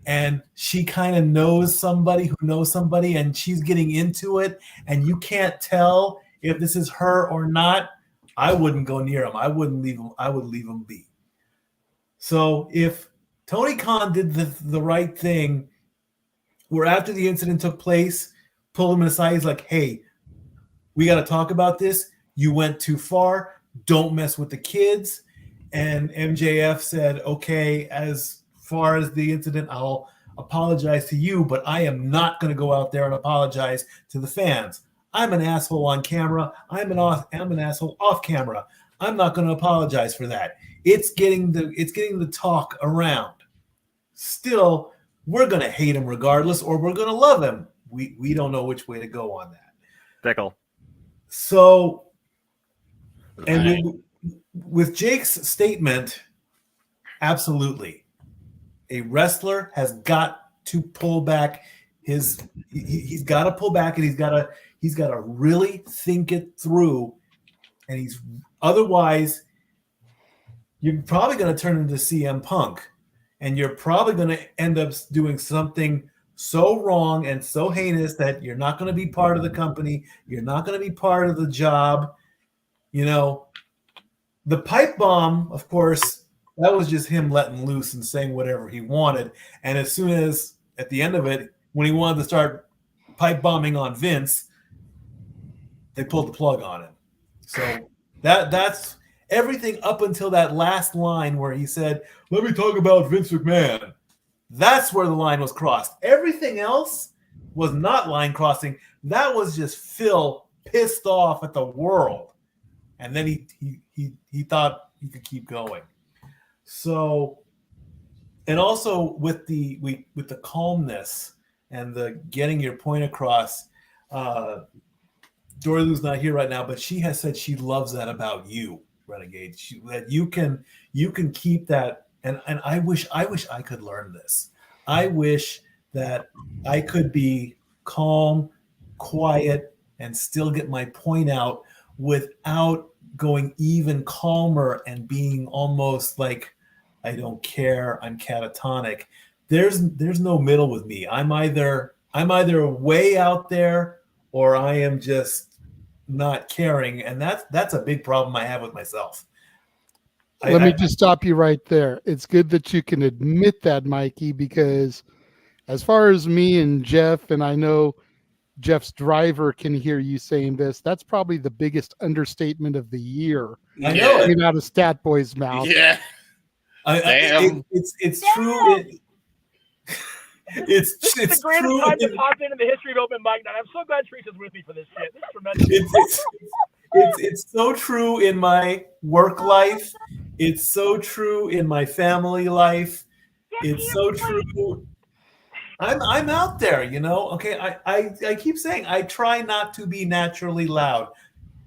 and she kind of knows somebody who knows somebody, and she's getting into it, and you can't tell if this is her or not, I wouldn't go near them. I wouldn't leave them. I would leave them be. So if Tony Khan did the right thing, where after the incident took place, pulled him aside, he's like, hey, we got to talk about this. You went too far. Don't mess with the kids. And MJF said, okay, as far as the incident, I'll apologize to you, but I am not going to go out there and apologize to the fans. I'm an asshole on camera. I'm an asshole off camera. I'm not going to apologize for that. It's getting the talk around. Still, we're going to hate him regardless, or we're going to love him. We don't know which way to go on that. Pickle. So, and with Jake's statement, absolutely, a wrestler has got to pull back he's got to pull back, and he's got to really think it through, and otherwise you're probably going to turn into CM Punk, and you're probably going to end up doing something so wrong and so heinous that you're not going to be part of the company. You're not going to be part of the job. The pipe bomb, of course, that was just him letting loose and saying whatever he wanted. And as soon as, at the end of it, when he wanted to start pipe bombing on Vince, they pulled the plug on him. So that's everything up until that last line where he said, let me talk about Vince McMahon. That's where the line was crossed. Everything else was not line crossing. That was just Phil pissed off at the world. And then he thought he could keep going. So, and also with the calmness and the getting your point across, Dory Lou's not here right now, but she has said she loves that about you, Renegade. That you can keep that. And I wish I could learn this. I wish that I could be calm, quiet, and still get my point out without going even calmer and being almost like I don't care, I'm catatonic. There's no middle with me. I'm either way out there or I am just not caring, and that's a big problem I have with myself. Let me just stop you right there. It's good that you can admit that, Mikey, because as far as me and Jeff, and I know Jeff's driver can hear you saying this, that's probably the biggest understatement of the year. I know came out of Stat Boy's mouth. Yeah. It's true. It's This is the greatest true. time to pop into the history of open mic night. I'm so glad Teresa's with me for this shit. This is tremendous. It's so true in my work life. It's so true in my family life. It's so true. I'm out there, you know. Okay, I keep saying I try not to be naturally loud.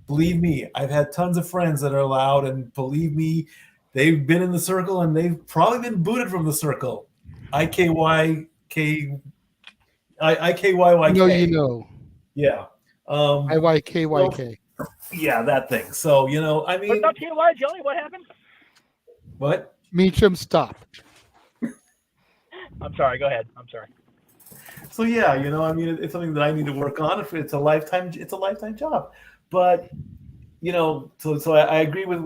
Believe me, I've had tons of friends that are loud, and believe me, they've been in the circle and they've probably been booted from the circle. IKYK IKYYK. No, you know. Yeah. IYKYK. So, yeah, that thing. So, you know, I mean, What's up, TY Jelly? What happened? what? Meacham, stop. I'm sorry. Go ahead. I'm sorry. So yeah, you know, I mean, it's something that I need to work on. It's a lifetime job. But you know, so I agree with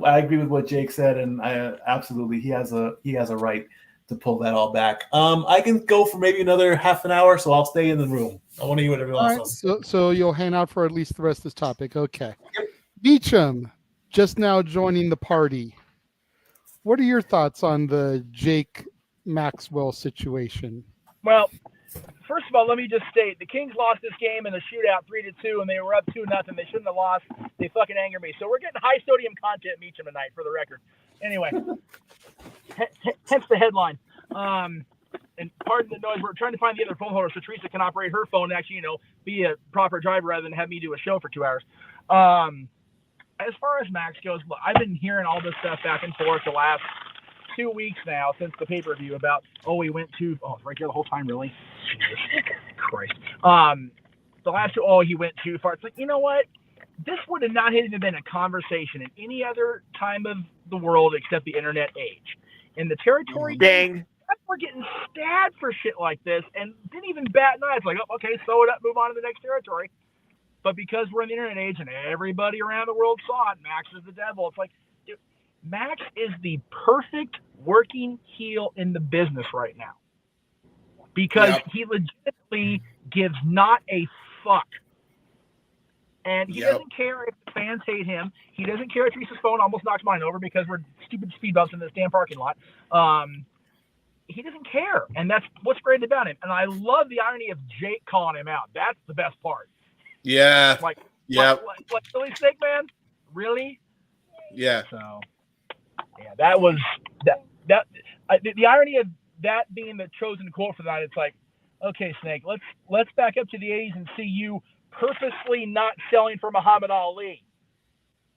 what Jake said, and I absolutely he has a right to pull that all back. I can go for maybe another half an hour, so I'll stay in the room. I want to hear what everyone All else right, says. so you'll hang out for at least the rest of this topic. Okay. Beecham, just now joining the party. What are your thoughts on the Jake Maxwell situation? Well, first of all, let me just state the Kings lost this game in a shootout 3-2, and they were up 2-0. They shouldn't have lost. They fucking anger me. So we're getting high sodium content Meacham tonight, for the record. Anyway, hence the headline. And pardon the noise. We're trying to find the other phone holder so Teresa can operate her phone and actually, you know, be a proper driver rather than have me do a show for 2 hours. As far as Max goes, look, I've been hearing all this stuff back and forth the last 2 weeks now since the pay-per-view about, he went to, it's right here the whole time, really? Jesus Christ. The last two, he went too far. It's like, you know what? This would have not even been a conversation in any other time of the world except the internet age. In the territory, dang, we're getting stabbed for shit like this and didn't even bat an eye. It's like, okay, sew it up, move on to the next territory. But because we're in the internet age and everybody around the world saw it, Max is the devil. It's like, dude, Max is the perfect working heel in the business right now. Because he legitimately gives not a fuck. And he doesn't care if the fans hate him. He doesn't care if Teresa's phone almost knocked mine over because we're stupid speed bumps in this damn parking lot. He doesn't care. And that's what's great about him. And I love the irony of Jake calling him out. That's the best part. Yeah. Like really, Snake Man? Really? Yeah. So, yeah, that was the irony of that being the chosen quote for that. It's like, okay, Snake, let's back up to the 80s and see you purposely not selling for Muhammad Ali.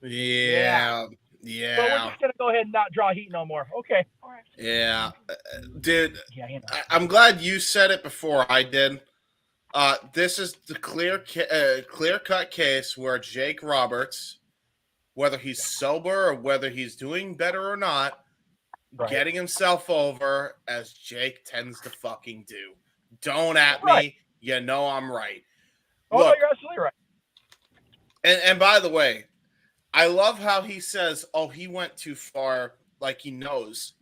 Yeah. So we're just gonna go ahead and not draw heat no more. Okay. All right. Yeah, dude. Yeah, you know. I'm glad you said it before I did. This is the clear-cut case where Jake Roberts, whether he's sober or whether he's doing better or not, getting himself over as Jake tends to fucking do. Don't at me. You know I'm right. Look, no, you're absolutely right. And by the way, I love how he says, he went too far, like he knows.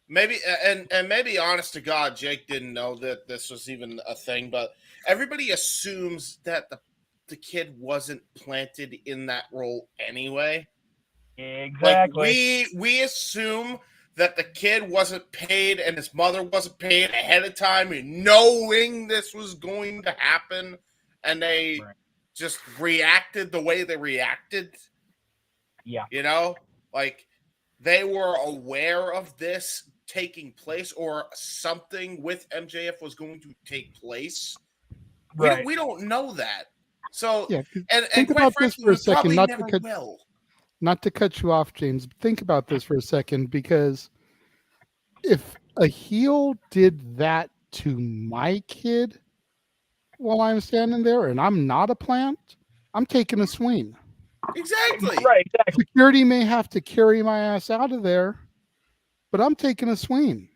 Maybe, and maybe, honest to God, Jake didn't know that this was even a thing, but everybody assumes that the kid wasn't planted in that role anyway. Exactly. Like we assume that the kid wasn't paid and his mother wasn't paid ahead of time, and knowing this was going to happen, and they just reacted the way they reacted. Yeah. You know, like they were aware of this taking place or something with MJF was going to take place. We don't know that. So, and think quite about frankly, this for a we second. probably Not to cut you off, James. Think about this for a second, because if a heel did that to my kid while I'm standing there and I'm not a plant, I'm taking a swing. Exactly. Right, exactly. Security may have to carry my ass out of there, but I'm taking a swing.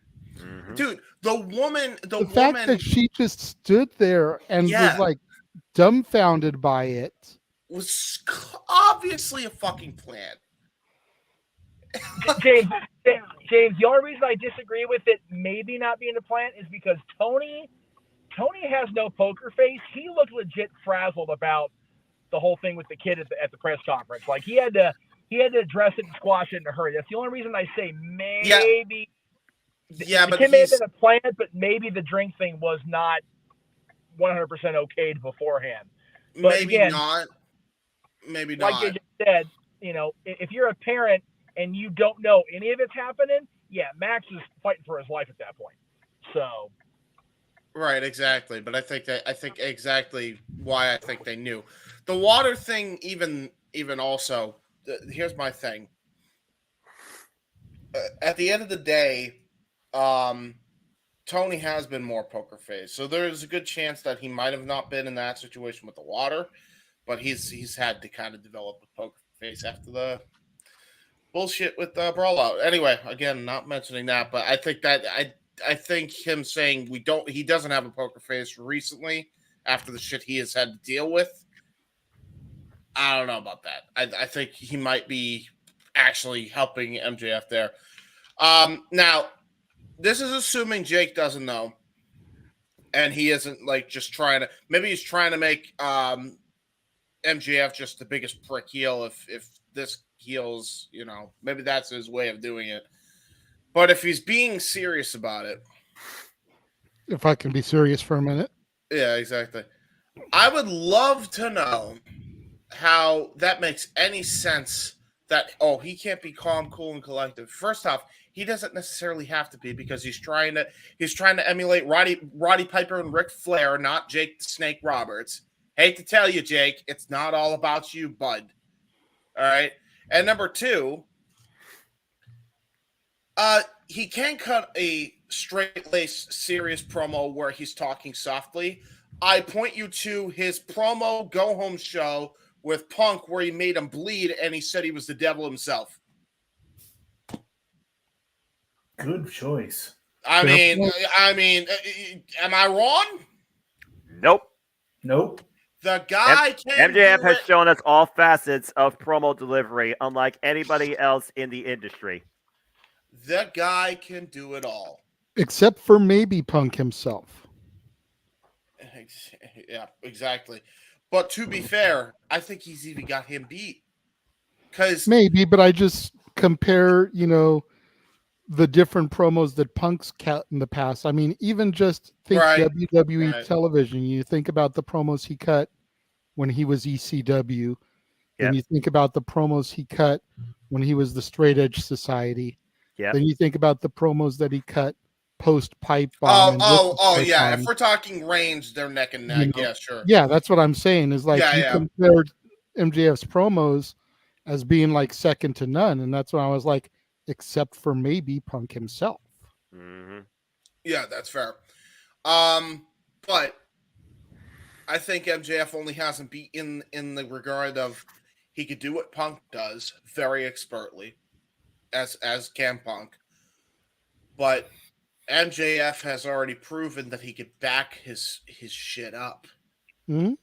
Dude, the fact that she just stood there and was like dumbfounded by it was obviously a fucking plan. James, the only reason I disagree with it maybe not being a plan is because Tony has no poker face. He looked legit frazzled about the whole thing with the kid at the press conference. Like he had to address it and squash it in a hurry. That's the only reason I say maybe. Yeah, the but kid may have been a plan, but maybe the drink thing was not 100% okayed beforehand. But maybe again, not. Maybe like not. you just said, you know, if you're a parent and you don't know any of it's happening, Max is fighting for his life at that point. So, Right, exactly. But I think exactly why I think they knew. The water thing, even also. Here's my thing. At the end of the day, Tony has been more poker face, so there's a good chance that he might have not been in that situation with the water, but he's had to kind of develop a poker face after the bullshit with the brawl out. Anyway, again, not mentioning that, but I think that I think him saying he doesn't have a poker face recently after the shit he has had to deal with. I don't know about that. I think he might be actually helping MJF there. Now, this is assuming Jake doesn't know, and he isn't like just trying to. Maybe he's trying to make MJF just the biggest prick heel. If this heels, maybe that's his way of doing it. But if he's being serious about it, if I can be serious for a minute, yeah, exactly. I would love to know how that makes any sense. That he can't be calm, cool, and collective. First off, he doesn't necessarily have to be because he's trying to emulate Roddy Piper and Ric Flair, not Jake the Snake Roberts. Hate to tell you, Jake, it's not all about you, bud. All right. And number two, he can cut a straight-laced, serious promo where he's talking softly. I point you to his promo go-home show with Punk where he made him bleed and he said he was the devil himself. Good choice. I mean, am I wrong? Nope. The guy MJF has shown us all facets of promo delivery, unlike anybody else in the industry. The guy can do it all. except for maybe Punk himself. Yeah, exactly. But to be fair, I think he's even got him beat. Maybe, but I just compare, the different promos that Punk's cut in the past. I mean, even just think WWE television. You think about the promos he cut when he was ECW. Then you think about the promos he cut when he was the Straight Edge Society. Then you think about the promos that he cut post Pipe Bomb. Yeah. If we're talking range, they're neck and neck. Yeah, sure. Yeah, that's what I'm saying. Is like you compared MJF's promos as being like second to none, and that's when I was like, except for maybe Punk himself. Mm-hmm. Yeah, that's fair. But I think MJF only hasn't beat in the regard of he could do what Punk does very expertly, as can Punk. But MJF has already proven that he could back his shit up. Mm-hmm.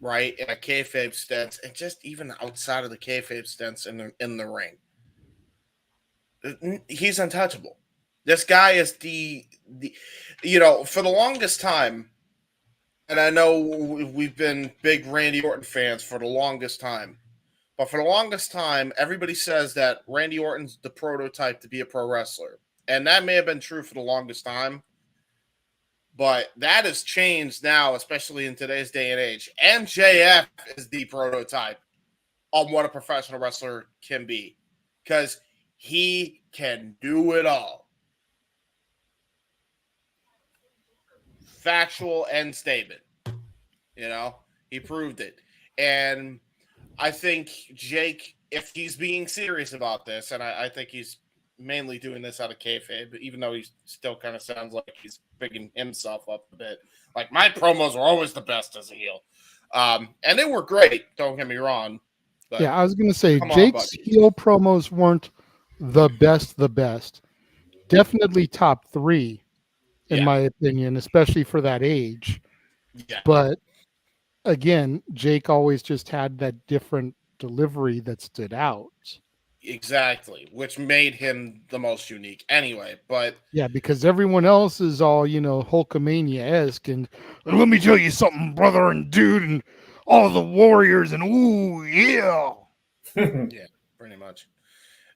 Right, in a kayfabe stance, and just even outside of the kayfabe stance in the ring, he's untouchable. This guy is the for the longest time, and I know we've been big Randy Orton fans for the longest time, but for the longest time, everybody says that Randy Orton's the prototype to be a pro wrestler, and that may have been true for the longest time. But that has changed now, especially in today's day and age. MJF is the prototype on what a professional wrestler can be because he can do it all. Factual end statement. He proved it. And I think Jake, if he's being serious about this, and I think he's mainly doing this out of kayfabe, even though he still kind of sounds like he's bigging himself up a bit. Like, my promos were always the best as a heel. And they were great, don't get me wrong. But I was going to say, Jake's heel promos weren't the best. Definitely top 3, in my opinion, especially for that age. Yeah. But, again, Jake always just had that different delivery that stood out. Exactly, which made him the most unique anyway. But yeah, because everyone else is all, Hulkamania-esque, and let me tell you something, brother and dude, and all the warriors, and ooh, yeah. Yeah, pretty much.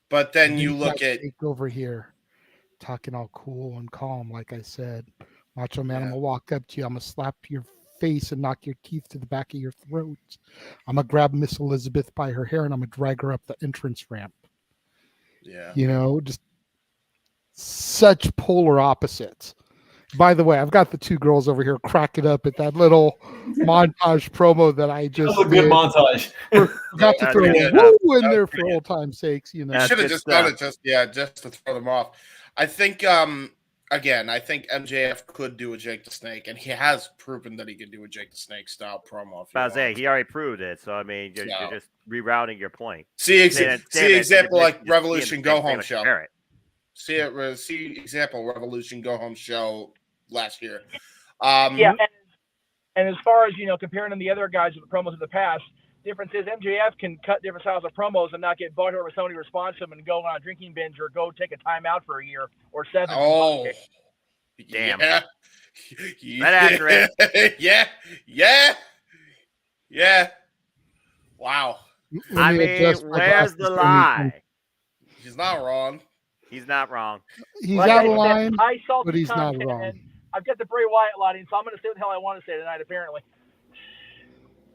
But then you look at over here, talking all cool and calm, like I said. Macho Man, I'm gonna walk up to you, I'm gonna slap your face and knock your teeth to the back of your throat. I'm gonna grab Miss Elizabeth by her hair and I'm gonna drag her up the entrance ramp. Yeah. Just such polar opposites. By the way, I've got the two girls over here cracking up at that little montage promo that I just That was a good montage. Got to throw a woo in there for old time's sakes, you know. You should have just done it just to throw them off. I think again, I think MJF could do a Jake the Snake, and he has proven that he can do a Jake the Snake style promo. He already proved it. So I mean, you're just rerouting your point. See example like Revolution Go Home show. See example Revolution Go Home show last year. Yeah, and as far as comparing to the other guys with the promos in the past, difference is MJF can cut different styles of promos and not get butthurt when somebody responds to him and go on a drinking binge or go take a timeout for a year or 7. Oh, damn! Yeah. That accurate? Yeah. Wow. I mean, where's the lie? He's not wrong. He's not wrong. He's out of line, but he's not content, wrong. and I've got the Bray Wyatt lighting, so I'm going to say what the hell I want to say tonight, apparently.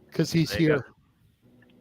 Because he's here.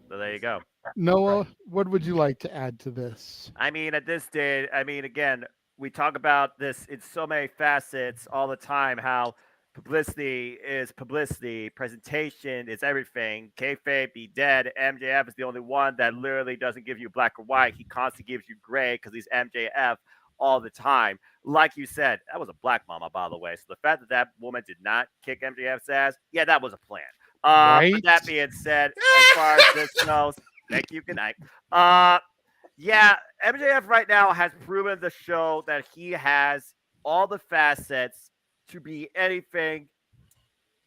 So there you go. Noah, what would you like to add to this? I mean, at this stage, again, we talk about this in so many facets all the time, how publicity is publicity, presentation is everything. Kayfabe be dead. MJF is the only one that literally doesn't give you black or white. He constantly gives you gray because he's MJF all the time. Like you said, that was a black mama, by the way. So the fact that that woman did not kick MJF's ass, yeah, that was a plan. Right? But that being said, as far as this goes, thank you, good night. Yeah, MJF right now has proven the show that he has all the facets to be anything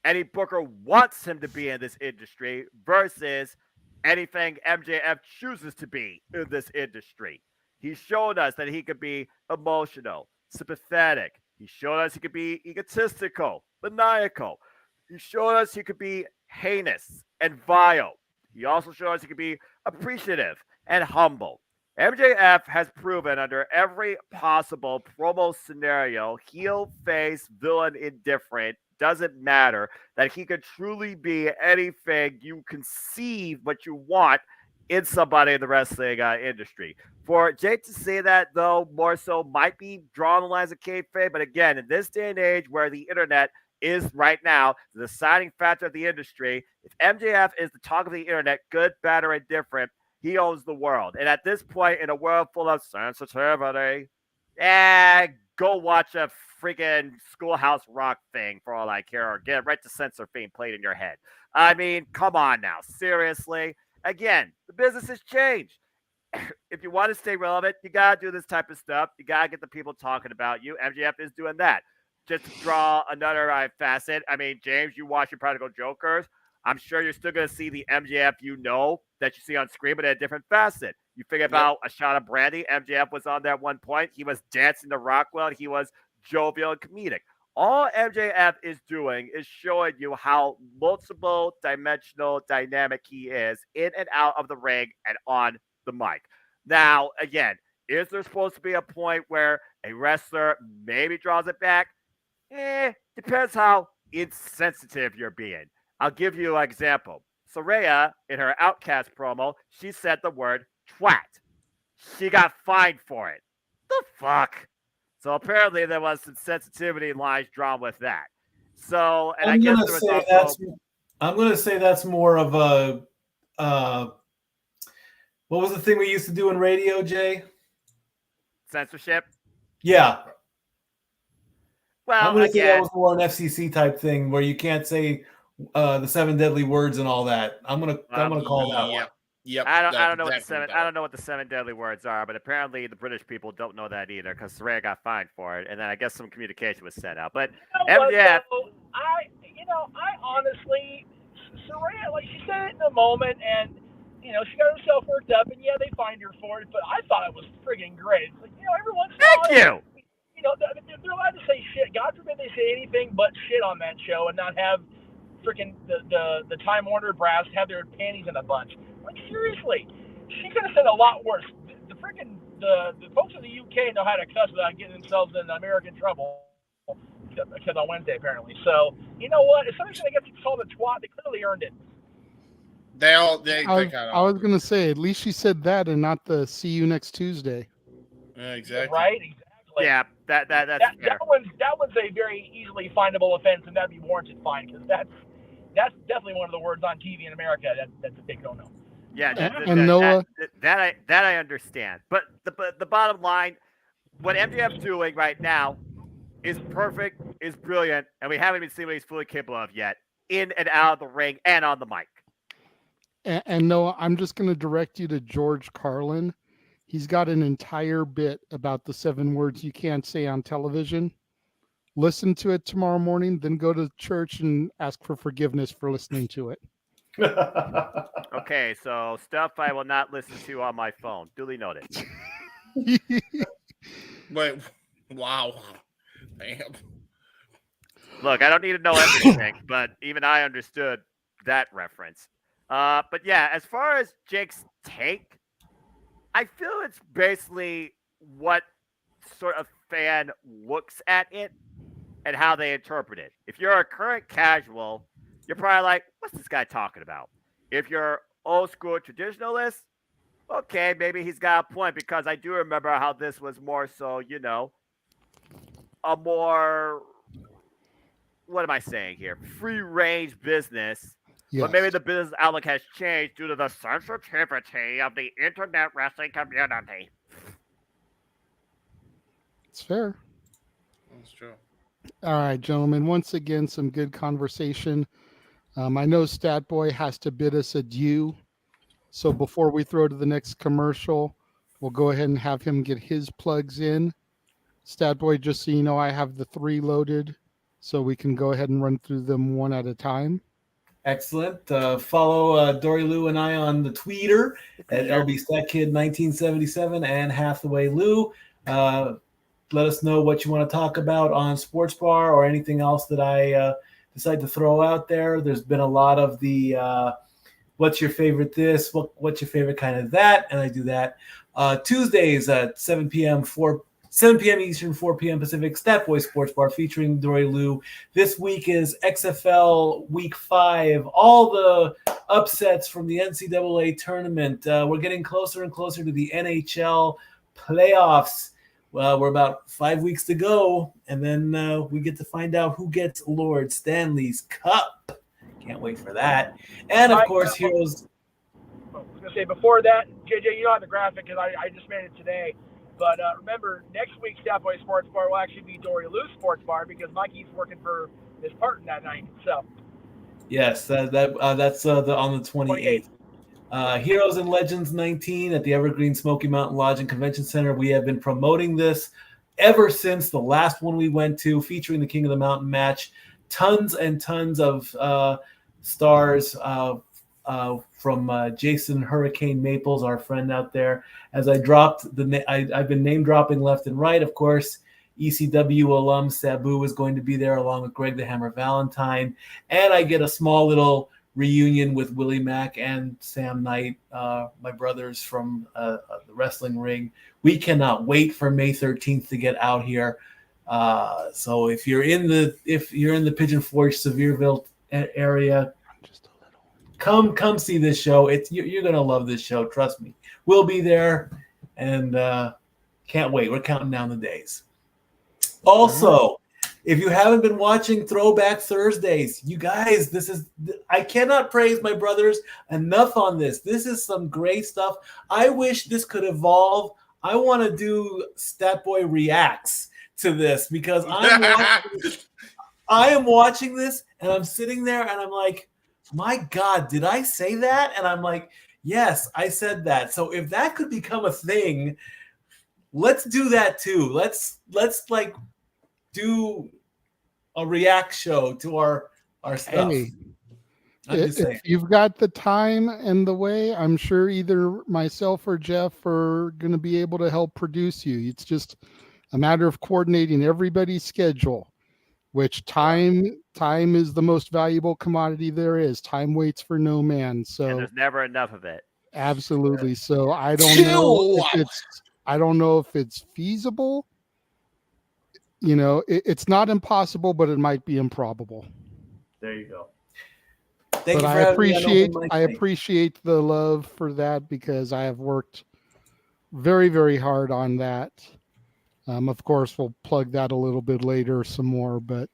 any booker wants him to be in this industry versus anything MJF chooses to be in this industry. He's shown us that he could be emotional, sympathetic. He's shown us he could be egotistical, maniacal. He showed us he could be heinous and vile. He also showed us he could be appreciative and humble. MJF has proven under every possible promo scenario, heel, face, villain, indifferent, doesn't matter, that he could truly be anything you conceive what you want in somebody in the wrestling industry. For Jake to say that, though, more so might be drawing the lines of kayfabe, but again, in this day and age where the internet is right now the deciding factor of the industry, if MJF is the talk of the internet, good, bad, or indifferent, he owns the world. And at this point, in a world full of sensitivity, go watch a freaking Schoolhouse Rock thing for all I care, or get right to censor theme played in your head. I mean, come on now. Seriously. Again, the business has changed. If you want to stay relevant, you got to do this type of stuff. You got to get the people talking about you. MJF is doing that. Just to draw another facet. I mean, James, you watch your Prodigal Jokers. I'm sure you're still going to see the MJF that you see on screen, but at a different facet. You think about a shot of Brandy. MJF was on there at one point. He was dancing to Rockwell, and he was jovial and comedic. All MJF is doing is showing you how multiple dimensional dynamic he is in and out of the ring and on the mic. Now, again, is there supposed to be a point where a wrestler maybe draws it back? Depends how insensitive you're being. I'll give you an example. Saraya, in her Outcast promo, she said the word twat. She got fined for it. The fuck? So apparently there was some sensitivity lines drawn with that. So, and I guess there was also... I'm going to say that's more of a... what was the thing we used to do in radio, Jay? Censorship? Yeah. Well, I'm going to say that was more an FCC type thing where you can't say the 7 deadly words and all that. I'm gonna call that one. Yep. I don't know what the 7 deadly words are, but apparently the British people don't know that either because Saraya got fined for it, and then I guess some communication was sent out. But I honestly, Saraya, like she said it in a moment, and she got herself worked up, and yeah, they fined her for it, but I thought it was friggin' great. It's like, every once in a while, thank you. They're allowed to say shit. God forbid they say anything but shit on that show and not have freaking the Time Warner brass have their panties in a bunch. Like, seriously, she could have said a lot worse. The folks in the UK know how to cuss without getting themselves in American trouble. Because on Wednesday, apparently. So, you know what? If somebody's going to get called a twat, they clearly earned it. I was going to say, at least she said that and not the see you next Tuesday. Yeah, exactly. Right? Exactly. Basically. Yeah, that's fair. That one's a very easily findable offense, and that'd be warranted fine because that's definitely one of the words on TV in America that's a big no-no. Yeah, Noah, that I understand. But the bottom line, what MJF's doing right now is perfect, is brilliant, and we haven't even seen what he's fully capable of yet, in and out of the ring and on the mic. and Noah, I'm just going to direct you to George Carlin. He's got an entire bit about the 7 words you can't say on television. Listen to it tomorrow morning, then go to church and ask for forgiveness for listening to it. Okay, so stuff I will not listen to on my phone. Duly noted. Wait, wow. Damn. Look, I don't need to know everything, but even I understood that reference. But yeah, as far as Jake's take, I feel it's basically what sort of fan looks at it and how they interpret it. If you're a current casual, you're probably like, what's this guy talking about? If you're old school traditionalist, okay, maybe he's got a point because I do remember how this was more so, a more, what am I saying here? Free range business. Yes. But maybe the business outlook has changed due to the sensitivity of the internet wrestling community. It's fair. That's true. All right, gentlemen. Once again, some good conversation. I know Stat Boy has to bid us adieu. So before we throw to the next commercial, we'll go ahead and have him get his plugs in. Stat Boy, just so you know, I have the 3 loaded, so we can go ahead and run through them one at a time. Excellent. Follow Dory Lou and I on the Twitter at LBStatKid1977 and Hathaway Lou. Let us know what you want to talk about on Sports Bar or anything else that I decide to throw out there. There's been a lot of the what's your favorite this, what's your favorite kind of that, and I do that Tuesdays at 7 p.m. Eastern, 4 p.m. Pacific, Stat Boy Sports Bar featuring Dory Lou. This week is XFL Week 5. All the upsets from the NCAA tournament. We're getting closer and closer to the NHL playoffs. Well, we're about 5 weeks to go, and then we get to find out who gets Lord Stanley's Cup. Can't wait for that. And, of course, Heroes. I was going to say, before that, JJ, you don't have the graphic because I just made it today. But remember, next week's Stat Boy Sports Bar will actually be Dory Lou's Sports Bar because Mikey's working for Miss Parton that night. So. Yes, that's on the 28th. Heroes and Legends 19 at the Evergreen Smoky Mountain Lodge and Convention Center. We have been promoting this ever since the last one we went to, featuring the King of the Mountain match. Tons and tons of stars from Jason Hurricane Maples, our friend out there. As I dropped I've been name dropping left and right. Of course, ECW alum Sabu is going to be there along with Greg the Hammer Valentine, and I get a small little reunion with Willie Mack and Sam Knight, my brothers from the wrestling ring. We cannot wait for May 13th to get out here. So if you're in the Pigeon Forge, Sevierville area, come see this show. You're gonna love this show. Trust me. We'll be there, and can't wait. We're counting down the days. Also, if you haven't been watching Throwback Thursdays, you guys, I cannot praise my brothers enough on this. This is some great stuff. I wish this could evolve. I want to do Stat Boy Reacts to this because I am watching this and I'm sitting there and I'm like, my God, did I say that? And I'm like, yes, I said that. So if that could become a thing, let's do that too. Let's like do a react show to our stuff. Hey, if you've got the time and the way, I'm sure either myself or Jeff are going to be able to help produce you. It's just a matter of coordinating everybody's schedule, which time is the most valuable commodity there is. Time waits for no man. So and there's never enough of it. Absolutely. So I don't know if it's feasible. It's not impossible, but it might be improbable. There you go. But I appreciate the love for that because I have worked very, very hard on that. Of course, we'll plug that a little bit later some more, but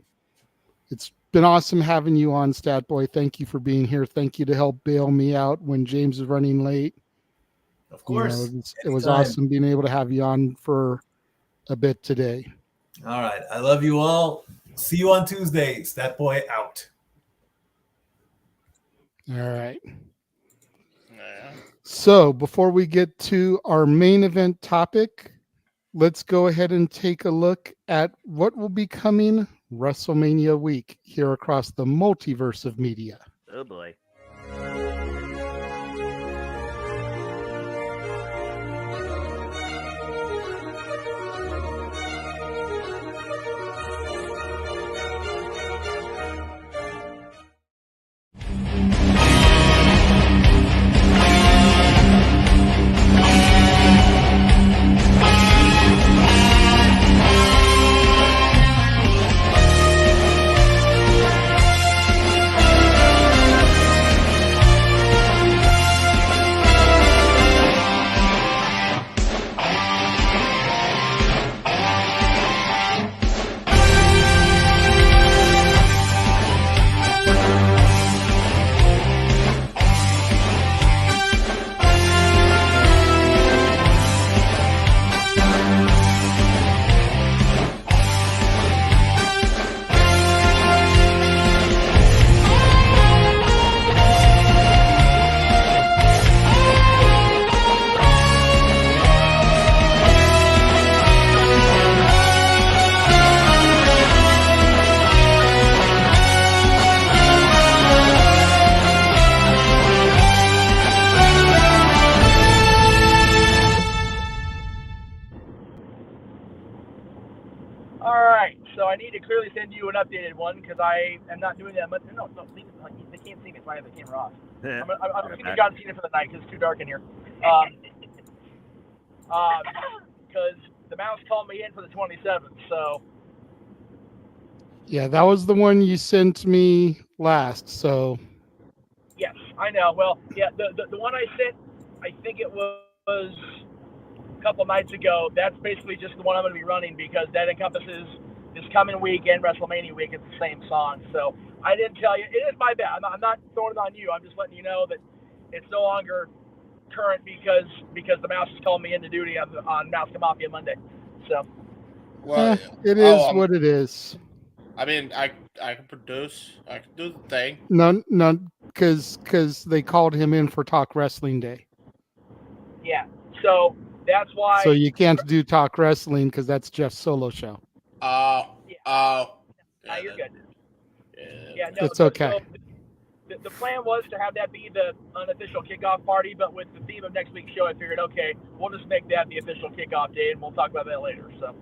it's been awesome having you on, Stat Boy. Thank you for being here. Thank you to help bail me out when James is running late. Of course. It was Anytime. awesome being able to have you on for a bit today. All right. I love you all. See you on Tuesday. Stat Boy out. All right. So before we get to our main event topic, let's go ahead and take a look at what will be coming WrestleMania week here across the multiverse of media. Oh boy. All right, so I need to clearly send you an updated one because I am not doing that much. No, they can't see me, so I have the camera off. I'm going to John Cena for the night because it's too dark in here. Because the mouse called me in for the 27th, so. Yeah, that was the one you sent me last. So. Yes, I know. Well, yeah, the one I sent, I think it was a couple nights ago. That's basically just the one I'm going to be running because that encompasses this coming week and WrestleMania week. It's the same song. So I didn't tell you. It is my bad. I'm not throwing it on you. I'm just letting you know that it's no longer current because the mouse is calling me into duty on Mouse Mafia Monday. So. Well, it is what it is. I mean, I can produce. I can do the thing. No, because they called him in for Talk Wrestling Day. Yeah, so that's why. So you can't do Talk Wrestling because that's Jeff's solo show. No, you're good. Yeah, no, it's okay. So the plan was to have that be the unofficial kickoff party, but with the theme of next week's show, I figured, okay, we'll just make that the official kickoff day, and we'll talk about that later. So.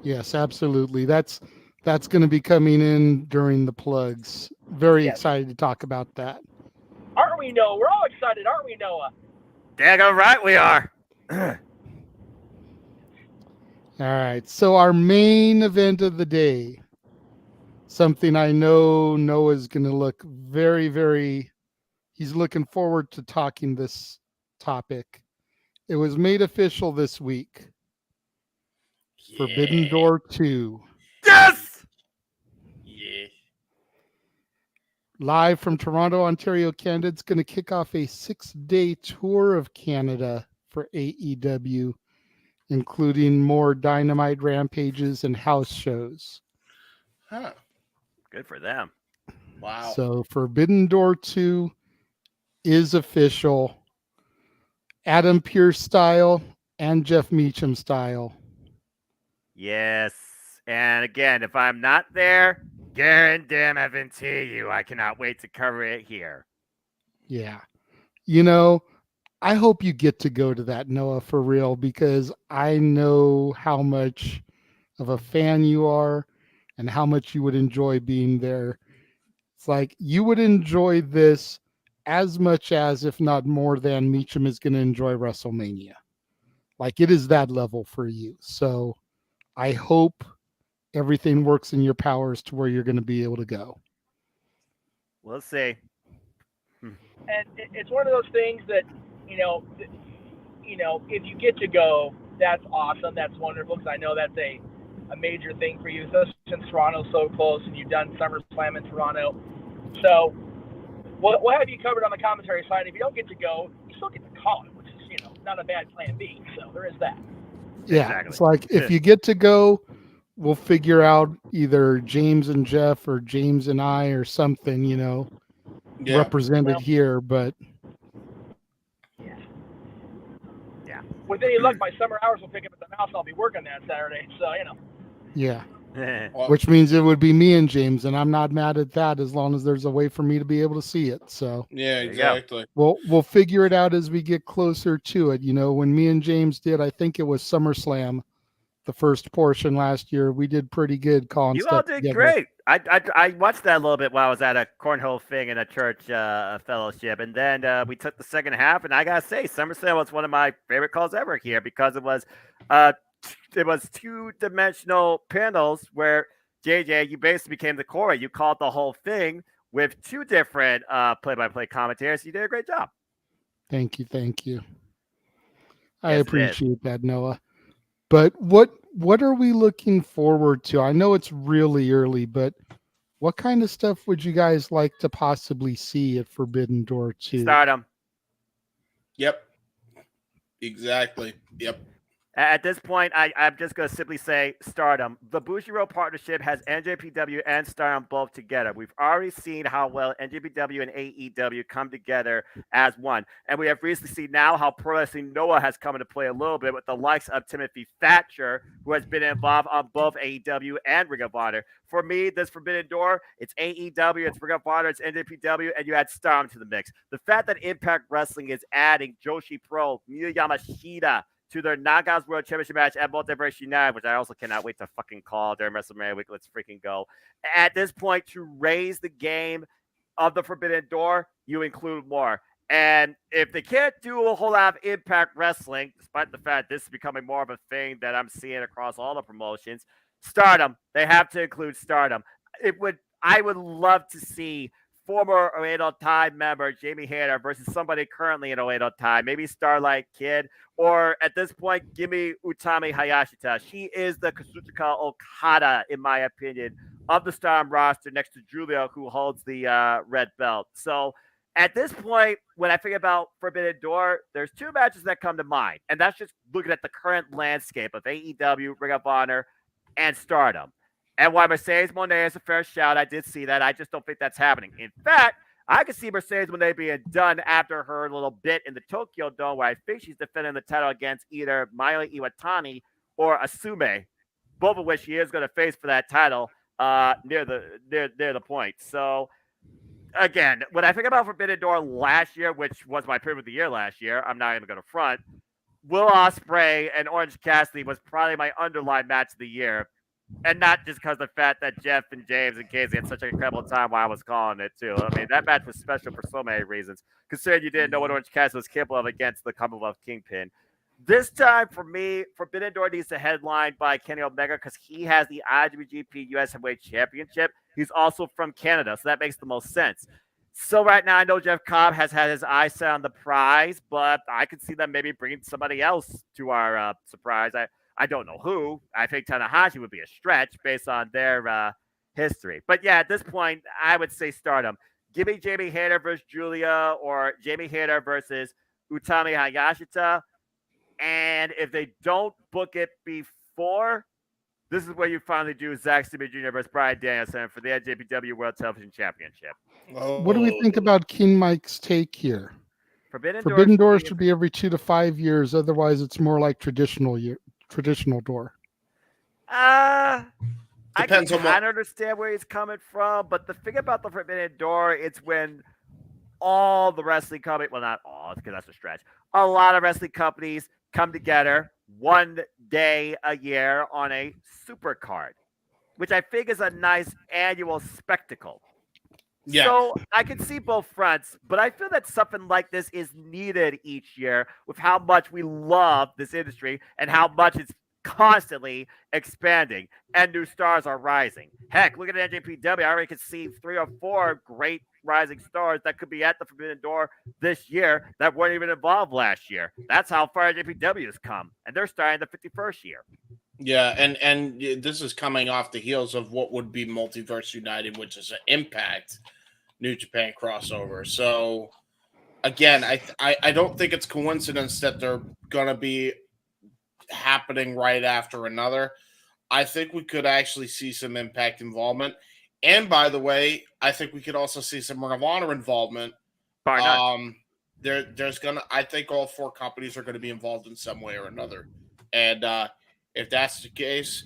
Yes, absolutely. That's going to be coming in during the plugs. Very excited to talk about that. Aren't we, Noah? We're all excited, aren't we, Noah? Daggone right we are. All right. So our main event of the day, something I know Noah's going to look very, very, he's looking forward to talking this topic. It was made official this week. Yeah. Forbidden Door 2. Yes! Yeah. Live from Toronto, Ontario, Canada. It's going to kick off a 6-day tour of Canada for AEW, including more Dynamite rampages and house shows. Huh. Good for them. Wow. So Forbidden Door 2 is official. Adam Pearce style and Jeff Meacham style. Yes. And again, if I'm not there, guarantee you, I cannot wait to cover it here. Yeah. You know, I hope you get to go to that, Noah, for real, because I know how much of a fan you are and how much you would enjoy being there. It's like you would enjoy this as much as, if not more than, Meacham is going to enjoy WrestleMania. Like it is that level for you. So I hope everything works in your powers to where you're going to be able to go. We'll see. And it's one of those things that, you know, if you get to go, that's awesome. That's wonderful because I know that's a major thing for you, especially since Toronto's so close and you've done SummerSlam in Toronto. So we'll have you covered on the commentary side. If you don't get to go, you still get to call it, which is, not a bad plan B. So there is that. Yeah, Exactly. it's like if you get to go, we'll figure out either James and Jeff or James and I or something, represented here. But yeah, with any luck, my summer hours will pick up at the mouse. I'll be working that Saturday. So yeah. Which means it would be me and James, and I'm not mad at that as long as there's a way for me to be able to see it. So yeah, exactly. We'll figure it out as we get closer to it. When me and James did, I think it was SummerSlam, the first portion last year, we did pretty good calling You stuff all did together. great. I watched that a little bit while I was at a cornhole thing in a church fellowship, and then we took the second half, and I gotta say, SummerSlam was one of my favorite calls ever here because it was two-dimensional panels where JJ, you basically became the core. You called the whole thing with two different play-by-play commentators. You did a great job. Thank you. I Yes, appreciate that, Noah. But what are we looking forward to? I know it's really early, but what kind of stuff would you guys like to possibly see at Forbidden Door 2? Stardom. Yep. Exactly. Yep. At this point, I'm just going to simply say Stardom. The Bushiroad partnership has NJPW and Stardom both together. We've already seen how well NJPW and AEW come together as one. And we have recently seen now how Pro Wrestling Noah has come into play a little bit with the likes of Timothy Thatcher, who has been involved on both AEW and Ring of Honor. For me, this Forbidden Door, it's AEW, it's Ring of Honor, it's NJPW, and you add Stardom to the mix. The fact that Impact Wrestling is adding Joshi Pro, Miyu Yamashita, to their Knockouts World Championship match at Multiverse United, which I also cannot wait to fucking call during WrestleMania week. Let's freaking go. At this point, to raise the game of the Forbidden Door, you include more. And if they can't do a whole lot of Impact Wrestling, despite the fact this is becoming more of a thing that I'm seeing across all the promotions, Stardom, they have to include Stardom. I would love to see former Oedo Tai member Jamie Hayter versus somebody currently in Oedo Tai, maybe Starlight Kid, or at this point, give me Utami Hayashita. She is the Kazuchika Okada, in my opinion, of the Stardom roster next to Julia, who holds the red belt. So at this point, when I think about Forbidden Door, there's two matches that come to mind, and that's just looking at the current landscape of AEW, Ring of Honor, and Stardom. And while Mercedes Moné is a fair shout, I did see that. I just don't think that's happening. In fact, I could see Mercedes Moné being done after her little bit in the Tokyo Dome, where I think she's defending the title against either Mayu Iwatani or Asume, both of which she is going to face for that title near the point. So, again, when I think about Forbidden Door last year, which was my pick of the year last year, I'm not even going to front. Will Ospreay and Orange Cassidy was probably my underlying match of the year. And not just because of the fact that Jeff and James and Casey had such an incredible time while I was calling it, too. I mean, that match was special for so many reasons, considering you didn't know what Orange Cassidy was capable of against the Commonwealth Kingpin. This time, for me, Forbidden Door needs a headline by Kenny Omega because he has the IWGP US Heavyweight Championship. He's also from Canada, so that makes the most sense. So right now, I know Jeff Cobb has had his eye set on the prize, but I could see them maybe bringing somebody else to our surprise. I don't know who. I think Tanahashi would be a stretch based on their history. But yeah, at this point, I would say Stardom. Give me Jamie Hayter versus Julia or Jamie Hayter versus Utami Hayashita. And if they don't book it before, this is where you finally do Zack Sabre Jr. versus Bryan Danielson for the NJPW World Television Championship. What do we think about King Mike's take here? Forbidden Door should be every 2 to 5 years. Otherwise, it's more like traditional door. I Depends can on kind of understand where he's coming from, but the thing about the Forbidden Door, it's when all the wrestling companies, well, not all, because that's a stretch, a lot of wrestling companies come together one day a year on a super card, which I think is a nice annual spectacle. Yeah. So I can see both fronts, but I feel that something like this is needed each year with how much we love this industry and how much it's constantly expanding and new stars are rising. Heck, look at NJPW. I already can see 3 or 4 great rising stars that could be at the Forbidden Door this year that weren't even involved last year. That's how far JPW has come, and they're starting the 51st year. Yeah, and this is coming off the heels of what would be Multiverse United, which is an Impact New Japan crossover. So again, I don't think it's coincidence that they're gonna be happening right after another. I think we could actually see some Impact involvement. And by the way, I think we could also see some Ring of Honor involvement. Bar none. There's gonna I think all 4 companies are gonna be involved in some way or another. And if that's the case,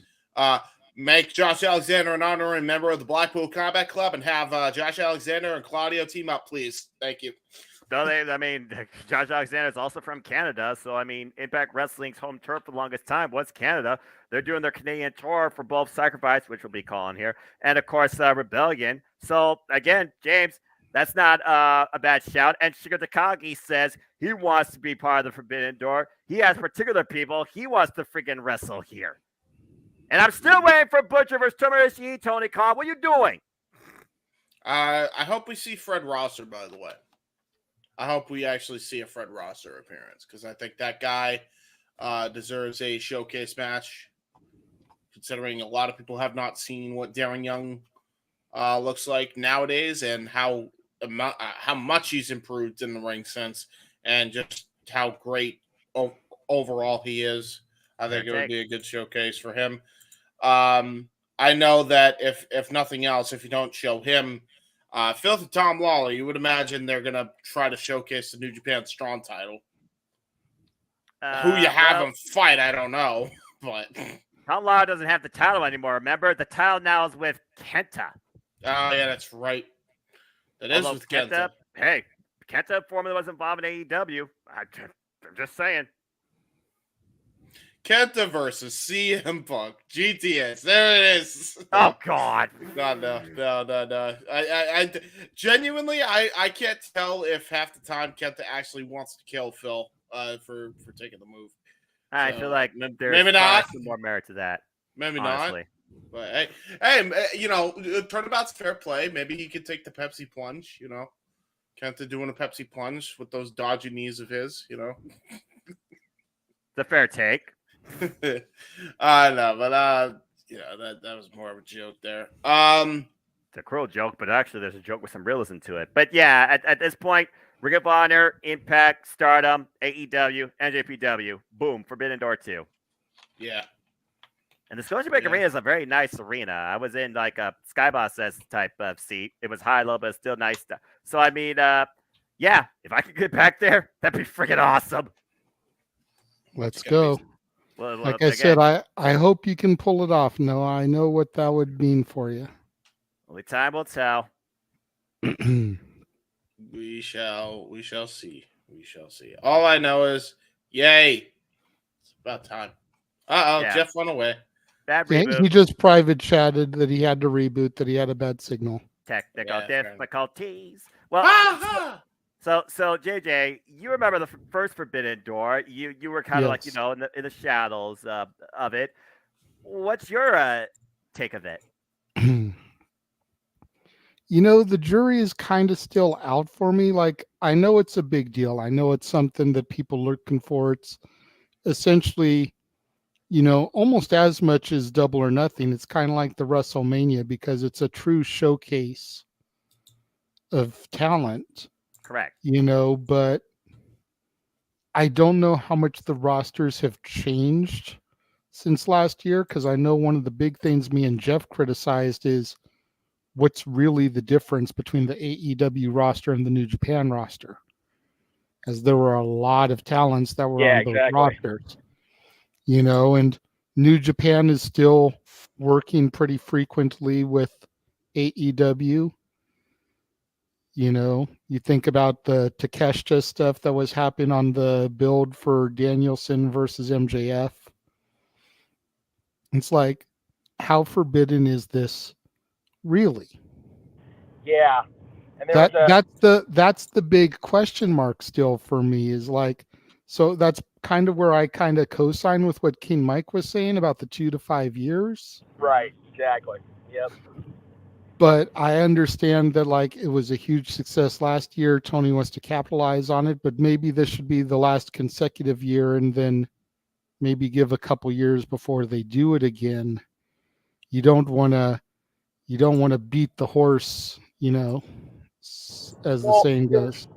make Josh Alexander an honorary member of the Blackpool Combat Club and have Josh Alexander and Claudio team up, please. Thank you. No, I mean, Josh Alexander is also from Canada. So, I mean, Impact Wrestling's home turf for the longest time was Canada. They're doing their Canadian tour for both Sacrifice, which we'll be calling here, and, of course, Rebellion. So, again, James, that's not a bad shout. And Shigeru Takagi says he wants to be part of the Forbidden Door. He has particular people he wants to freaking wrestle here. And I'm still waiting for Butcher versus Tomoyoshi, Tony Khan. What are you doing? I hope we see Fred Rosser, by the way. I hope we actually see a Fred Rosser appearance because I think that guy deserves a showcase match, considering a lot of people have not seen what Darren Young looks like nowadays and how much he's improved in the ring since, and just how great overall he is. I think it would be a good showcase for him. I know that if nothing else, if you don't show him Filthy Tom Lawler, you would imagine they're going to try to showcase the New Japan Strong title. Who you have him fight, I don't know. But Tom Lawler doesn't have the title anymore, remember? The title now is with Kenta. Oh, yeah, that's right. That is with Kenta. Hey, Kenta formerly was involved in AEW. I'm just saying. Kenta versus CM Punk, GTS. There it is. Oh God. No. I genuinely, I can't tell if half the time Kenta actually wants to kill Phil for taking the move. I feel like there's maybe not some more merit to that. Maybe honestly. not. But hey, you know, turnabout's fair play. Maybe he could take the Pepsi plunge. You know, Kenta doing a Pepsi plunge with those dodgy knees of his. You know, it's a fair take. I know, but you know, that was more of a joke there. It's a cruel joke, but actually there's a joke with some realism to it. But yeah, at this point, Ring of Honor, Impact, Stardom, AEW, NJPW, boom, Forbidden Door 2. Yeah. And the Scotiabank Arena is a very nice arena. I was in like a Skyboss type of seat. It was high, low, but still nice stuff. So I mean, yeah, if I could get back there, that'd be freaking awesome. Let's go. Well, like I said, I hope you can pull it off. No, I know what that would mean for you. Only time will tell. We shall see. We shall see. All I know is, yay! It's about time. Yeah. Jeff went away. Bad reboot. He just private chatted that he had to reboot, that he had a bad signal. Technical difficulties. Well, so JJ, you remember the first Forbidden Door? You were kind of like, you know, in the shadows of it. What's your take of it? You know, the jury is kind of still out for me. Like, I know it's a big deal. I know it's something that people are looking for. It's essentially, you know, almost as much as Double or Nothing. It's kind of like the WrestleMania because it's a true showcase of talent. Correct. You know, but I don't know how much the rosters have changed since last year, because I know one of the big things me and Jeff criticized is what's really the difference between the AEW roster and the New Japan roster, as there were a lot of talents that were on those rosters. You know, and New Japan is still working pretty frequently with AEW. You know, you think about the Takeshita stuff that was happening on the build for Danielson versus MJF. It's like, how forbidden is this really? Yeah. And that's the big question mark still for me, is like, so that's kind of where I kind of co-sign with what King Mike was saying about the 2 to 5 years. Right, exactly. Yep. But I understand that like it was a huge success last year. Tony wants to capitalize on it, but maybe this should be the last consecutive year, and then maybe give a couple years before they do it again. You don't want to beat the horse, as the saying goes.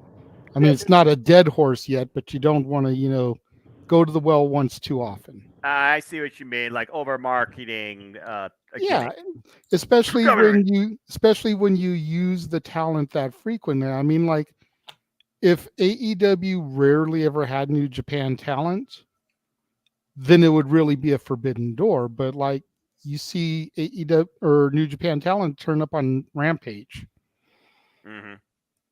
I mean, it's not a dead horse yet, but you don't want to, go to the well once too often. I see what you mean, like over marketing. Yeah, especially when you use the talent that frequently. I mean, like if AEW rarely ever had New Japan talent, then it would really be a forbidden door. But like you see AEW or New Japan talent turn up on Rampage. Mm-hmm.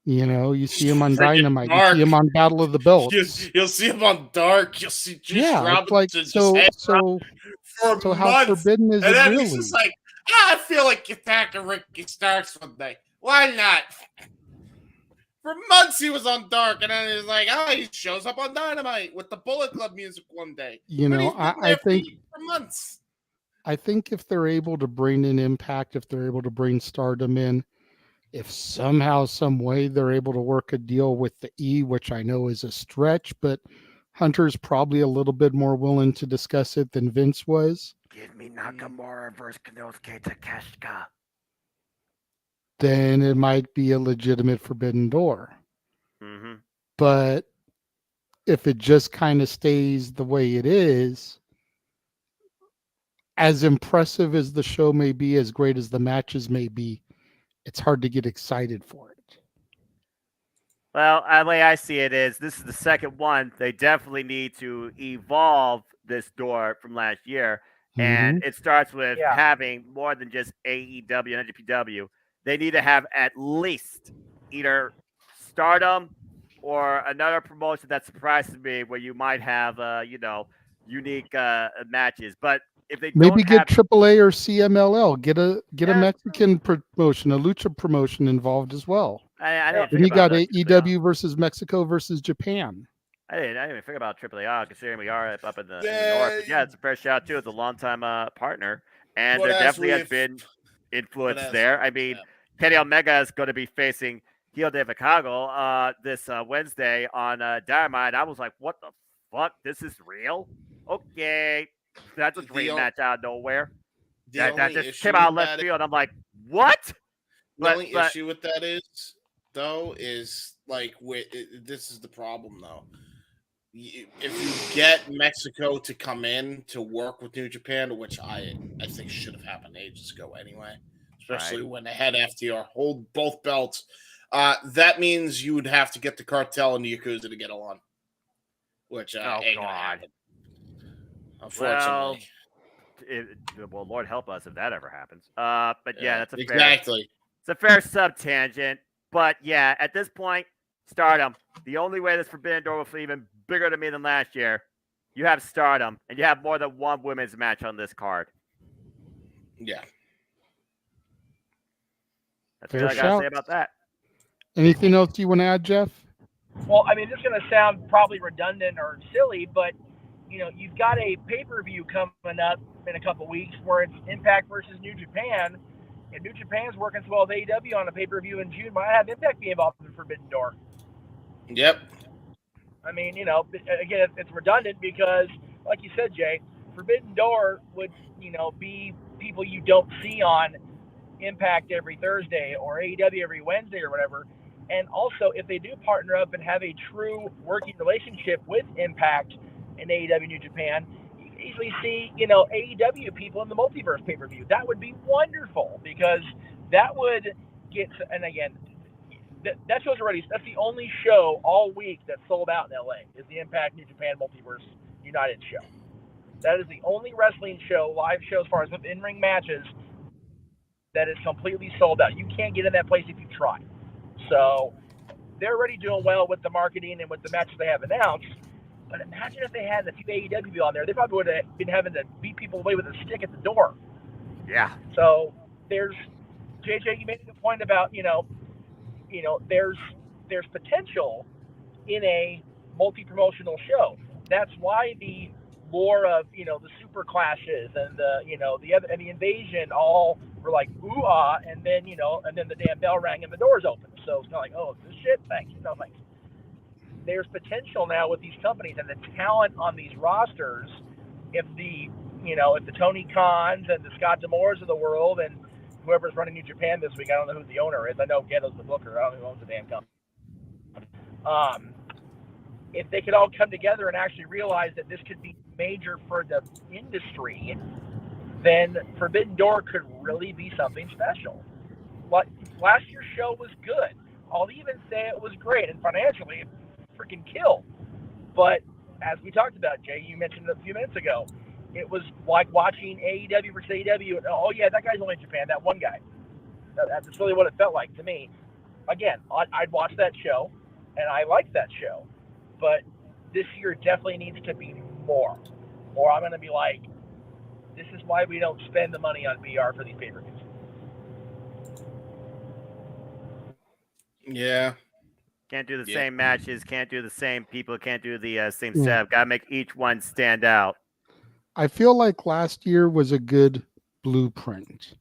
You see him on Dynamite. You see him on Battle of the Belts. You'll see him on Dark. You'll see Trish Robinson like, for how months. forbidden is and it then really? He's just like, I feel like attacking Ricky Starks one day. Why not? For months he was on Dark, and then he's like, he shows up on Dynamite with the Bullet Club music one day. I think for months. I think if they're able to bring in Impact, if they're able to bring Stardom in, if somehow, some way they're able to work a deal with the E, which I know is a stretch, but Hunter's probably a little bit more willing to discuss it than Vince was. Give me Nakamura versus Konosuke Takeshita. Then it might be a legitimate forbidden door. Mm-hmm. But if it just kind of stays the way it is, as impressive as the show may be, as great as the matches may be, it's hard to get excited for it. Well, the way I see it is this is the second one. They definitely need to evolve this door from last year. And it starts with having more than just AEW and NJPW. They need to have at least either Stardom or another promotion that surprises me where you might have, unique matches. But if they maybe don't get have... AAA or CMLL, get a Mexican promotion, a lucha promotion involved as well. I didn't and you got AEW versus Mexico versus Japan. I didn't even think about AAA considering we are up in the north. But yeah, it's a fair shout too. It's a longtime partner, and there definitely has been influence there. I mean, Kenny Omega is going to be facing Heel de Chicago this Wednesday on Dynamite. I was like, what the fuck? This is real? Okay. That's a dream match out of nowhere. That just came out of left field. I'm like, what? The only issue with that is like, this is the problem, though. If you get Mexico to come in to work with New Japan, which I think should have happened ages ago anyway, especially when they had FTR hold both belts, that means you would have to get the Cartel and the Yakuza to get along, which ain't gonna happen. Unfortunately. Well, Lord help us if that ever happens. But yeah, that's it's a fair sub-tangent. But yeah, at this point, Stardom, the only way this Forbidden Door will feel even bigger to me than last year, you have Stardom, and you have more than one women's match on this card. Yeah. That's what I got to say about that. Anything else you want to add, Jeff? Well, I mean, this is going to sound probably redundant or silly, but you've got a pay-per-view coming up in a couple weeks where it's Impact versus New Japan, and New Japan's working so well with AEW on a pay-per-view in June. Might have Impact be involved in the Forbidden Door. Yep. I mean, again, it's redundant because, like you said, Jay, Forbidden Door would, be people you don't see on Impact every Thursday or AEW every Wednesday or whatever. And also, if they do partner up and have a true working relationship with Impact and AEW New Japan, you can easily see, AEW people in the Multiverse pay-per-view. That would be wonderful because that would get, and again, that show's already, that's the only show all week that's sold out in LA is the Impact New Japan Multiverse United show. That is the only wrestling show, live show as far as with in-ring matches, that is completely sold out. You can't get in that place if you try. So they're already doing well with the marketing and with the matches they have announced. But imagine if they had a few AEW people on there. They probably would have been having to beat people away with a stick at the door. Yeah. So there's, JJ, you made a good point about, there's potential in a multi-promotional show. That's why the more of, you know, the super clashes and the, you know, the other, and the invasion all were like ooh ah, and then, you know, and then the damn bell rang and the doors opened. So it's kind of like, oh, this shit, thanks, no thanks. There's potential now with these companies and the talent on these rosters. If the, you know, if the Tony Khans and the Scott D'Amores of the world and whoever's running New Japan this week, I don't know who the owner is. I know Ghetto's the booker. I don't know who owns the damn company. If they could all come together and actually realize that this could be major for the industry, then Forbidden Door could really be something special. But last year's show was good. I'll even say it was great, and financially, it freaking killed. But as we talked about, Jay, you mentioned a few minutes ago, it was like watching AEW versus AEW. And, oh yeah, that guy's only in Japan. That one guy. That's really what it felt like to me. Again, I'd watch that show, and I liked that show. But this year definitely needs to be more. Or I'm going to be like, this is why we don't spend the money on VR for these pay-per-views. Yeah. Can't do the same matches. Can't do the same people. Can't do the same setup. Got to make each one stand out. I feel like last year was a good blueprint.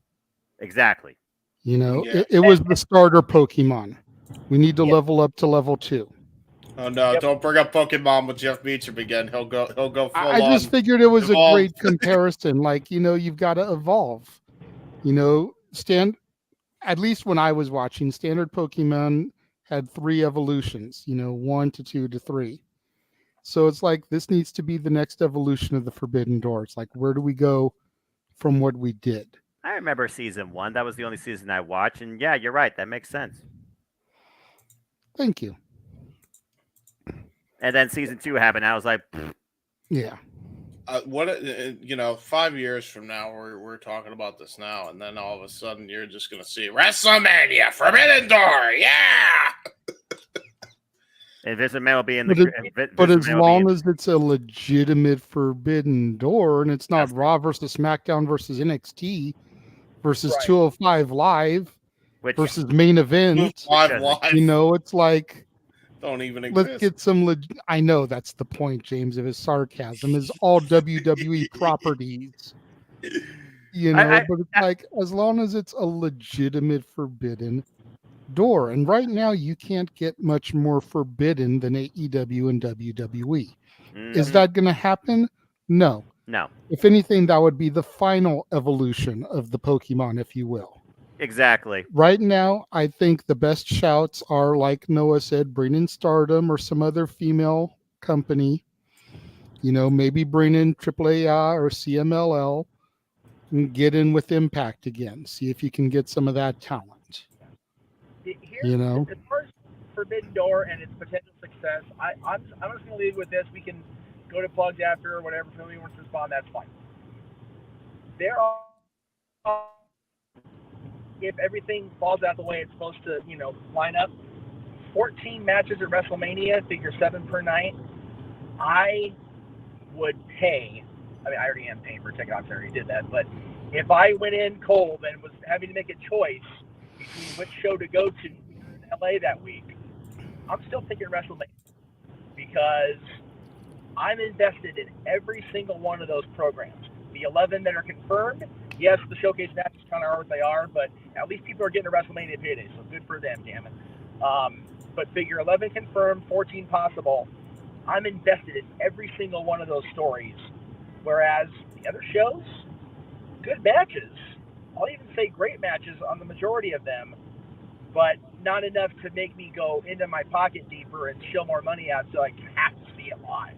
Exactly. You know, it was the starter Pokemon. We need to level up to level 2. Oh no! Don't bring up Pokemon with Jeff Meacham again. He'll go full on. I just figured it was evolve. a great comparison. Like, you know, you've got to evolve. You know, at least when I was watching, standard Pokemon had 3 evolutions. You know, 1 to 2 to 3. So it's like this needs to be the next evolution of the Forbidden Door. It's like, where do we go from what we did? I remember season 1. That was the only season I watched, and yeah, you're right. That makes sense. Thank you. And then season 2 happened. I was like, yeah. You know, 5 years from now, we're talking about this now, and then all of a sudden, you're just gonna see WrestleMania, Forbidden Door, yeah. And Vince McMahon will be in the. But as long as it's a legitimate Forbidden Door, and it's not Raw versus SmackDown versus NXT versus 205 Live versus main event, you know, it's like. Don't even exist. Let's get some. I know that's the point, James, of his sarcasm. Is all WWE properties, you know. But it's like as long as it's a legitimate Forbidden Door, and right now you can't get much more forbidden than AEW and WWE. Is that going to happen? No. No. If anything, that would be the final evolution of the Pokemon, if you will. Exactly. Right now, I think the best shouts are, like Noah said, bring in Stardom or some other female company. You know, maybe bring in AAA or CMLL and get in with Impact again. See if you can get some of that talent. You know? As far as Forbidden Door and its potential success, I'm just going to leave with this. We can go to plugs after or whatever. If somebody wants to respond, that's fine. There are... If everything falls out the way it's supposed to, you know, line up, 14 matches at WrestleMania, figure 7 per night, I would pay. I mean, I already am paying for a ticket. I already did that. But if I went in cold and was having to make a choice between which show to go to in LA that week, I'm still thinking WrestleMania because I'm invested in every single one of those programs. The 11 that are confirmed, yes, the showcase matches kind of are what they are, but at least people are getting a WrestleMania payday, so good for them, damn it. But figure 11 confirmed, 14 possible. I'm invested in every single one of those stories, whereas the other shows, good matches. I'll even say great matches on the majority of them, but not enough to make me go into my pocket deeper and shill more money out so I have to see it live.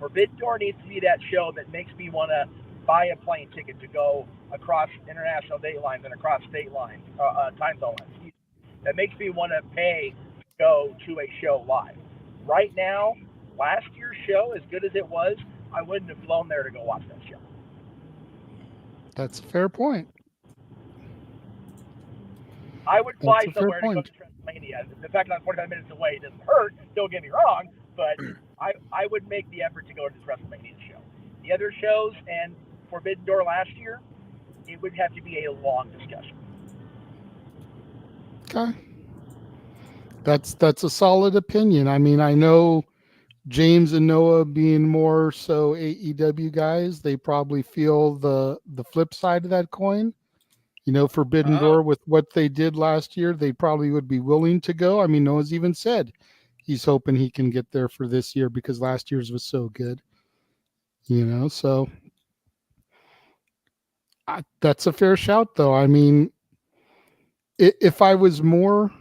Forbidden Door needs to be that show that makes me want to buy a plane ticket to go across international date lines and across state lines, time zone lines. That makes me want to pay to go to a show live. Right now, last year's show, as good as it was, I wouldn't have flown there to go watch that show. That's a fair point. I would fly somewhere to go to WrestleMania. The fact that I'm 45 minutes away doesn't hurt, don't get me wrong, but I would make the effort to go to this WrestleMania show. The other shows and Forbidden Door last year, it would have to be a long discussion. Okay. That's a solid opinion. I mean, I know James and Noah being more so AEW guys, they probably feel the flip side of that coin. You know, Forbidden Door with what they did last year, they probably would be willing to go. I mean, Noah's even said he's hoping he can get there for this year because last year's was so good. You know, so that's a fair shout, though. I mean, if I was more,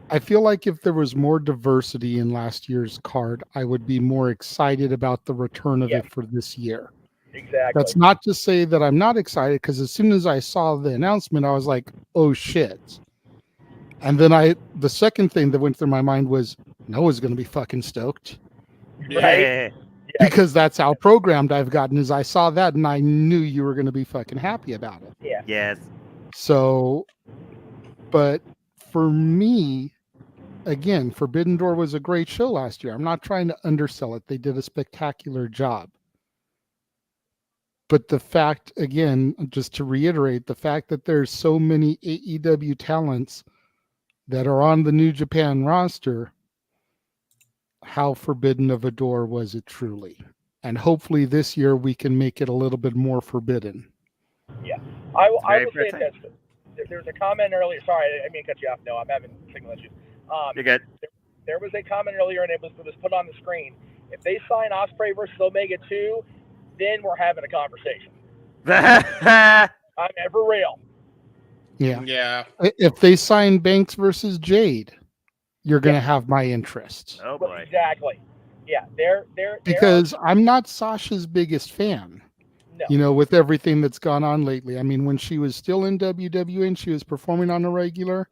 I feel like if there was more diversity in last year's card, I would be more excited about the return of it for this year. Exactly. That's not to say that I'm not excited, because as soon as I saw the announcement, I was like, oh shit. And then the second thing that went through my mind was, Noah's going to be fucking stoked. Right? Because that's how programmed I've gotten, is I saw that and I knew you were going to be fucking happy about it. Yeah. Yes. So, but for me, again, Forbidden Door was a great show last year. I'm not trying to undersell it. They did a spectacular job. But the fact, again, just to reiterate, the fact that there's so many AEW talents that are on the New Japan roster, how forbidden of a door was it truly? And hopefully this year we can make it a little bit more forbidden. Yeah. I will say this. There's a comment earlier. Sorry, I didn't mean to cut you off. No, I'm having signal issues. You're good. There was a comment earlier, and it was put on the screen. If they sign Ospreay versus Omega 2, then we're having a conversation. I'm ever real. Yeah. Yeah. If they sign Banks versus Jade, you're going to have my interest. Oh boy. Exactly. Yeah. They're because I'm not Sasha's biggest fan. No. You know, with everything that's gone on lately. I mean, when she was still in WWE and she was performing on a regular,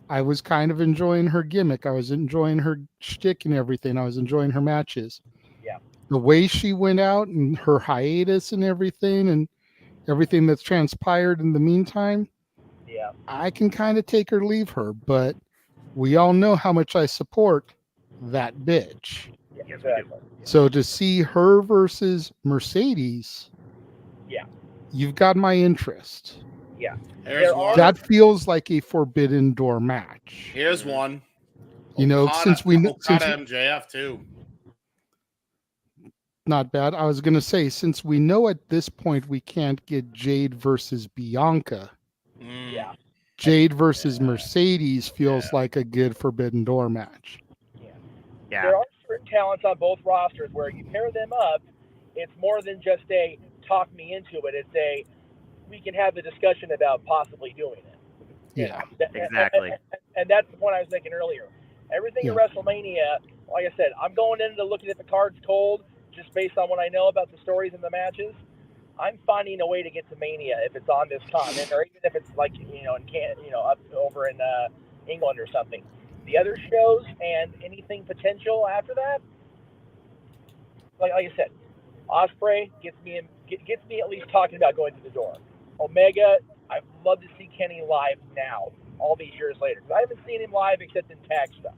I was kind of enjoying her gimmick. I was enjoying her shtick and everything. I was enjoying her matches. Yeah. The way she went out and her hiatus and everything that's transpired in the meantime, yeah, I can kind of take or leave her, but we all know how much I support that bitch. Yeah, exactly. So to see her versus Mercedes, yeah, you've got my interest. Yeah. That feels like a Forbidden Door match. Here's one. You know, since MJF too. Not bad. I was going to say, since we know at this point we can't get Jade versus Bianca, yeah, Jade versus Mercedes feels like a good Forbidden Door match. Yeah. There are certain talents on both rosters where you pair them up, it's more than just a talk me into it. It's a we can have the discussion about possibly doing it. Yeah, exactly. And that's the point I was making earlier. Everything at WrestleMania, like I said, I'm going into looking at the cards cold, just based on what I know about the stories and the matches. I'm finding a way to get to Mania if it's on this continent, or even if it's like up over in England or something. The other shows and anything potential after that, like I said, Ospreay gets me at least talking about going to the door. Omega, I'd love to see Kenny live now, all these years later, because I haven't seen him live except in tag stuff.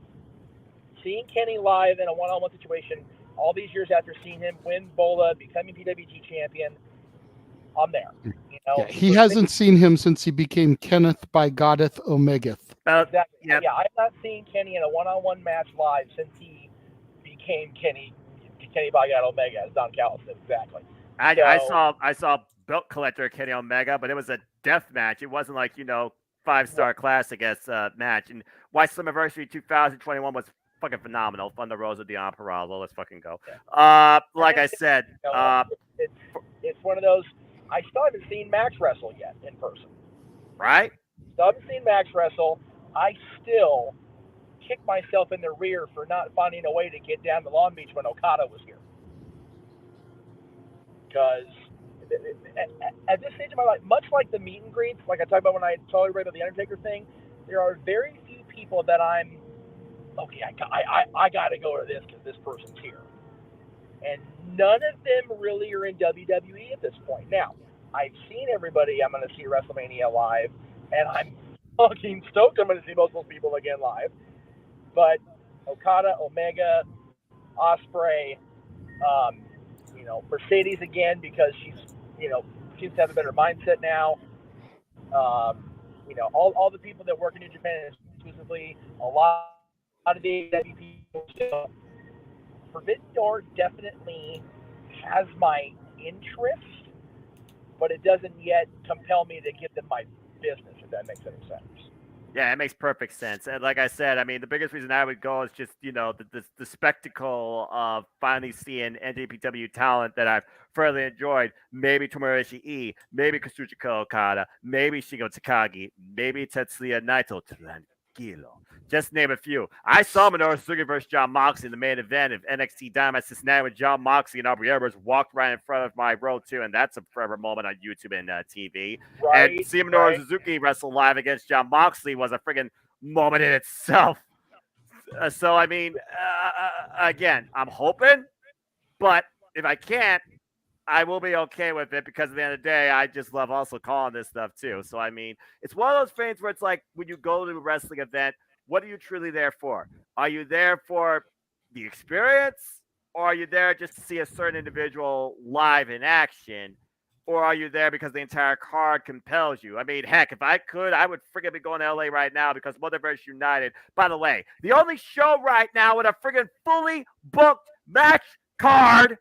Seeing Kenny live in a one-on-one situation all these years after seeing him win Bola, becoming PWG champion, I'm there. You know, yeah, he hasn't seen him since he became Kenneth by Goddeth Omega. Exactly. Yep. Yeah, I've not seen Kenny in a one-on-one match live since he became Kenny by God Omega as Don Callis. Exactly. I saw Belt Collector Kenny Omega, but it was a death match. It wasn't like 5-star classic as match. And White Slammiversary 2021 was fucking phenomenal. Thunder Rosa, Dion Peralta. Let's fucking go. Like I said, it's one of those. I still haven't seen Max wrestle yet in person. Right? Still haven't seen Max wrestle. I still kick myself in the rear for not finding a way to get down to Long Beach when Okada was here. Because at this stage of my life, much like the meet and greets, like I talked about when I told everybody about the Undertaker thing, there are very few people that I'm, okay, I got to go to this because this person's here. And none of them really are in WWE at this point. Now, I've seen everybody I'm going to see WrestleMania live, and I'm fucking stoked I'm going to see most of those people again live. But Okada, Omega, Ospreay, Mercedes again because she's, seems to have a better mindset now. All the people that work in New Japan exclusively, a lot of the AEW Forbidden Door definitely has my interest, but it doesn't yet compel me to give them my business, if that makes any sense. Yeah, it makes perfect sense. And like I said, I mean, the biggest reason I would go is just, the spectacle of finally seeing NJPW talent that I've thoroughly enjoyed. Maybe Tomoyoshi Ishii, maybe Kazuchika Okada, maybe Shingo Takagi, maybe Tetsuya Naito. Tranquilo. Just name a few. I saw Minoru Suzuki versus John Moxley in the main event of NXT Dynamite Cincinnati when John Moxley and Aubrey Edwards walked right in front of my row too, and that's a forever moment on YouTube and TV. Right, and seeing Minoru Suzuki wrestle live against John Moxley was a friggin' moment in itself. So I mean, again, I'm hoping, but if I can't, I will be okay with it because at the end of the day, I just love also calling this stuff too. So I mean, it's one of those things where it's like when you go to a wrestling event, what are you truly there for? Are you there for the experience, or are you there just to see a certain individual live in action? Or are you there because the entire card compels you? I mean, heck, if I could, I would friggin' be going to LA right now because Motherverse United, by the way, the only show right now with a friggin' fully booked match card,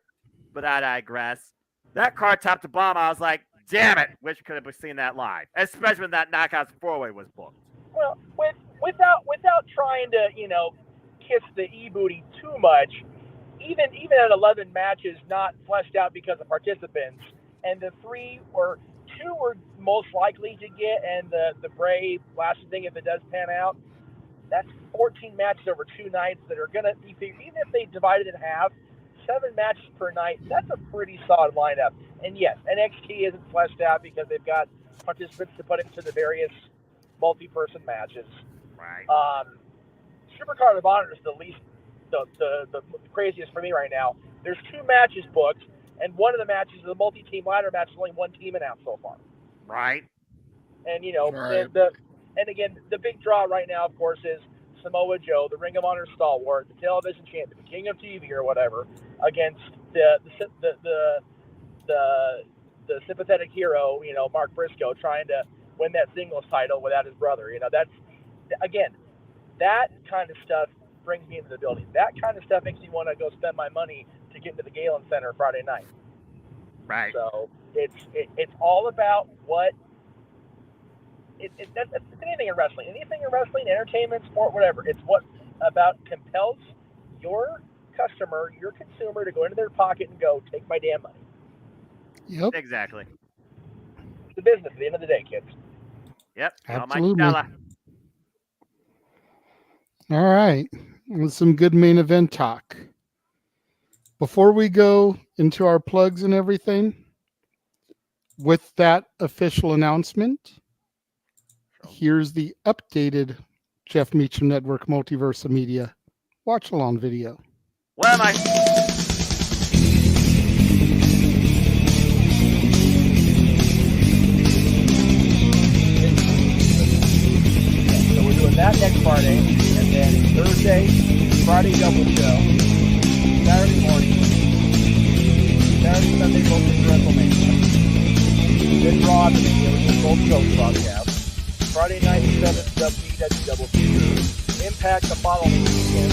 but I digress. That card top to bottom, I was like, damn it, wish you could have seen that live, especially when that Knockouts 4-way was booked. Well, without trying to, kiss the e-booty too much, even at 11 matches not fleshed out because of participants, and the 2 were most likely to get, and the Bray last thing if it does pan out, that's 14 matches over 2 nights that are going to be, even if they divide it in half, 7 matches per night, that's a pretty solid lineup. And yes, NXT isn't fleshed out because they've got participants to put into the various multi-person matches. Right. Supercard of Honor is the craziest for me right now. There's 2 matches booked, and one of the matches is a multi-team ladder match. There's only 1 team announced so far. Right. And Right. and again, the big draw right now, of course, is Samoa Joe, the Ring of Honor stalwart, the television champion, the king of TV or whatever, against the sympathetic hero, Mark Briscoe, trying to win that singles title without his brother. That's, again, that kind of stuff brings me into the building. That kind of stuff makes me want to go spend my money to get into the Galen Center Friday night. Right. So it's all about what. It's anything in wrestling. Anything in wrestling, entertainment, sport, whatever. It's what about compels your customer, your consumer, to go into their pocket and go, take my damn money. Yep. Exactly. It's a business at the end of the day, kids. Yep. Absolutely. All right. With some good main event talk. Before we go into our plugs and everything, with that official announcement, here's the updated Jeff Meacham Network Multiverse of Media watch-along video. Where am I? So we're doing that next Friday, and then Thursday, Friday double show, Saturday morning, Saturday, Sunday, both in WrestleMania. Then Raw on the video, which is both shows broadcast. Friday night, 7th, WW double feature. Impact the following weekend.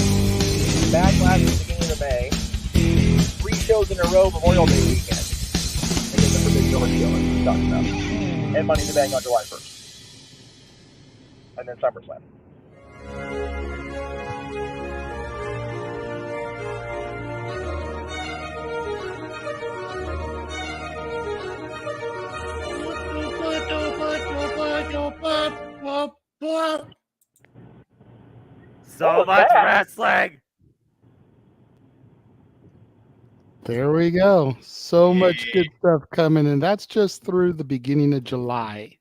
Backlash at the beginning of May. 3 shows in a row Memorial Day weekend. And then the Forbidden Door show, as we talked about. And Money in the Bank on July 1st. And then SummerSlam. So much wrestling. There we go. So much good stuff coming, and that's just through the beginning of July.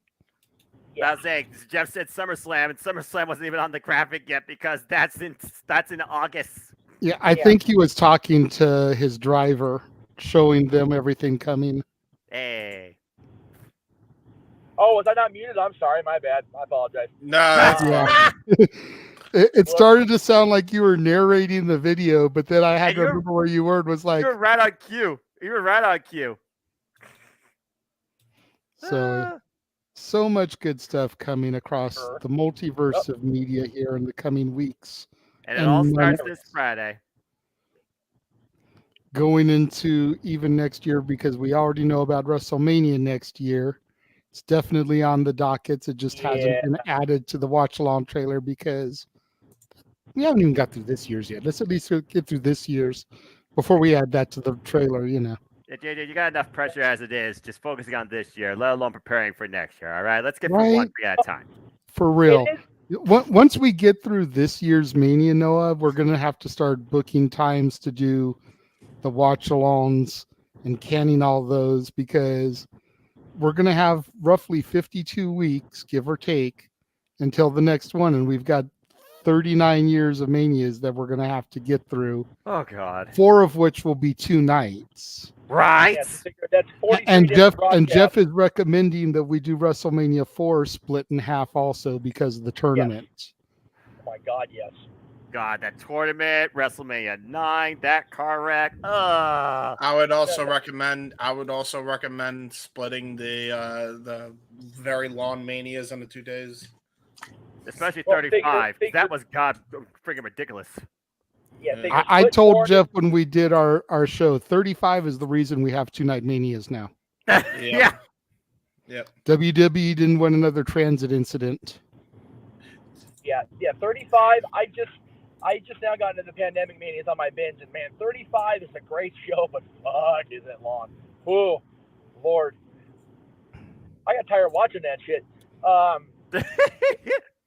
I was saying, Jeff said SummerSlam, and SummerSlam wasn't even on the graphic yet because that's in August. Yeah, I think he was talking to his driver, showing them everything coming. Hey. Oh, was I not muted? I'm sorry. My bad. I apologize. No. Yeah. It started to sound like you were narrating the video, but then I had to remember where you were. It was like, you were right on cue. You were right on cue. So much good stuff coming across the multiverse of media here in the coming weeks And it all starts this Friday. Going into even next year, because we already know about WrestleMania next year. It's definitely on the dockets. It just hasn't been added to the watch along trailer because we haven't even got through this year's yet. Let's at least get through this year's before we add that to the trailer, Yeah, JJ, you got enough pressure as it is, just focusing on this year, let alone preparing for next year. All right, let's get from one thing at a time. For real. Once we get through this year's Mania, Noah, we're going to have to start booking times to do the watch-alongs and canning all those, because we're going to have roughly 52 weeks, give or take, until the next one, and we've got 39 years of Manias that we're going to have to get through. Oh, God. 4 of which will be 2 nights. Right. That's And Jeff is recommending that we do WrestleMania 4 split in half also because of the tournament. Oh my God, yes. God, that tournament, WrestleMania 9, that car wreck. I would also recommend splitting the very long manias into 2 days. Especially 35. That was freaking ridiculous. Yeah, I told Jeff when we did our show, 35 is the reason we have 2-night Manias now. Yeah. Yep. WWE didn't want another transit incident. Yeah, 35. I just now got into the Pandemic Manias on my binge, and man, 35 is a great show, but fuck, is it long? Ooh, Lord, I got tired watching that shit.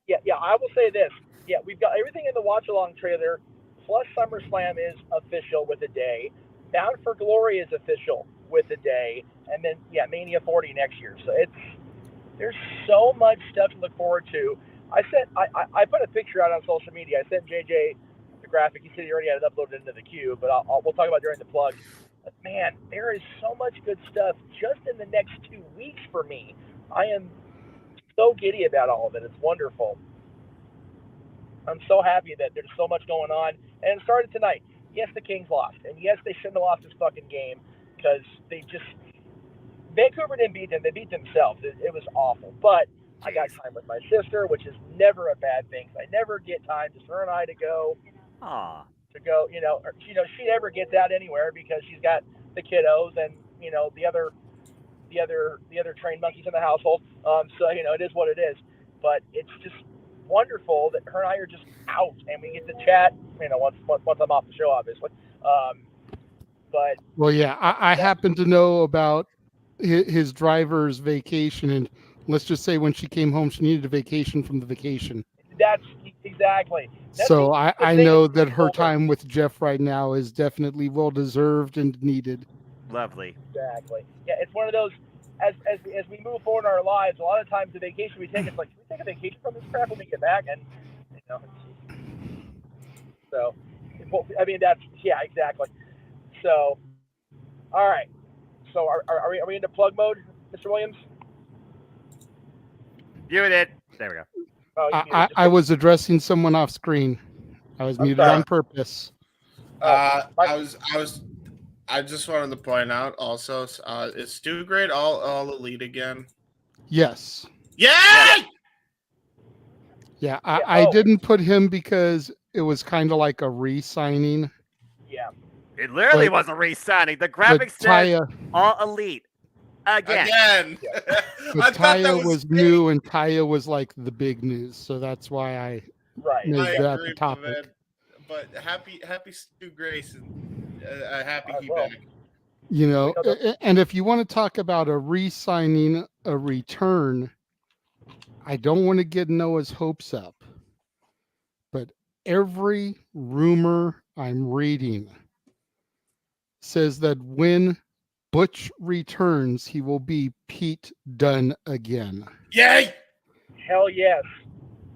Yeah, I will say this. Yeah, we've got everything in the watch-along trailer. Plus, SummerSlam is official with a day. Bound for Glory is official with a day, and then Mania 40 next year. So there's so much stuff to look forward to. I put a picture out on social media. I sent JJ the graphic. He said he already had it uploaded into the queue, but we'll talk about it during the plug. But man, there is so much good stuff just in the next 2 weeks for me. I am so giddy about all of it. It's wonderful. I'm so happy that there's so much going on. And it started tonight. Yes, the Kings lost. And yes, they shouldn't have lost this fucking game because Vancouver didn't beat them. They beat themselves. It was awful. But I got time with my sister, which is never a bad thing. I never get time, just her and I, to go. She never gets out anywhere because she's got the kiddos and, the other trained monkeys in the household. So, it is what it is. But it's just wonderful that her and I are just out and we get to chat, once I'm off the show, obviously. Well, yeah, I happen to know about his driver's vacation, and let's just say when she came home, she needed a vacation from the vacation. That's exactly. So I know that her time with Jeff right now is definitely well-deserved and needed. Lovely. Exactly. Yeah, it's one of those, as we move forward in our lives, a lot of times the vacation we take, it's like, can we take a vacation from this crap when we get back? And, so, exactly. So, all right. So are we into plug mode, Mr. Williams? Muted. There we go. Oh, I was addressing someone off screen. I was muted on purpose. I just wanted to point out also, is Stu Great all elite again? Yes. Yay! Yeah, I didn't put him because it was kind of like a re-signing. Yeah. It literally was a re-signing. The graphics said all elite. Again. But Taya was new, and Taya was like the big news, so that's why I made that the topic. But happy Stu Grayson, happy he back. And if you want to talk about a re-signing, a return, I don't want to get Noah's hopes up, but every rumor I'm reading says that when Butch returns, he will be Pete Dunne again. Yay! Hell yes.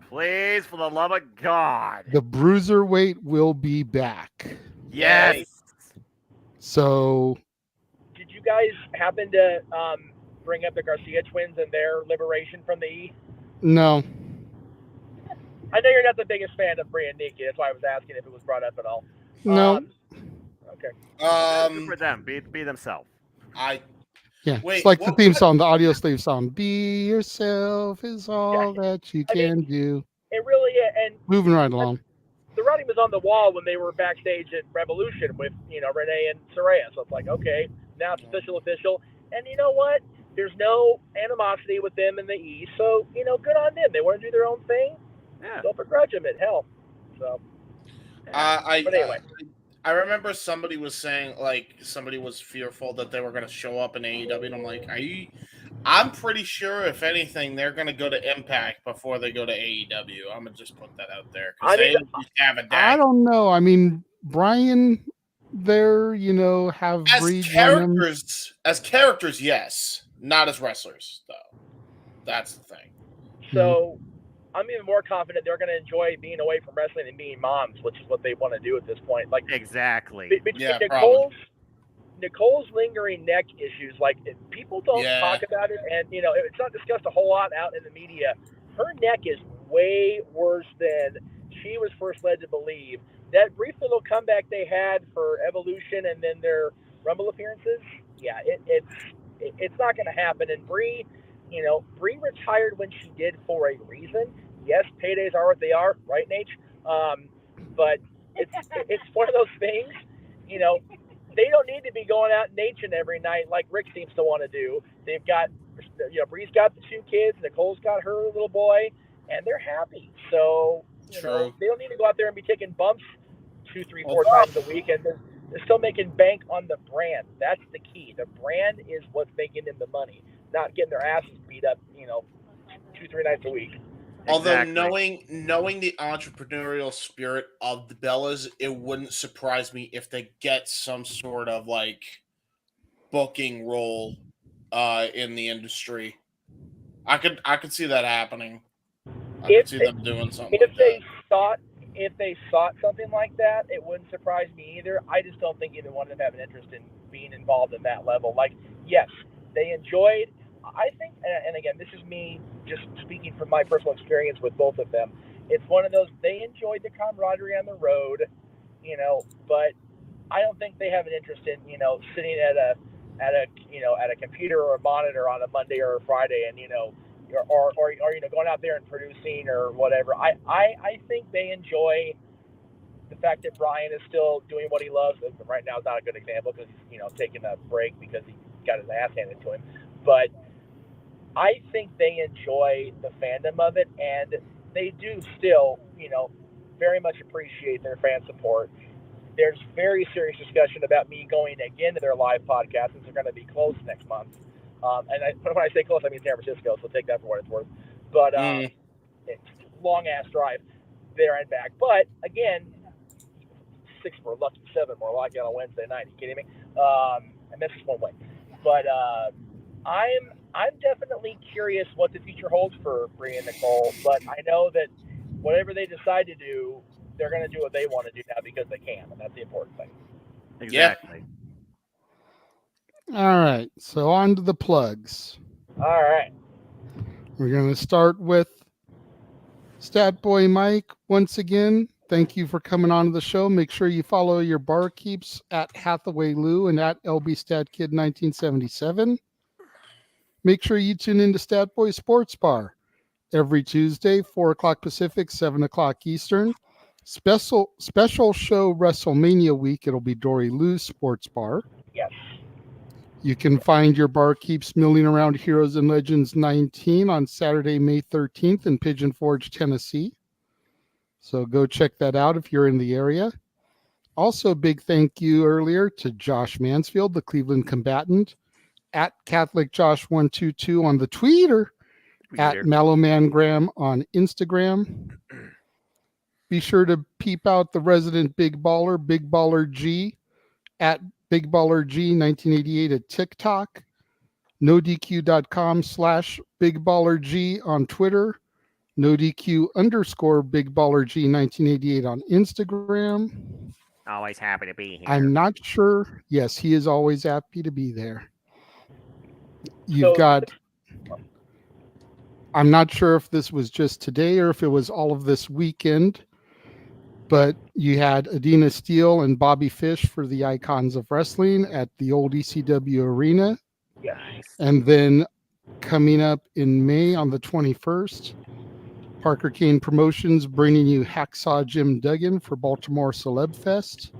Please, for the love of God. The Bruiserweight will be back. Yes. Yay. So, did you guys happen to bring up the Garcia twins and their liberation from the E? No. I know you're not the biggest fan of Bria and Nikki. That's why I was asking if it was brought up at all. No. Okay. Good for them. Be themselves. It's like the theme song, the audio slave song. Be yourself is all that you can do. It really is. And moving right along. the writing was on the wall when they were backstage at Revolution with, Renee and Saraya. So it's like, okay, now it's official. And you know what? There's no animosity with them in the East. So, good on them. They want to do their own thing. Yeah. Don't begrudge them it. Hell. So. But anyway. I remember somebody was saying, like, somebody was fearful that they were going to show up in AEW, and I'm like, I'm pretty sure, if anything, they're going to go to Impact before they go to AEW. I'm going to just put that out there. They have a day. I don't know. I mean, Brian there, have as characters, yes. Not as wrestlers, though. That's the thing. So I'm even more confident they're going to enjoy being away from wrestling and being moms, which is what they want to do at this point. Like exactly. Between Nicole's lingering neck issues, like people don't talk about it, and it's not discussed a whole lot out in the media. Her neck is way worse than she was first led to believe. That brief little comeback they had for Evolution and then their Rumble appearances, it's not going to happen. And Brie retired when she did for a reason. Yes, paydays are what they are, right, Nate? But it's one of those things, they don't need to be going out nature every night like Rick seems to want to do. They've got, Bree's got the 2 kids, Nicole's got her little boy, and they're happy. So, they don't need to go out there and be taking bumps 2, 3, 4 times a week, and they're still making bank on the brand. That's the key. The brand is what's making them the money, not getting their asses beat up, 2, 3 nights a week. Although knowing the entrepreneurial spirit of the Bellas, it wouldn't surprise me if they get some sort of like booking role in the industry. I could see that happening. I could see them doing something. If they sought something like that, it wouldn't surprise me either. I just don't think either one of them have an interest in being involved in that level. Like, yes, they enjoyed. I think, and again, this is me just speaking from my personal experience with both of them. It's one of those, they enjoyed the camaraderie on the road, but I don't think they have an interest in, sitting at a computer or a monitor on a Monday or a Friday and, or going out there and producing or whatever. I think they enjoy the fact that Brian is still doing what he loves. Right now is not a good example because he's, taking a break because he got his ass handed to him. But I think they enjoy the fandom of it, and they do still, very much appreciate their fan support. There's very serious discussion about me going again to their live podcast since they're going to be closed next month. And when I say close, I mean San Francisco, so take that for what it's worth. But it's a long-ass drive there and back. But, again, 6 more lucky, 7 more lucky on a Wednesday night. Are you kidding me? And that's just one way. But I'm definitely curious what the future holds for Brie and Nicole, but I know that whatever they decide to do, they're going to do what they want to do now because they can, and that's the important thing. Exactly. All right, so on to the plugs. All right. We're going to start with Stat Boy Mike. Once again, thank you for coming on to the show. Make sure you follow your barkeeps at Hathaway Lou and at LBStatKid1977. Make sure you tune into Stat Boy Sports Bar every Tuesday, 4 o'clock Pacific, 7 o'clock Eastern. Special show WrestleMania week. It'll be Dory Lou's Sports Bar. Yes. You can find your barkeeps milling around Heroes and Legends 19 on Saturday, May 13th in Pigeon Forge, Tennessee. So go check that out if you're in the area. Also, big thank you earlier to Josh Mansfield, the Cleveland combatant, at Catholic Josh 122 on the Twitter, at Mallowmangram on Instagram. Be sure to peep out the resident Big Baller G, at Big Baller G 1988 at TikTok, nodq.com/Big Baller G on Twitter, nodq_Big Baller G 1988 on Instagram. Always happy to be here. I'm not sure. Yes, he is always happy to be there. I'm not sure if this was just today or if it was all of this weekend, but you had Adina Steele and Bobby Fish for the Icons of Wrestling at the old ECW Arena. Yes. And then coming up in May on the 21st, Parker Kane Promotions bringing you Hacksaw Jim Duggan for Baltimore Celeb Fest.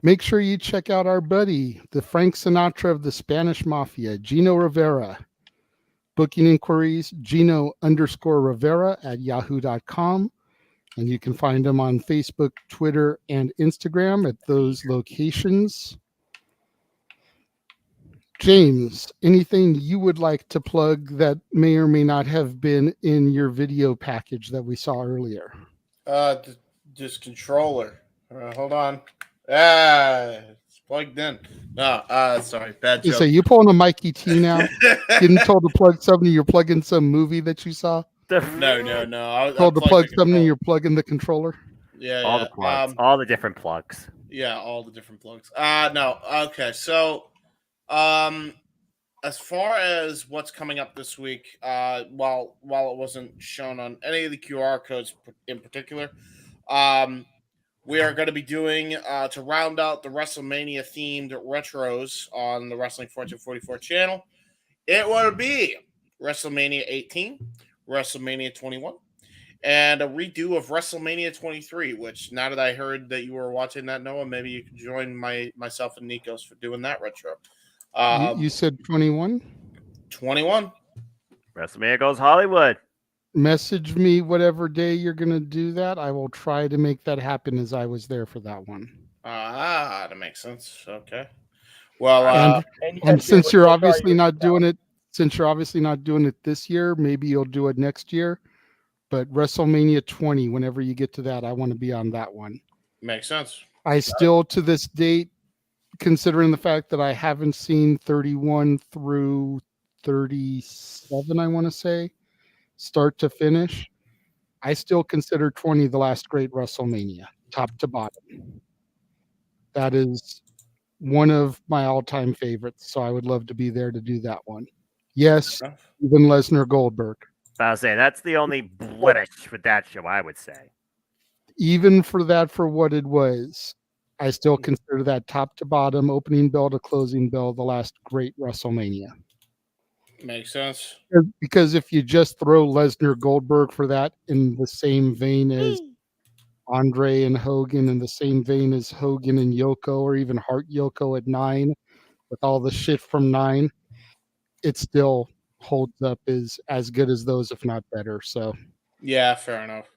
Make sure you check out our buddy, the Frank Sinatra of the Spanish Mafia, Gino Rivera. Booking inquiries, Gino_Rivera at yahoo.com. And you can find him on Facebook, Twitter, and Instagram at those locations. James, anything you would like to plug that may or may not have been in your video package that we saw earlier? This controller. Hold on. It's plugged in. No, sorry, bad joke. So you pulling a Mikey T now? Getting told to plug something, you're plugging some movie that you saw? No. Told to plug something, you're plugging the controller? Yeah, all the plugs, all the different plugs. Yeah, all the different plugs. No, okay. So, as far as what's coming up this week, while it wasn't shown on any of the QR codes in particular, we are going to be doing to round out the WrestleMania themed retros on the Wrestling Fortune 44 channel. It will be WrestleMania 18, WrestleMania 21, and a redo of WrestleMania 23. Which, now that I heard that you were watching that, Noah, maybe you can join myself and Nikos for doing that retro. You said 21? 21. WrestleMania Goes Hollywood. Message me whatever day you're going to do that. I will try to make that happen, as I was there for that one. That makes sense. Okay. Well, and since you're obviously not doing it, this year, maybe you'll do it next year. But WrestleMania 20, whenever you get to that, I want to be on that one. Makes sense. I still, to this date, considering the fact that I haven't seen 31 through 37, I want to say, start to finish, I still consider 20 the last great WrestleMania, top to bottom. That is one of my all-time favorites, so I would love to be there to do that one. Yes, even Lesnar Goldberg. I was saying that's the only blemish with that show, I would say. Even for that, for what it was, I still consider that top to bottom, opening bell to closing bell, the last great WrestleMania. Makes sense. Because if you just throw Lesnar Goldberg for that in the same vein as Andre and Hogan, in the same vein as Hogan and Yoko, or even Hart Yoko at 9, with all the shit from 9, it still holds up as good as those, if not better. So yeah, fair enough.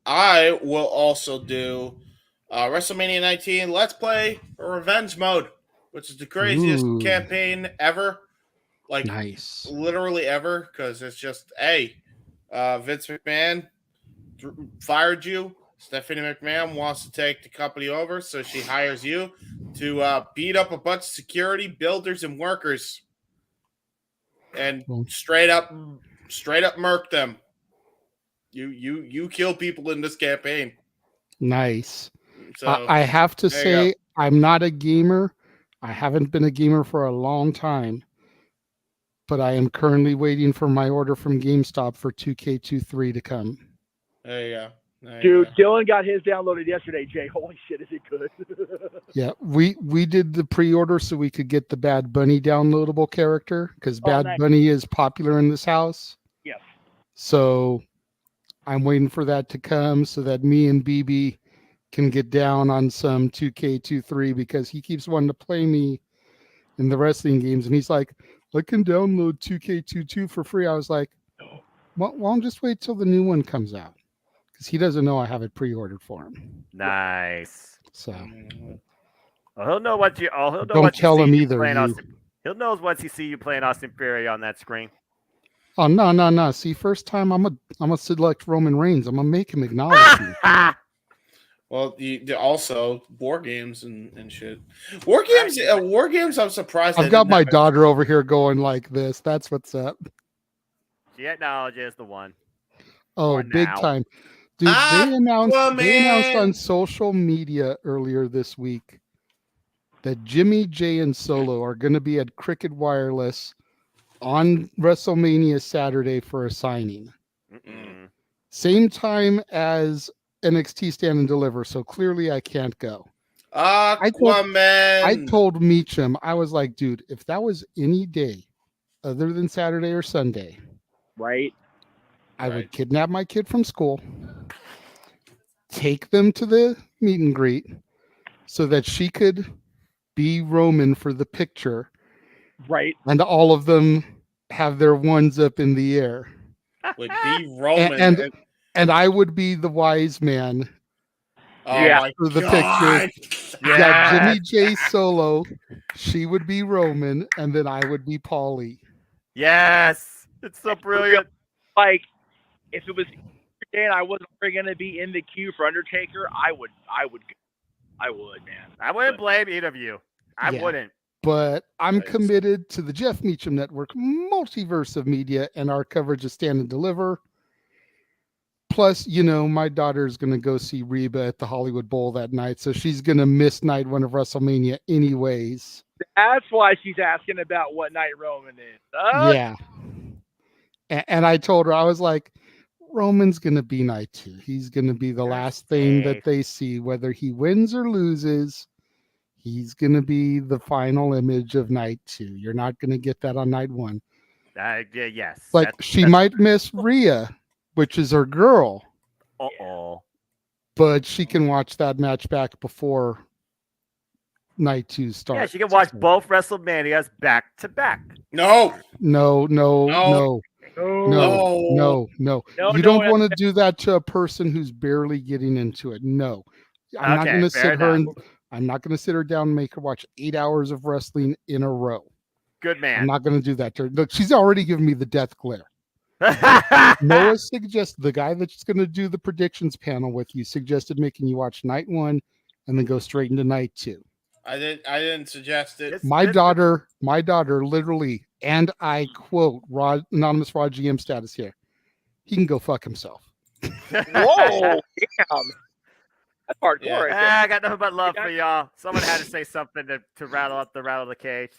I will also do WrestleMania 19 Let's Play Revenge Mode, which is the craziest campaign ever. Like, nice. Literally ever, because it's just, Vince McMahon fired you. Stephanie McMahon wants to take the company over, so she hires you to beat up a bunch of security, builders, and workers, and straight up murk them. You kill people in this campaign. Nice. So, I have to say, I'm not a gamer. I haven't been a gamer for a long time, but I am currently waiting for my order from GameStop for 2K23 to come. There you go. Dude, Dylan got his downloaded yesterday, Jay. Holy shit, is it good? Yeah, we did the pre-order so we could get the Bad Bunny downloadable character, because Bad Bunny is popular in this house. Yes. So I'm waiting for that to come so that me and BB can get down on some 2K23, because he keeps wanting to play me in the wrestling games, and he's like, I can download 2K22 for free. I was like, well, I'll just wait till the new one comes out, because he doesn't know I have it pre-ordered for him. Nice. So well, he'll know what you. He'll know don't what tell you him see either. Playing he'll know once he see you playing Austin Theory on that screen. Oh no! See, first time I'm a select Roman Reigns. I'm gonna make him acknowledge me. Well, also War Games and shit. War Games. I'm surprised. I've got my daughter over here going like this. That's what's up. She acknowledges the one. Oh, big time. Dude, they announced on social media earlier this week that Jimmy, Jay, and Solo are going to be at Cricket Wireless on WrestleMania Saturday for a signing. Same time as NXT Stand and Deliver, so clearly I can't go. I told Meacham, I was like, dude, if that was any day other than Saturday or Sunday, right? I would kidnap my kid from school, take them to the meet and greet so that she could be Roman for the picture. Right. And all of them have their ones up in the air. Would be Roman. And I would be the wise man. My For the God. picture. Yeah, Jimmy J Solo. She would be Roman, and then I would be Paulie. Yes. It's so brilliant. Like, if it was and I wasn't going to be in the queue for Undertaker, I would, man. I wouldn't blame either of you. I wouldn't. But I'm committed to the Jeff Meacham Network multiverse of media and our coverage of Stand and Deliver. Plus, my daughter's going to go see Reba at the Hollywood Bowl that night, so she's going to miss night one of WrestleMania anyways. That's why she's asking about what night Roman is. Yeah. And I told her, I was like, Roman's going to be night 2. He's going to be the last thing that they see, whether he wins or loses. He's going to be the final image of night 2. You're not going to get that on night 1. Yes. Like, she might miss Rhea, which is her girl. Uh-oh. But she can watch that match back before night 2 starts. Yeah, she can watch both WrestleManias back to back. No. No. You don't want to do that to a person who's barely getting into it. No. I'm not going to sit her I'm not going to sit her down and make her watch 8 hours of wrestling in a row. Good man. I'm not going to do that to her. Look, she's already given me the death glare. Noah suggested, the guy that's going to do the predictions panel with you, suggested making you watch night 1 and then go straight into night 2. I didn't suggest it. My daughter literally, and I quote anonymous Raw GM status here, he can go fuck himself. Whoa, damn. That's hardcore. Yeah. Right there. I got nothing but love for y'all. Someone had to say something to rattle the cage.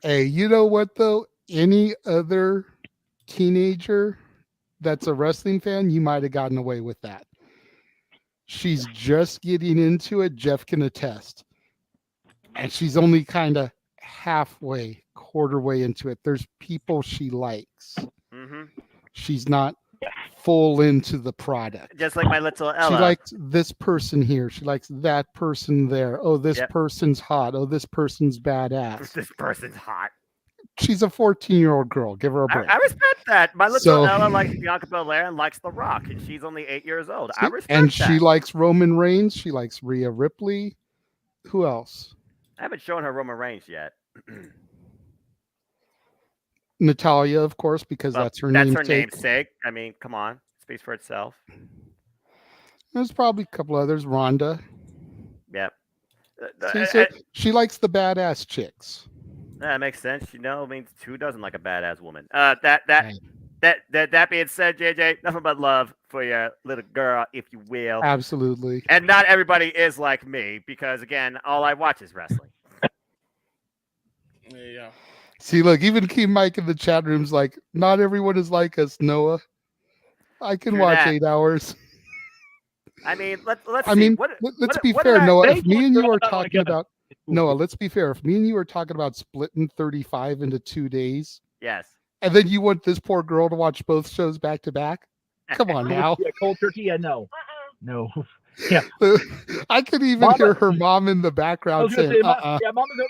Hey, you know what though? Any other teenager that's a wrestling fan, you might have gotten away with that. She's just getting into it. Jeff can attest. And she's only kind of halfway, quarter way into it. There's people she likes. Mm-hmm. She's not full into the product. Just like my little Ella. She likes this person here. She likes that person there. Oh, this person's hot. Oh, this person's badass. This person's hot. She's a 14-year-old girl. Give her a break. I respect that. My little Ella likes Bianca Belair and likes The Rock, and she's only 8 years old. I respect that. And she likes Roman Reigns. She likes Rhea Ripley. Who else? I haven't shown her Roman Reigns yet. Natalia, of course, because that's her namesake. That's her namesake. I mean, come on. Speaks for itself. There's probably a couple others. Rhonda. Yep. She likes the badass chicks. That makes sense. Means who doesn't like a badass woman? That being said, JJ, nothing but love for your little girl, if you will. Absolutely. And not everybody is like me, because again, all I watch is wrestling. There you go. See, look, even Key Mike in the chat room's like, not everyone is like us, Noah. I can watch 8 hours. I mean, let's be fair, Noah. If me and you are talking about Noah, let's be fair. If me and you are talking about splitting 35 into 2 days, yes, and then you want this poor girl to watch both shows back to back, come on now. Yeah, cold turkey, no. Yeah, I could even hear her mom in the background saying, Mama's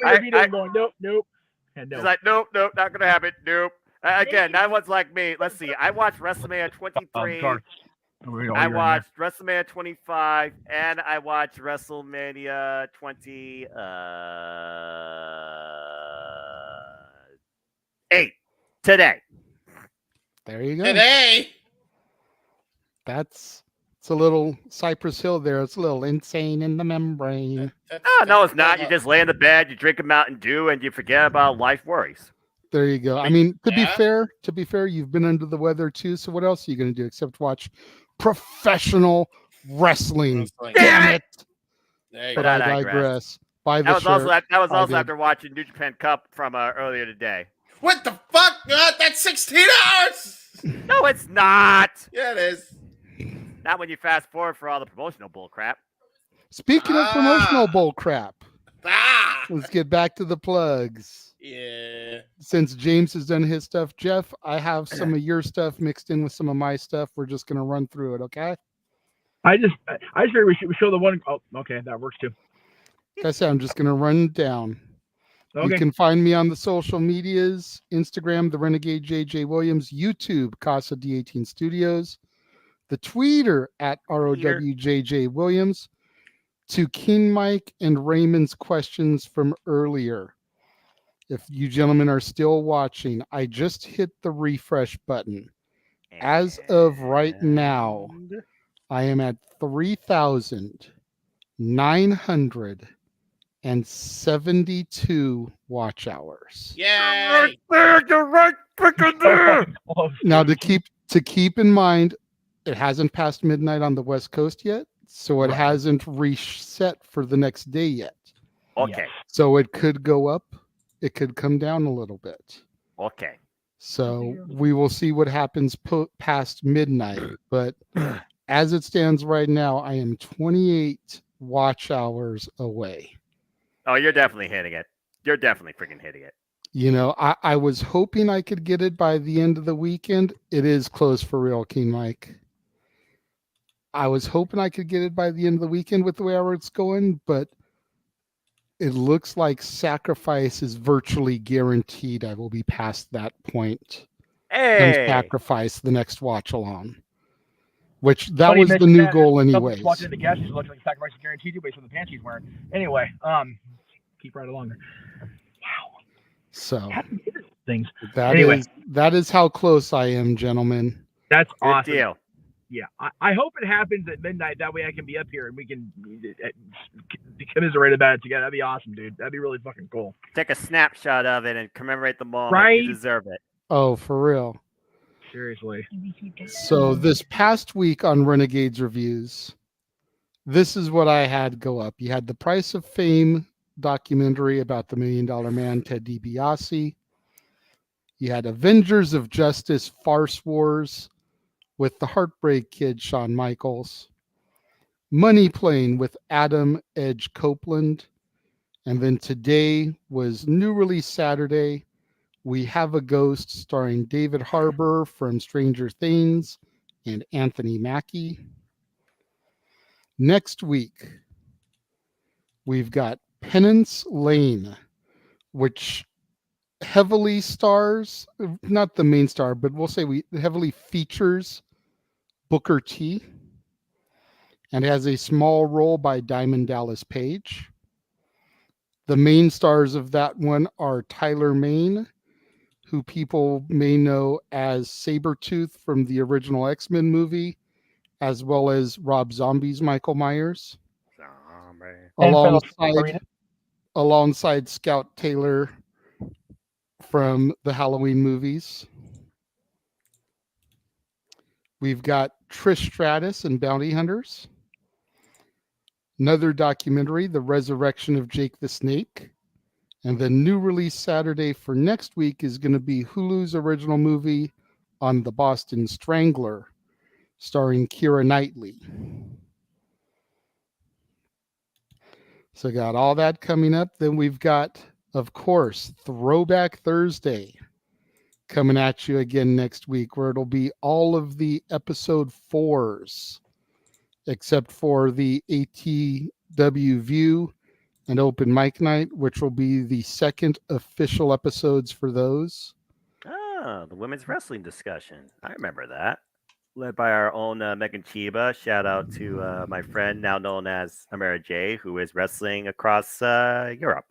over here going, nope. And no. She's like, nope, not gonna happen. Nope. Again, that one's like me. Let's see. I watched WrestleMania 23. I watched WrestleMania 25, and I watched WrestleMania 28 today. There you go. Today. It's a little Cypress Hill there. It's a little insane in the membrane. No, it's not. You just lay in the bed, you drink a Mountain Dew, and you forget about life worries. There you go. I mean, to be fair, you've been under the weather too. So what else are you going to do except watch professional wrestling? Damn it! But I digress. That was also after watching New Japan Cup from earlier today. What the fuck? That's 16 hours. No, it's not. Yeah, it is. Not when you fast forward for all the promotional bull crap. Speaking of promotional bull crap, Let's get back to the plugs. Yeah. Since James has done his stuff, Jeff, I have some of your stuff mixed in with some of my stuff. We're just gonna run through it, okay? I just figured we show the one. Oh, okay, that works too. Like I said, I'm just gonna run down. Okay. You can find me on the social medias: Instagram, the Renegade JJ Williams; YouTube, Casa D18 Studios; the Twitter at ROWJJ Williams; to King Mike and Raymond's questions from earlier. If you gentlemen are still watching, I just hit the refresh button. As of right now, I am at 3,972 watch hours. Yay! You're right freaking there. Now to keep in mind, it hasn't passed midnight on the West Coast yet, so it hasn't reset for the next day yet. Okay. So it could go up, it could come down a little bit. Okay. So we will see what happens past midnight. But as it stands right now, I am 28 watch hours away. Oh, you're definitely hitting it. You're definitely freaking hitting it. You know, I was hoping I could get it by the end of the weekend. It is close for real, King Mike. I was hoping I could get it by the end of the weekend with the way it's going, but it looks like Sacrifice is virtually guaranteed. I will be past that point. Hey! Sacrifice the next watch along, which that was the new goal anyways. Walking in the gas station looks like Sacrifice is guaranteed to based on the pants he's wearing. Anyway, keep right along there. Wow. So things. That is how close I am, gentlemen. That's Good awesome. deal. Yeah, I hope it happens at midnight. That way I can be up here and we can commiserate about it together. That'd be awesome, dude. That'd be really fucking cool. Take a snapshot of it and commemorate the moment. Right? You deserve it. Oh, for real. Seriously. So this past week on Renegade's reviews, this is what I had go up. You had the Price of Fame documentary about the $1 Million Man, Ted DiBiase. You had Avengers of Justice, Farce Wars with the Heartbreak Kid, Shawn Michaels. Money Plane with Adam Edge Copeland. And then today was New Release Saturday. We Have a Ghost starring David Harbour from Stranger Things and Anthony Mackie. Next week, we've got Penance Lane, which heavily stars, not the main star, but we'll say we heavily features Booker T and has a small role by Diamond Dallas Page. The main stars of that one are Tyler Mane, who people may know as Sabretooth from the original X-Men movie, as well as Rob Zombie's Michael Myers. Alongside Scout Taylor from the Halloween movies. We've got Trish Stratus and Bounty Hunters. Another documentary, The Resurrection of Jake the Snake. And the new release Saturday for next week is going to be Hulu's original movie on the Boston Strangler, starring Keira Knightley. So got all that coming up. Then we've got, of course, Throwback Thursday coming at you again next week, where it'll be all of the episode 4s, except for the ATW View and Open Mic Night, which will be the second official episodes for those. Ah, the women's wrestling discussion. I remember that. Led by our own Megan Chiba. Shout out to my friend, now known as Amara J, who is wrestling across Europe.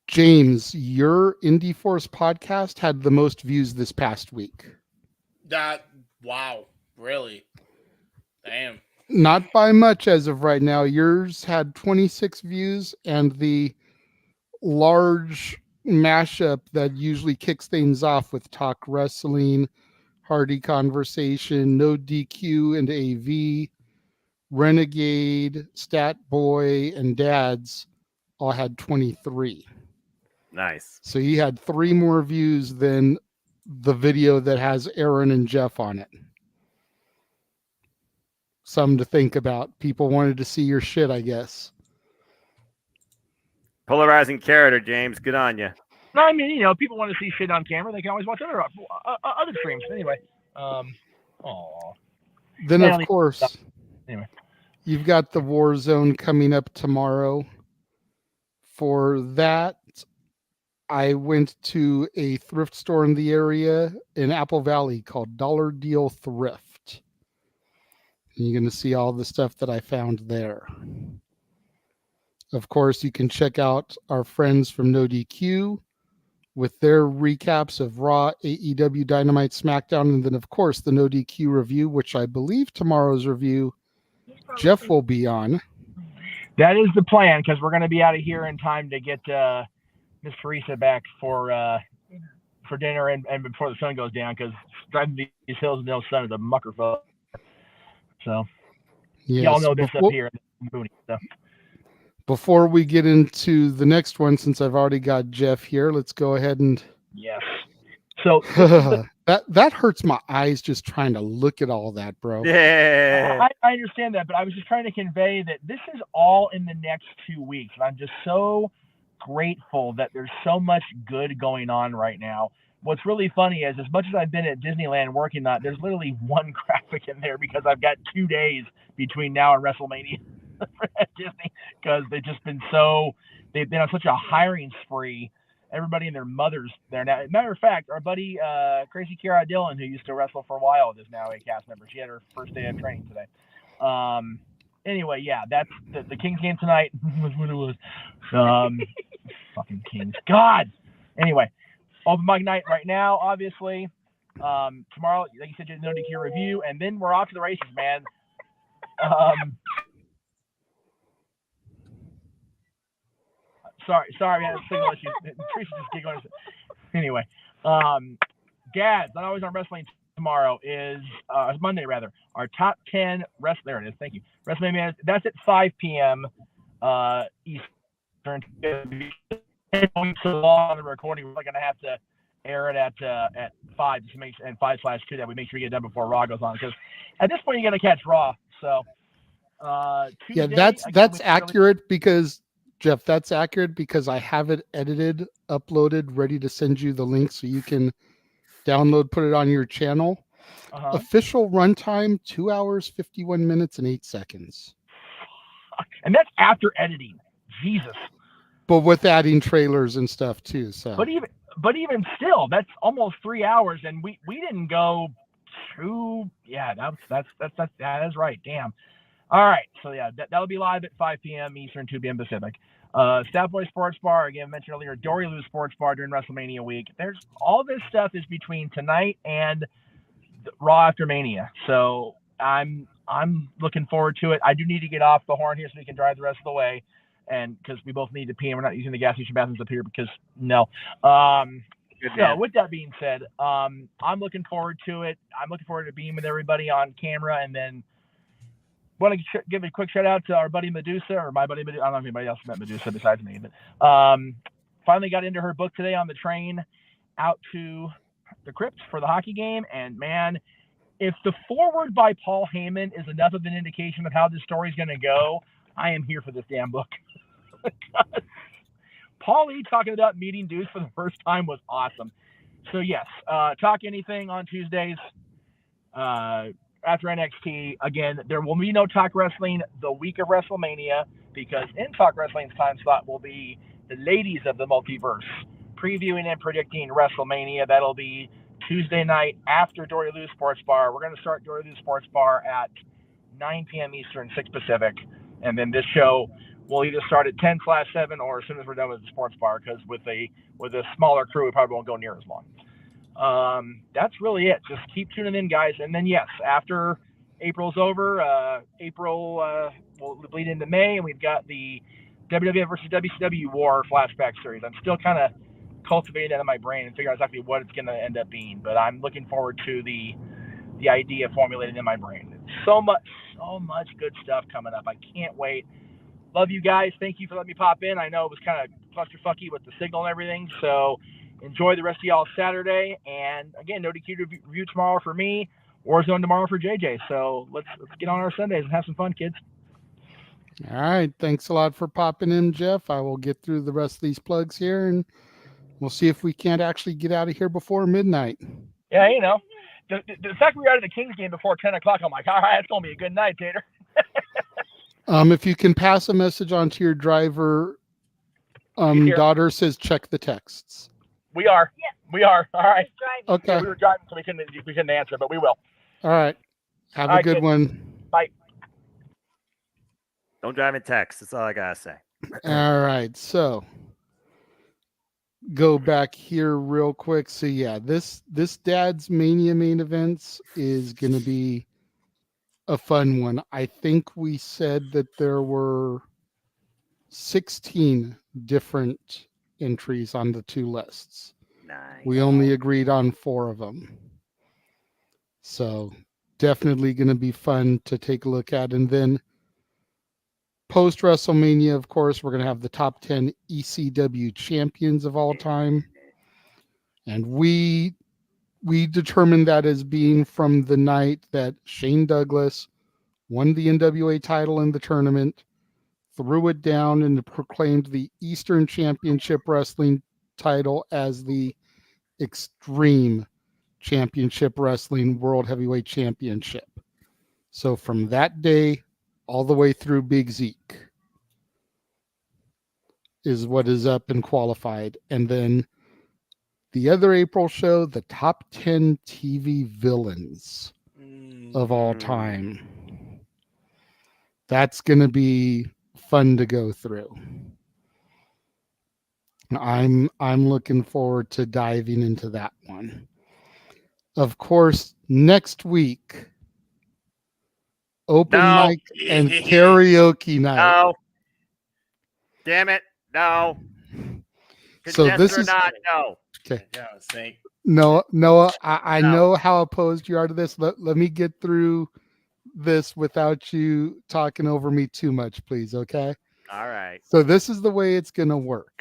James, your Indie Force podcast had the most views this past week. Wow, really? Damn. Not by much as of right now. Yours had 26 views, and the large mashup that usually kicks things off with Talk Wrestling, Hardy Conversation, No DQ and AV, Renegade, Stat Boy, and Dads all had 23. Nice. So he had 3 more views than the video that has Aaron and Jeff on it. Something to think about. People wanted to see your shit, I guess. Polarizing character, James. Good on you. No, I mean, people want to see shit on camera. They can always watch other streams. Anyway. Then, of course, Anyway. you've got the Warzone coming up tomorrow. For that, I went to a thrift store in the area in Apple Valley called Dollar Deal Thrift. And you're going to see all the stuff that I found there. Of course, you can check out our friends from No DQ with their recaps of Raw, AEW, Dynamite, SmackDown, and then, of course, the No DQ review, which I believe tomorrow's review Jeff will be on. That is the plan, because we're going to be out of here in time to get Miss Teresa back for dinner and before the sun goes down, because driving these hills with no sun is a mucker. So, yes, y'all know this up here in the boonies. So. Before we get into the next one, since I've already got Jeff here, let's go ahead and. Yes. So that hurts my eyes just trying to look at all that, bro. Yeah. I understand that, but I was just trying to convey that this is all in the next 2 weeks. And I'm just so grateful that there's so much good going on right now. What's really funny is, as much as I've been at Disneyland working on, there's literally one graphic in there because I've got 2 days between now and WrestleMania at Disney, because they've been on such a hiring spree. Everybody and their mothers there now. Matter of fact, our buddy Crazy Kiara Dillon, who used to wrestle for a while, is now a cast member. She had her first day of training today. Anyway, yeah, that's the Kings game tonight. Was what it was. Fucking Kings. God. Anyway, open mic night right now, obviously. Tomorrow, like you said, No DQ review, and then we're off to the races, man. Sorry, man. Signal issue. Teresa just giggling. Anyway, Gads, not always on wrestling tomorrow is Monday rather. Our top 10 there it is. Thank you. WrestleMania. That's at 5 p.m. Eastern. So long on the recording, we're going to have to air it at 5 to make and 5/2 that we make sure we get it done before Raw goes on, because at this point you're going to catch Raw. So yeah, that's accurate because. Jeff, that's accurate because I have it edited, uploaded, ready to send you the link so you can download, put it on your channel. Official runtime, 2 hours, 51 minutes, and 8 seconds. And that's after editing. Jesus. But with adding trailers and stuff too. So. But even still, that's almost 3 hours, and we didn't go through. Yeah, that's right. Damn. All right, so yeah, that'll be live at 5 p.m. Eastern, 2 p.m. Pacific. Staff Boy Sports Bar, again, mentioned earlier, Dory Lou Sports Bar during WrestleMania week. There's all this stuff is between tonight and Raw after Mania. So I'm looking forward to it. I do need to get off the horn here so we can drive the rest of the way, and because we both need to pee and we're not using the gas station bathrooms up here because no. So with that being said, I'm looking forward to it. I'm looking forward to being with everybody on camera, and then want to give a quick shout out to our buddy Medusa, or my buddy Medusa. I don't know if anybody else met Medusa besides me, but finally got into her book today on the train out to the crypt for the hockey game. And man, if the foreword by Paul Heyman is enough of an indication of how this story is going to go, I am here for this damn book. Paul E talking about meeting Deuce for the first time was awesome. So yes, Talk Anything on Tuesdays. After NXT, again, there will be no Talk Wrestling the week of WrestleMania, because in Talk Wrestling's time slot will be the ladies of the multiverse previewing and predicting WrestleMania. That'll be Tuesday night after Dory Lou Sports Bar. We're going to start Dory Lou Sports Bar at 9 p.m. Eastern, 6 Pacific, and then this show will either start at 10/7 or as soon as we're done with the Sports Bar, because with a smaller crew, we probably won't go near as long. That's really it. Just keep tuning in, guys. And then yes, after April's over, April will bleed into May, and we've got the WWF versus WCW War flashback series. I'm still kind of cultivating that in my brain and figure out exactly what it's going to end up being, but I'm looking forward to the idea formulated in my brain. So much good stuff coming up. I can't wait. Love you guys. Thank you for letting me pop in. I know it was kind of clusterfucky with the signal and everything, so enjoy the rest of y'all Saturday. And again, No DQ review tomorrow for me, Warzone tomorrow for JJ. So let's get on our Sundays and have some fun, kids. All right. Thanks a lot for popping in, Jeff. I will get through the rest of these plugs here, and we'll see if we can't actually get out of here before midnight. Yeah, you know, the fact we got to the Kings game before 10 o'clock, I'm like, all right, it's going to be a good night, Tater. If you can pass a message on to your driver, daughter says check the texts. We are. Yeah. We are. All right. Okay. Yeah, we were driving, so we couldn't answer, but we will. All right. Have a good one. Bye. Don't drive in text. That's all I gotta say. All right. So go back here real quick. So yeah, this Dad's Mania main events is gonna be a fun one. I think we said that there were 16 different entries on the two lists. Nice. We only agreed on 4 of them. So definitely going to be fun to take a look at. And then post WrestleMania, of course, we're going to have the top 10 ECW champions of all time. And we determined that as being from the night that Shane Douglas won the NWA title in the tournament, threw it down, and proclaimed the Eastern Championship Wrestling title as the Extreme Championship Wrestling World Heavyweight Championship. So from that day all the way through Big Zeke is what is up and qualified. And then the other April show, the top 10 TV villains of all time. That's going to be fun to go through. I'm looking forward to diving into that one. Of course, next week, open mic and karaoke night. No. Damn it. No. So this is not, no. Okay. Yeah, thank. Noah, I know how opposed you are to this. Let me get through this without you talking over me too much, please. Okay. All right. So this is the way it's going to work.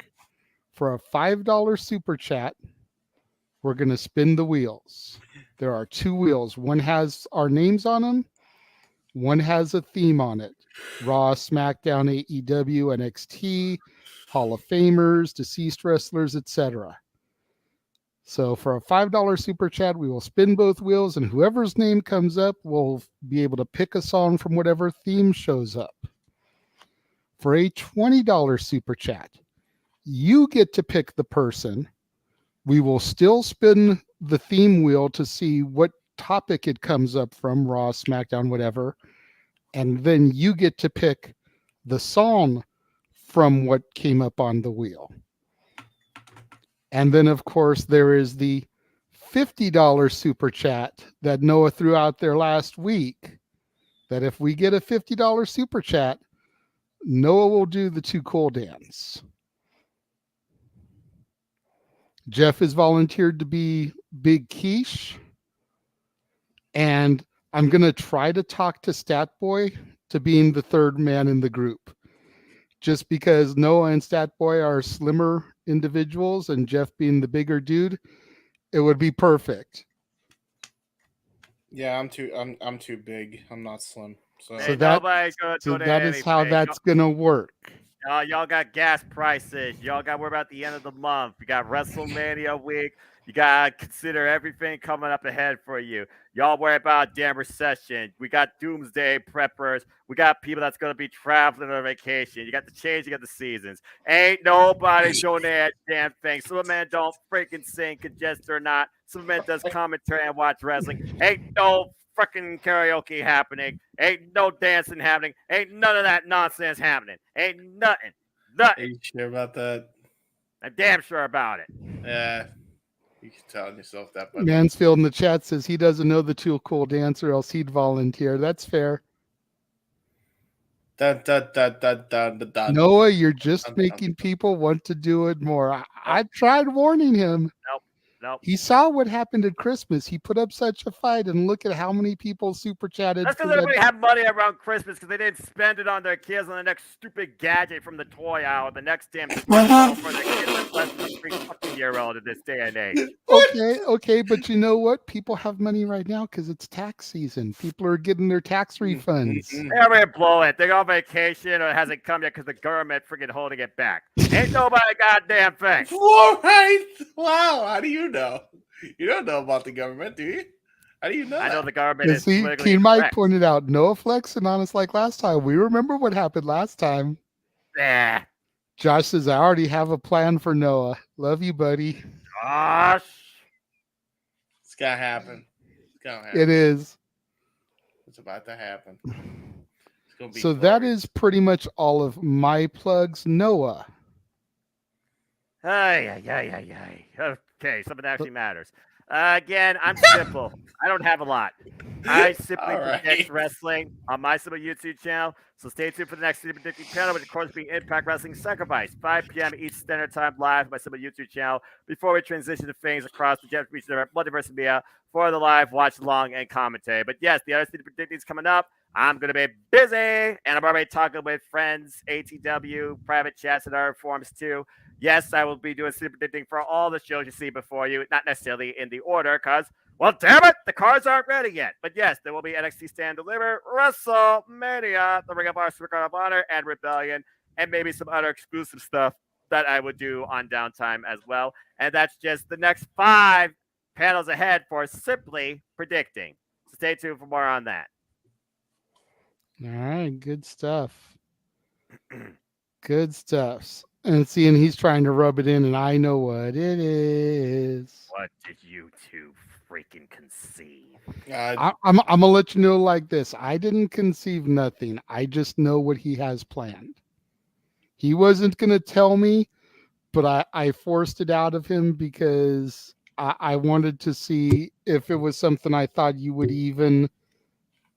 For a $5 super chat, we're going to spin the wheels. There are 2 wheels. One has our names on them. One has a theme on it. Raw, SmackDown, AEW, NXT, Hall of Famers, deceased wrestlers, etc. So for a $5 super chat, we will spin both wheels, and whoever's name comes up will be able to pick a song from whatever theme shows up. For a $20 super chat, you get to pick the person. We will still spin the theme wheel to see what topic it comes up from, Raw, SmackDown, whatever. And then you get to pick the song from what came up on the wheel. And then, of course, there is the $50 super chat that Noah threw out there last week, that if we get a $50 super chat, Noah will do the Too Cool dance. Jeff has volunteered to be Big Quiche. And I'm going to try to talk to Stat Boy to being the third man in the group. Just because Noah and Stat Boy are slimmer individuals and Jeff being the bigger dude, it would be perfect. Yeah, I'm too big. I'm not slim. So that is how that's going to work. Y'all got gas prices. Y'all got to worry about the end of the month. You got WrestleMania week. You got to consider everything coming up ahead for you. Y'all worry about damn recession. We got doomsday preppers. We got people that's going to be traveling on vacation. You got the change. You got the seasons. Ain't nobody doing that damn thing. Some man don't freaking sing, congested or not. Some man does commentary and watch wrestling. Ain't no freaking karaoke happening. Ain't no dancing happening. Ain't none of that nonsense happening. Ain't nothing. Are you sure about that? I'm damn sure about it. Yeah. You can tell yourself that. But Mansfield in the chat says he doesn't know the Too Cool dance or else he'd volunteer. That's fair. Noah, you're just making people want to do it more. I tried warning him. Nope. He saw what happened at Christmas. He put up such a fight, and look at how many people super chatted. That's because everybody had money around Christmas because they didn't spend it on their kids on the next stupid gadget from the toy aisle, the next damn smartphone for their kids that's less than $3 15-year-old in this day and age. Okay, but you know what? People have money right now because it's tax season. People are getting their tax refunds. They're ready to blow it. They're on vacation or it hasn't come yet because the government freaking holding it back. Ain't nobody goddamn thing. All right. Wow. How do you know? You don't know about the government, do you? How do you know? I know that? the government And is see, politically Keen Mike correct. pointed out Noah flexing on us like last time. We remember what happened last time. Yeah. Josh says, I already have a plan for Noah. Love you, buddy. Gosh. It's gonna happen. It's gonna happen. It is. It's about to happen. It's gonna be So that is pretty much all of my plugs. Noah. Ay. Okay, something that actually matters. Again, I'm simple. I don't have a lot. I simply All right. predict wrestling on my simple YouTube channel. So stay tuned for the next Super Predicting panel, which of course will be Impact Wrestling Sacrifice, 5 p.m. Eastern Standard Time live on my simple YouTube channel. Before we transition to things across the Jeff Reach Multiverse Media for the live watch along and commentary. But yes, the other Super Predicting is coming up. I'm going to be busy, and I'm already talking with friends, ATW, private chats, and other forums too. Yes, I will be doing Super Predicting for all the shows you see before you, not necessarily in the order, because, well, damn it, the cards aren't ready yet. But yes, there will be NXT Stand Deliver, WrestleMania, the Ring of Honor, Super Card of Honor, and Rebellion, and maybe some other exclusive stuff that I would do on downtime as well. And that's just the next 5 panels ahead for Simply Predicting. So stay tuned for more on that. All right, good stuff. Good stuff. And seeing he's trying to rub it in, and I know what it is. What did you two freaking conceive? I'm gonna let you know like this. I didn't conceive nothing. I just know what he has planned. He wasn't gonna tell me, but I forced it out of him because I wanted to see if it was something I thought you would even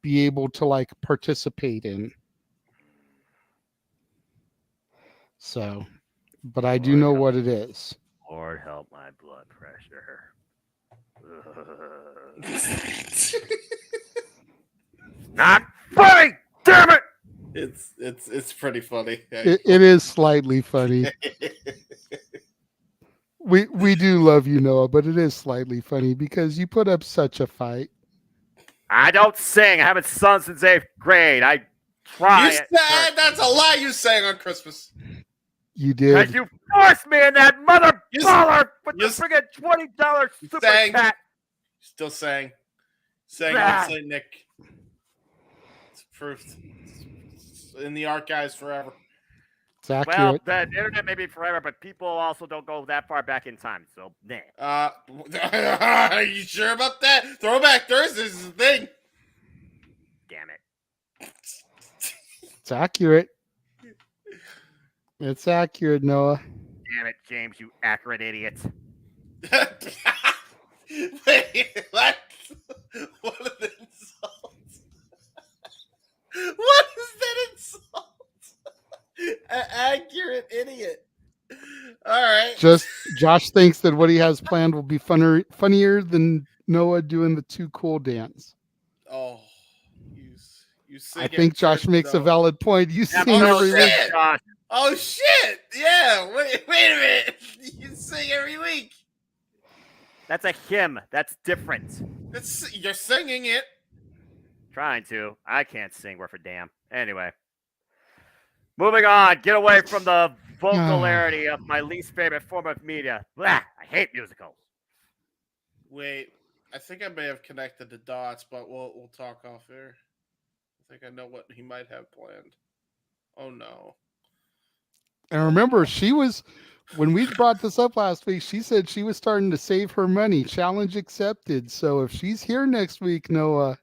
be able to like participate in. So, but I do know what it is. Lord help my blood pressure. Not funny, damn it! It's pretty funny. It is slightly funny. We do love you, Noah, but it is slightly funny because you put up such a fight. I don't sing. I haven't sung since 8th grade. I try You it. said that's a lie. You sang on Christmas. You did. Because you forced me in that mother baller with the friggin' $20 super sang. chat. Still sang. Sang Ah. on St. Nick. It's proof. It's in the archives forever. It's accurate. Well, the internet may be forever, but people also don't go that far back in time. So, nah. Are you sure about that? Throwback Thursdays is a thing. Damn it. It's accurate. It's accurate, Noah. Damn it, James, you accurate idiot. Wait, what? What an insult. What is that insult? An accurate idiot. All right. Just Josh thinks that what he has planned will be funnier than Noah doing the too cool dance. Oh, you sing I think Josh makes a valid point. You Yeah, sing every week. shit. Oh shit! Yeah. Wait a minute. You sing every week. That's a hymn. That's different. You're singing it. Trying to. I can't sing worth a damn. Anyway. Moving on. Get away from the vocalarity of my least favorite form of media. Blah, I hate musicals. Wait, I think I may have connected the dots, but we'll talk off air. I think I know what he might have planned. Oh no. And remember, when we brought this up last week, she said she was starting to save her money. Challenge accepted. So if she's here next week, Noah,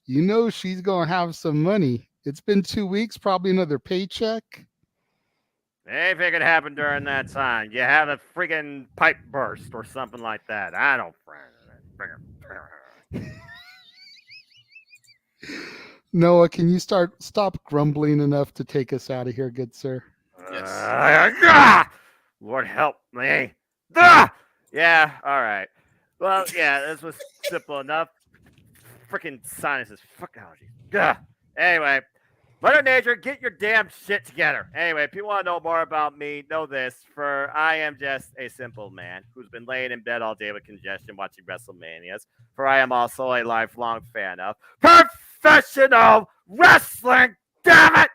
you know she's going to have some money. It's been 2 weeks, probably another paycheck. Anything could happen during that time. You have a freaking pipe burst or something like that. I don't. Noah, can you stop grumbling enough to take us out of here, good sir? Lord help me. Yeah, all right. Well, yeah, this was simple enough. Freaking sinuses. Fuck allergies. Anyway, Mother Nature, get your damn shit together. Anyway, if you want to know more about me, know this. For I am just a simple man who's been laying in bed all day with congestion watching WrestleManias. For I am also a lifelong fan of professional wrestling. Damn it!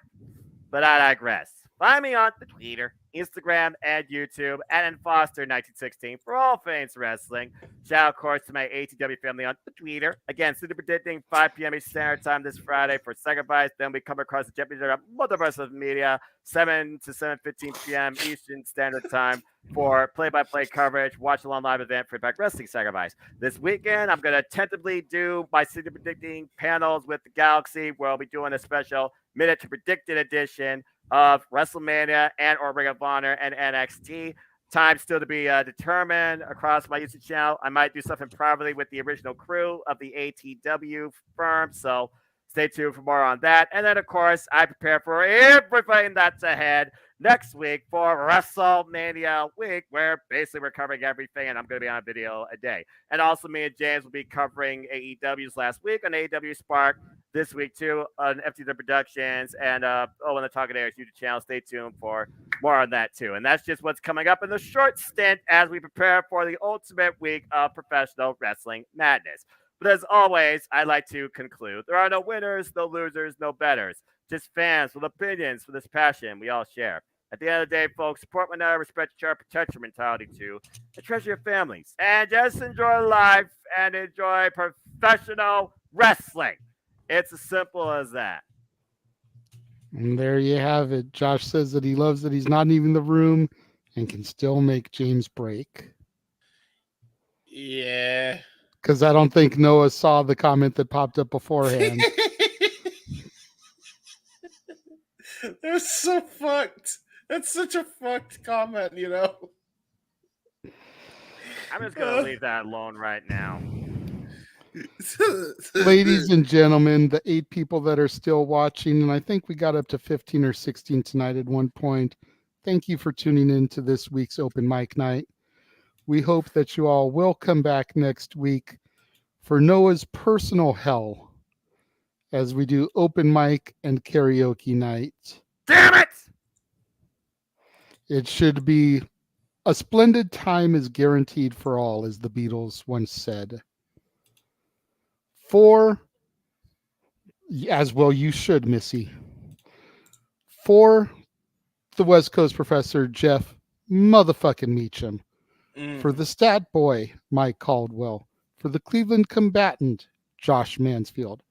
But I digress. Find me on the Twitter, Instagram, and YouTube at nfoster1916 for all things wrestling. Shout out, of course, to my ATW family on the Twitter. Again, City predicting 5 p.m. Eastern Standard Time this Friday for Sacrifice. Then we come across the championship of Multiverse of Media, 7 to 7:15 p.m. Eastern Standard Time for play-by-play coverage, watch-along live event for Impact Wrestling Sacrifice. This weekend, I'm going to tentatively do my City predicting panels with the Galaxy, where I'll be doing a special Minute to Predicted edition of WrestleMania and or Ring of Honor and NXT. Time still to be determined across my YouTube channel. I might do something privately with the original crew of the ATW firm, so stay tuned for more on that. And then, of course, I prepare for everything that's ahead next week for WrestleMania week, where basically we're covering everything, and I'm going to be on a video a day. And also, me and James will be covering AEW's last week on AEW Spark. This week, too, on FTW Productions and on the Talking Airs YouTube channel. Stay tuned for more on that, too. And that's just what's coming up in the short stint as we prepare for the ultimate week of professional wrestling madness. But as always, I like to conclude, there are no winners, no losers, no betters. Just fans with opinions for this passion we all share. At the end of the day, folks, support one another, respect each other, protect your mentality, too, and treasure your families. And just enjoy life and enjoy professional wrestling. It's as simple as that. And there you have it. Josh says that he loves that he's not even in the room and can still make James break. Yeah. Because I don't think Noah saw the comment that popped up beforehand. That's so fucked. That's such a fucked comment, you know? I'm just going to leave that alone right now. Ladies and gentlemen, the 8 people that are still watching, and I think we got up to 15 or 16 tonight at one point. Thank you for tuning in to this week's Open Mic Night. We hope that you all will come back next week for Noah's personal hell as we do open mic and karaoke night. Damn it! It should be a splendid time is guaranteed for all, as the Beatles once said. For, as well you should, Missy. For the West Coast professor, Jeff motherfucking Meacham. For the stat boy, Mike Caldwell. For the Cleveland combatant, Josh Mansfield.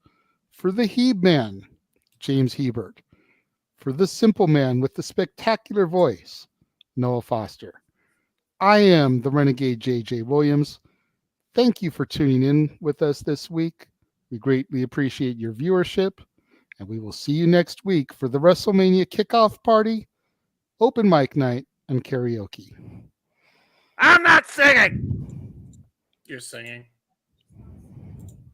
For the Heb Man, James Hebert. For the simple man with the spectacular voice, Noah Foster. I am the Renegade JJ Williams. Thank you for tuning in with us this week. We greatly appreciate your viewership, and we will see you next week for the WrestleMania kickoff party, open mic night, and karaoke. I'm not singing! You're singing.